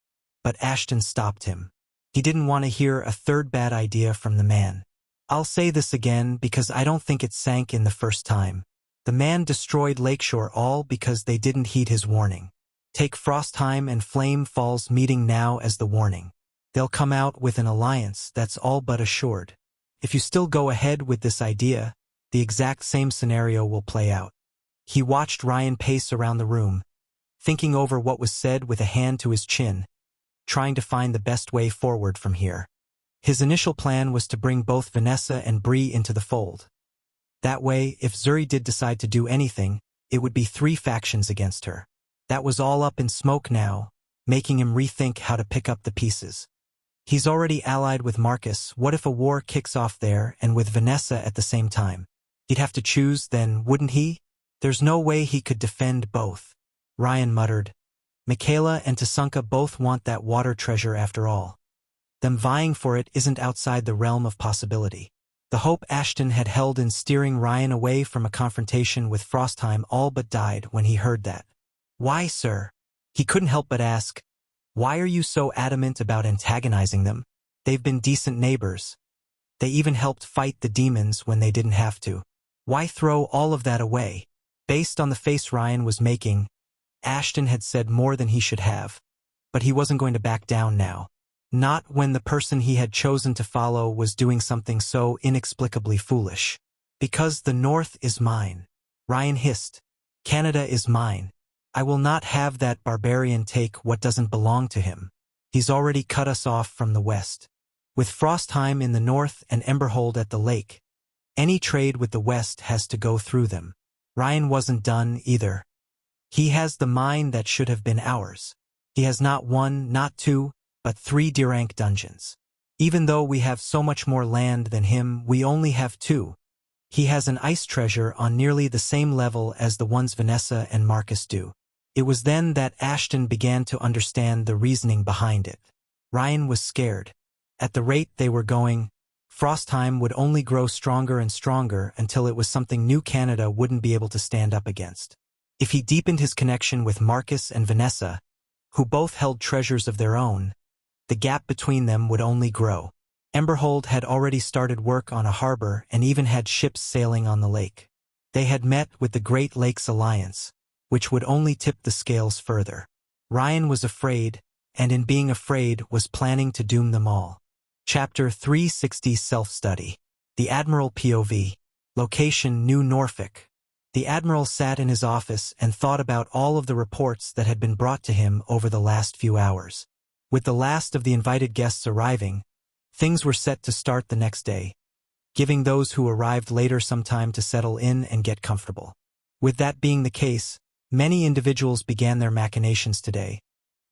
but Ashton stopped him. He didn't want to hear a third bad idea from the man. I'll say this again because I don't think it sank in the first time. The man destroyed Lakeshore all because they didn't heed his warning. Take Frostheim and Flame Falls meeting now as the warning. They'll come out with an alliance, that's all but assured. If you still go ahead with this idea, the exact same scenario will play out. He watched Ryan pace around the room, thinking over what was said with a hand to his chin, trying to find the best way forward from here. His initial plan was to bring both Vanessa and Bree into the fold. That way, if Zuri did decide to do anything, it would be 3 factions against her. That was all up in smoke now, making him rethink how to pick up the pieces. He's already allied with Marcus. What if a war kicks off there and with Vanessa at the same time? He'd have to choose then, wouldn't he? There's no way he could defend both. Ryan muttered. Michaela and Tasunka both want that water treasure after all. Them vying for it isn't outside the realm of possibility. The hope Ashton had held in steering Ryan away from a confrontation with Frostheim all but died when he heard that. Why, sir? He couldn't help but ask. Why are you so adamant about antagonizing them? They've been decent neighbors. They even helped fight the demons when they didn't have to. Why throw all of that away? Based on the face Ryan was making, Ashton had said more than he should have. But he wasn't going to back down now. Not when the person he had chosen to follow was doing something so inexplicably foolish. Because the North is mine. Ryan hissed. Canada is mine. I will not have that barbarian take what doesn't belong to him. He's already cut us off from the West. With Frostheim in the north and Emberhold at the lake, any trade with the West has to go through them. Ryan wasn't done either. He has the mine that should have been ours. He has not one, not two, but 3 D-rank dungeons. Even though we have so much more land than him, we only have 2. He has an ice treasure on nearly the same level as the ones Vanessa and Marcus do. It was then that Ashton began to understand the reasoning behind it. Ryan was scared. At the rate they were going, Frostheim would only grow stronger and stronger until it was something New Canada wouldn't be able to stand up against. If he deepened his connection with Marcus and Vanessa, who both held treasures of their own, the gap between them would only grow. Emberhold had already started work on a harbor and even had ships sailing on the lake. They had met with the Great Lakes Alliance, which would only tip the scales further. Ryan was afraid, and in being afraid was planning to doom them all. Chapter 360 Self-Study. The Admiral POV. Location New Norfolk. The Admiral sat in his office and thought about all of the reports that had been brought to him over the last few hours. With the last of the invited guests arriving, things were set to start the next day, giving those who arrived later some time to settle in and get comfortable. With that being the case, many individuals began their machinations today,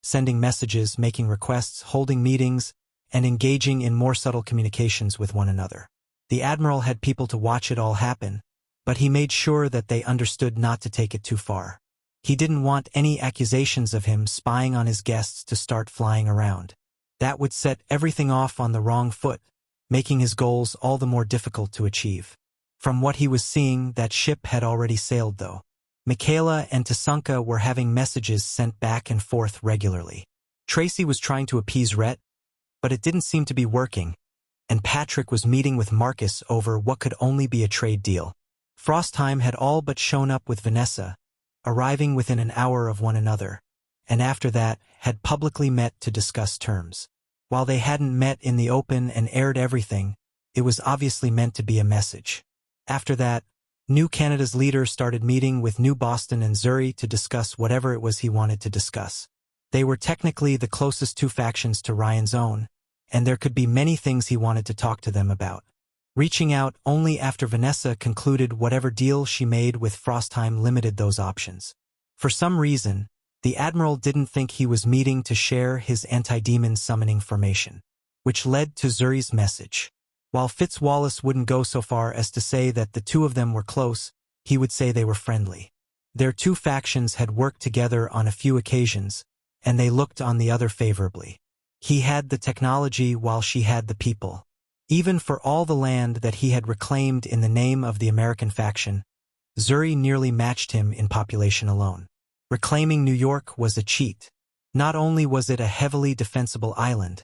sending messages, making requests, holding meetings, and engaging in more subtle communications with one another. The Admiral had people to watch it all happen, but he made sure that they understood not to take it too far. He didn't want any accusations of him spying on his guests to start flying around. That would set everything off on the wrong foot, making his goals all the more difficult to achieve. From what he was seeing, that ship had already sailed though. Michaela and Tasunka were having messages sent back and forth regularly. Tracy was trying to appease Rhett, but it didn't seem to be working, and Patrick was meeting with Marcus over what could only be a trade deal. Frostheim had all but shown up with Vanessa, arriving within an hour of one another, and after that had publicly met to discuss terms. While they hadn't met in the open and aired everything, it was obviously meant to be a message. After that, New Canada's leader started meeting with New Boston and Zuri to discuss whatever it was he wanted to discuss. They were technically the closest 2 factions to Ryan's own, and there could be many things he wanted to talk to them about. Reaching out only after Vanessa concluded whatever deal she made with Frostheim limited those options. For some reason, the Admiral didn't think he was meeting to share his anti-demon summoning formation, which led to Zuri's message. While Fitzwallace wouldn't go so far as to say that the 2 of them were close, he would say they were friendly. Their 2 factions had worked together on a few occasions, and they looked on the other favorably. He had the technology while she had the people. Even for all the land that he had reclaimed in the name of the American faction, Zuri nearly matched him in population alone. Reclaiming New York was a cheat. Not only was it a heavily defensible island,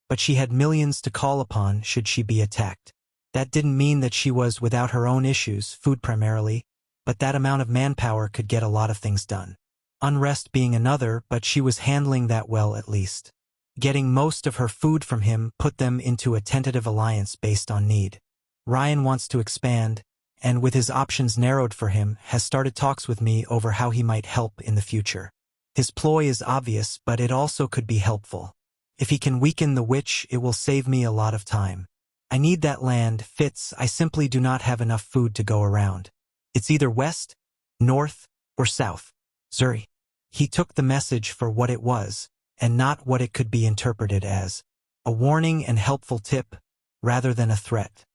but she had millions to call upon should she be attacked. That didn't mean that she was without her own issues, food primarily, but that amount of manpower could get a lot of things done. Unrest being another, but she was handling that well at least. Getting most of her food from him put them into a tentative alliance based on need. Ryan wants to expand, and with his options narrowed for him, has started talks with me over how he might help in the future. His ploy is obvious, but it also could be helpful. If he can weaken the witch, it will save me a lot of time. I need that land, Fitz. I simply do not have enough food to go around. It's either west, north, or south. Zuri. He took the message for what it was, and not what it could be interpreted as. A warning and helpful tip, rather than a threat.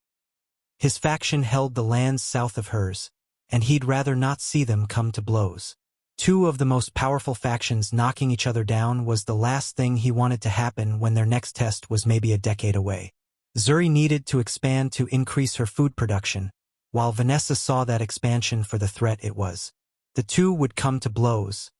His faction held the lands south of hers, and he'd rather not see them come to blows. Two of the most powerful factions knocking each other down was the last thing he wanted to happen when their next test was maybe a decade away. Zuri needed to expand to increase her food production, while Vanessa saw that expansion for the threat it was. The two would come to blows.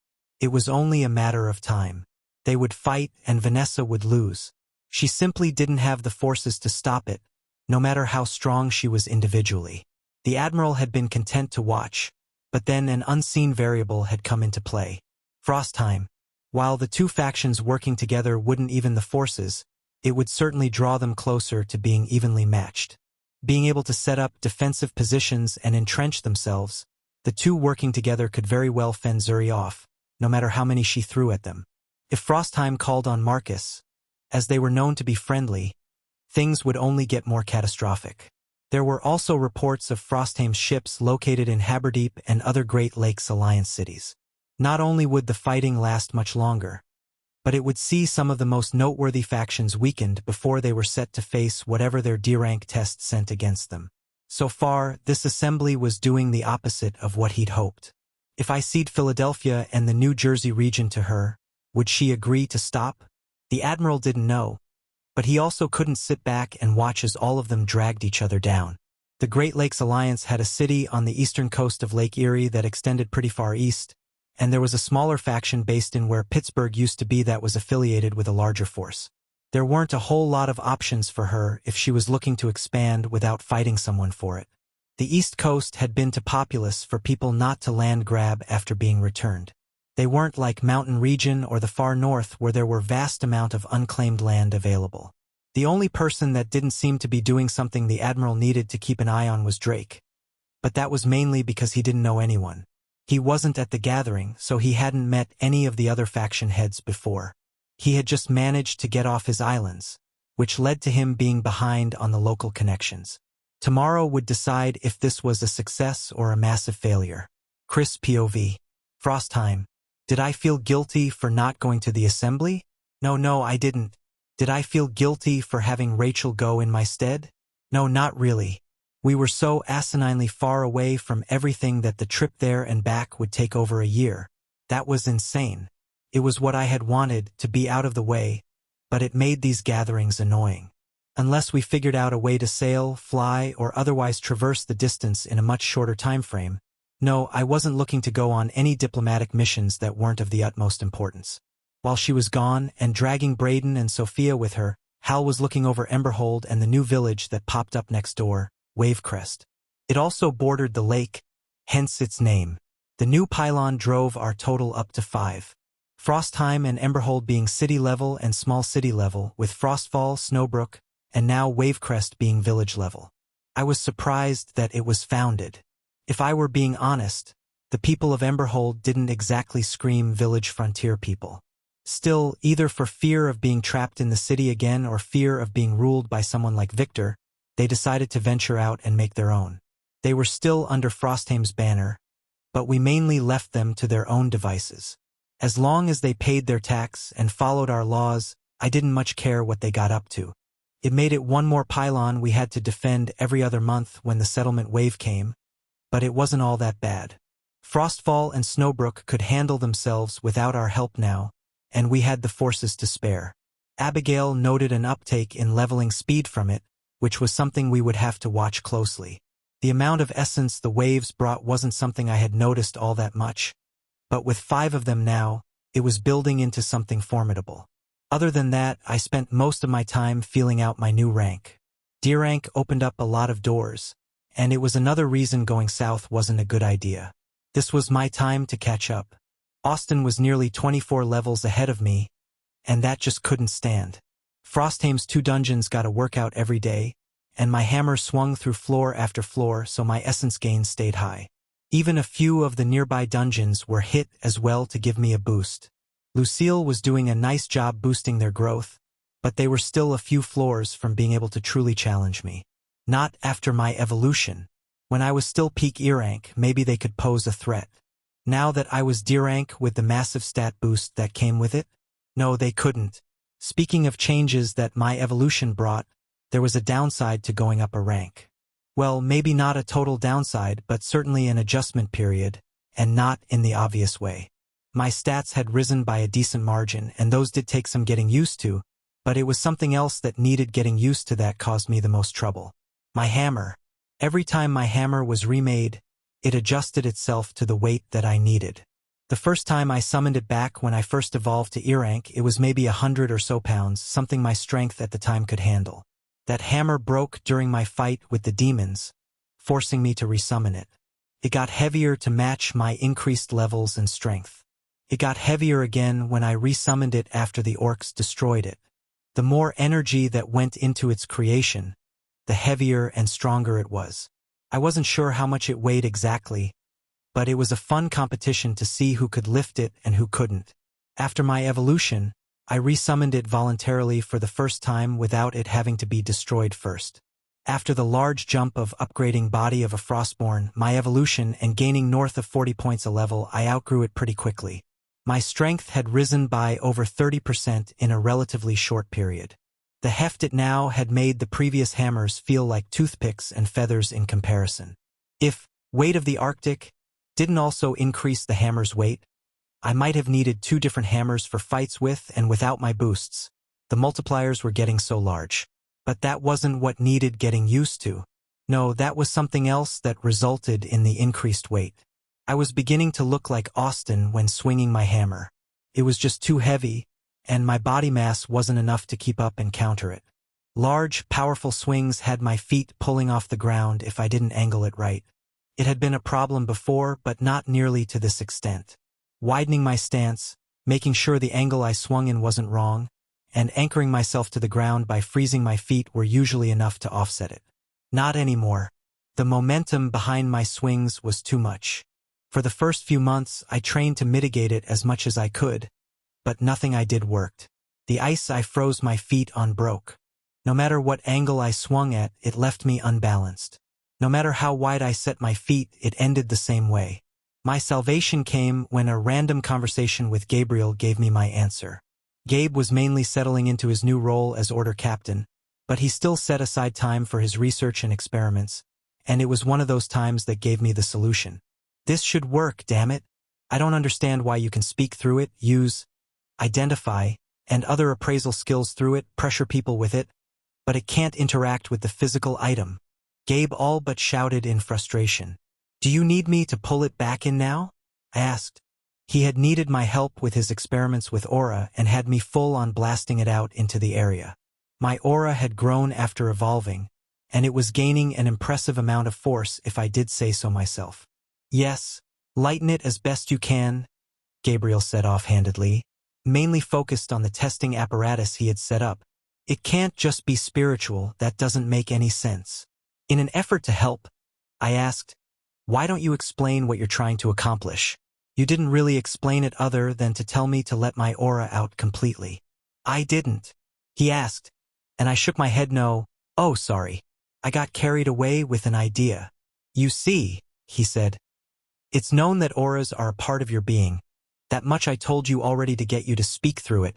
It was only a matter of time. They would fight and Vanessa would lose. She simply didn't have the forces to stop it, no matter how strong she was individually. The Admiral had been content to watch, but then an unseen variable had come into play. Frostheim. While the two factions working together wouldn't even the forces, it would certainly draw them closer to being evenly matched. Being able to set up defensive positions and entrench themselves, the two working together could very well fend Zuri off, no matter how many she threw at them. If Frostheim called on Marcus, as they were known to be friendly, things would only get more catastrophic. There were also reports of Frostheim's ships located in Haberdeep and other Great Lakes Alliance cities. Not only would the fighting last much longer, but it would see some of the most noteworthy factions weakened before they were set to face whatever their D-rank test sent against them. So far, this assembly was doing the opposite of what he'd hoped. If I cede Philadelphia and the New Jersey region to her, would she agree to stop? The Admiral didn't know, but he also couldn't sit back and watch as all of them dragged each other down. The Great Lakes Alliance had a city on the eastern coast of Lake Erie that extended pretty far east, and there was a smaller faction based in where Pittsburgh used to be that was affiliated with a larger force. There weren't a whole lot of options for her if she was looking to expand without fighting someone for it. The East Coast had been too populous for people not to land grab after being returned. They weren't like Mountain Region or the far north where there were vast amount of unclaimed land available. The only person that didn't seem to be doing something the Admiral needed to keep an eye on was Drake. But that was mainly because he didn't know anyone. He wasn't at the gathering, so he hadn't met any of the other faction heads before. He had just managed to get off his islands, which led to him being behind on the local connections. Tomorrow would decide if this was a success or a massive failure. Chris POV. Frostheim. Did I feel guilty for not going to the assembly? No, I didn't. Did I feel guilty for having Rachel go in my stead? No, not really. We were so asininely far away from everything that the trip there and back would take over a year. That was insane. It was what I had wanted, to be out of the way, but it made these gatherings annoying. Unless we figured out a way to sail, fly, or otherwise traverse the distance in a much shorter time frame. No, I wasn't looking to go on any diplomatic missions that weren't of the utmost importance. While she was gone and dragging Braden and Sophia with her, Hal was looking over Emberhold and the new village that popped up next door, Wavecrest. It also bordered the lake, hence its name. The new pylon drove our total up to 5. Frostheim and Emberhold being city level and small city level, with Frostfall, Snowbrook, and now Wavecrest being village level. I was surprised that it was founded. If I were being honest, the people of Emberhold didn't exactly scream village frontier people. Still, either for fear of being trapped in the city again or fear of being ruled by someone like Victor, they decided to venture out and make their own. They were still under Frostheim's banner, but we mainly left them to their own devices. As long as they paid their tax and followed our laws, I didn't much care what they got up to. It made it one more pylon we had to defend every other month when the settlement wave came, but it wasn't all that bad. Frostfall and Snowbrook could handle themselves without our help now, and we had the forces to spare. Abigail noted an uptake in leveling speed from it, which was something we would have to watch closely. The amount of essence the waves brought wasn't something I had noticed all that much, but with 5 of them now, it was building into something formidable. Other than that, I spent most of my time feeling out my new rank. D rank opened up a lot of doors, and it was another reason going south wasn't a good idea. This was my time to catch up. Austin was nearly 24 levels ahead of me, and that just couldn't stand. Frostheim's 2 dungeons got a workout every day, and my hammer swung through floor after floor so my essence gain stayed high. Even a few of the nearby dungeons were hit as well to give me a boost. Lucille was doing a nice job boosting their growth, but they were still a few floors from being able to truly challenge me. Not after my evolution. When I was still peak E rank, maybe they could pose a threat. Now that I was D rank with the massive stat boost that came with it? No, they couldn't. Speaking of changes that my evolution brought, there was a downside to going up a rank. Well, maybe not a total downside, but certainly an adjustment period, and not in the obvious way. My stats had risen by a decent margin, and those did take some getting used to, but it was something else that needed getting used to that caused me the most trouble. My hammer. Every time my hammer was remade, it adjusted itself to the weight that I needed. The first time I summoned it back when I first evolved to ear rank, it was maybe 100 or so pounds, something my strength at the time could handle. That hammer broke during my fight with the demons, forcing me to resummon it. It got heavier to match my increased levels and strength. It got heavier again when I resummoned it after the orcs destroyed it. The more energy that went into its creation, the heavier and stronger it was. I wasn't sure how much it weighed exactly, but it was a fun competition to see who could lift it and who couldn't. After my evolution, I resummoned it voluntarily for the first time without it having to be destroyed first. After the large jump of upgrading body of a Frostborn, my evolution, and gaining north of 40 points a level, I outgrew it pretty quickly. My strength had risen by over 30% in a relatively short period. The heft it now had made the previous hammers feel like toothpicks and feathers in comparison. If weight of the Arctic didn't also increase the hammer's weight, I might have needed 2 different hammers for fights with and without my boosts. The multipliers were getting so large. But that wasn't what needed getting used to. No, that was something else that resulted in the increased weight. I was beginning to look like Austin when swinging my hammer. It was just too heavy, and my body mass wasn't enough to keep up and counter it. Large, powerful swings had my feet pulling off the ground if I didn't angle it right. It had been a problem before, but not nearly to this extent. Widening my stance, making sure the angle I swung in wasn't wrong, and anchoring myself to the ground by freezing my feet were usually enough to offset it. Not anymore. The momentum behind my swings was too much. For the first few months, I trained to mitigate it as much as I could, but nothing I did worked. The ice I froze my feet on broke. No matter what angle I swung at, it left me unbalanced. No matter how wide I set my feet, it ended the same way. My salvation came when a random conversation with Gabriel gave me my answer. Gabe was mainly settling into his new role as Order Captain, but he still set aside time for his research and experiments, and it was one of those times that gave me the solution. This should work, damn it. I don't understand why you can speak through it, use, identify, and other appraisal skills through it, pressure people with it, but it can't interact with the physical item. Gabe all but shouted in frustration. Do you need me to pull it back in now? I asked. He had needed my help with his experiments with aura and had me full on blasting it out into the area. My aura had grown after evolving, and it was gaining an impressive amount of force if I did say so myself. Yes, lighten it as best you can, Gabriel said offhandedly, mainly focused on the testing apparatus he had set up. It can't just be spiritual, that doesn't make any sense. In an effort to help, I asked, why don't you explain what you're trying to accomplish? You didn't really explain it other than to tell me to let my aura out completely. I didn't. He asked, and I shook my head no. Oh, sorry. I got carried away with an idea. You see, he said. It's known that auras are a part of your being. That much I told you already to get you to speak through it,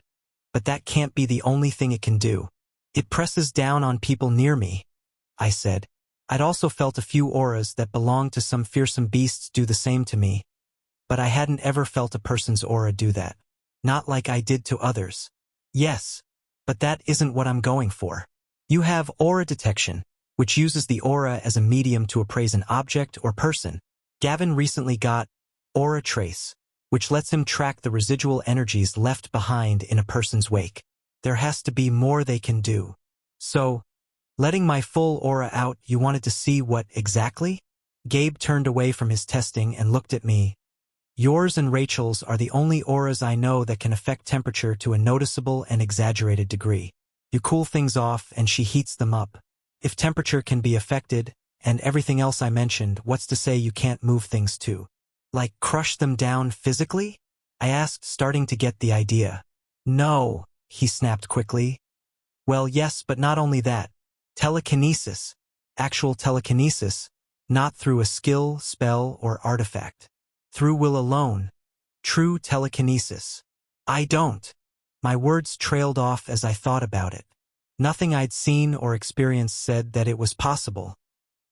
but that can't be the only thing it can do. It presses down on people near me, I said. I'd also felt a few auras that belonged to some fearsome beasts do the same to me, but I hadn't ever felt a person's aura do that. Not like I did to others. Yes, but that isn't what I'm going for. You have aura detection, which uses the aura as a medium to appraise an object or person. Gavin recently got aura trace, which lets him track the residual energies left behind in a person's wake. There has to be more they can do. So, letting my full aura out, you wanted to see what exactly? Gabe turned away from his testing and looked at me. Yours and Rachel's are the only auras I know that can affect temperature to a noticeable and exaggerated degree. You cool things off and she heats them up. If temperature can be affected, and everything else I mentioned, what's to say you can't move things too? Like crush them down physically? I asked, starting to get the idea. No, he snapped quickly. Well, yes, but not only that. Telekinesis. Actual telekinesis, not through a skill, spell, or artifact. Through will alone. True telekinesis. I don't. My words trailed off as I thought about it. Nothing I'd seen or experienced said that it was possible.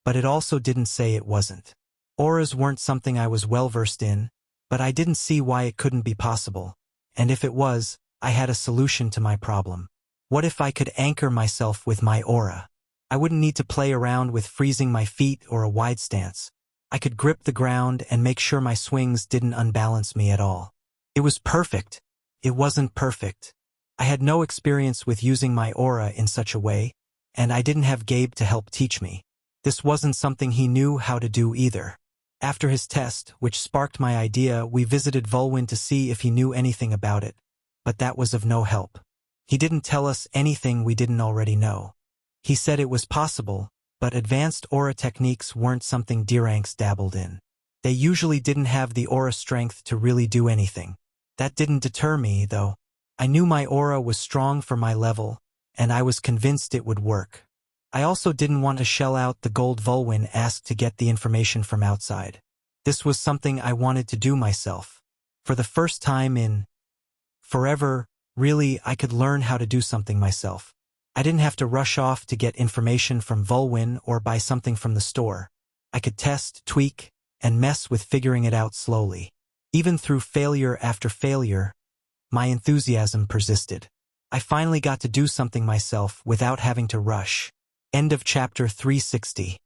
but it also didn't say it wasn't. Auras weren't something I was well-versed in, but I didn't see why it couldn't be possible, and if it was, I had a solution to my problem. What if I could anchor myself with my aura? I wouldn't need to play around with freezing my feet or a wide stance. I could grip the ground and make sure my swings didn't unbalance me at all. It was perfect. It wasn't perfect. I had no experience with using my aura in such a way, and I didn't have Gabe to help teach me. This wasn't something he knew how to do either. After his test, which sparked my idea, we visited Volwyn to see if he knew anything about it, but that was of no help. He didn't tell us anything we didn't already know. He said it was possible, but advanced aura techniques weren't something Diranks dabbled in. They usually didn't have the aura strength to really do anything. That didn't deter me, though. I knew my aura was strong for my level, and I was convinced it would work. I also didn't want to shell out the gold Volwyn asked to get the information from outside. This was something I wanted to do myself. For the first time in forever, really, I could learn how to do something myself. I didn't have to rush off to get information from Volwyn or buy something from the store. I could test, tweak, and mess with figuring it out slowly. Even through failure after failure, my enthusiasm persisted. I finally got to do something myself without having to rush. End of chapter 360.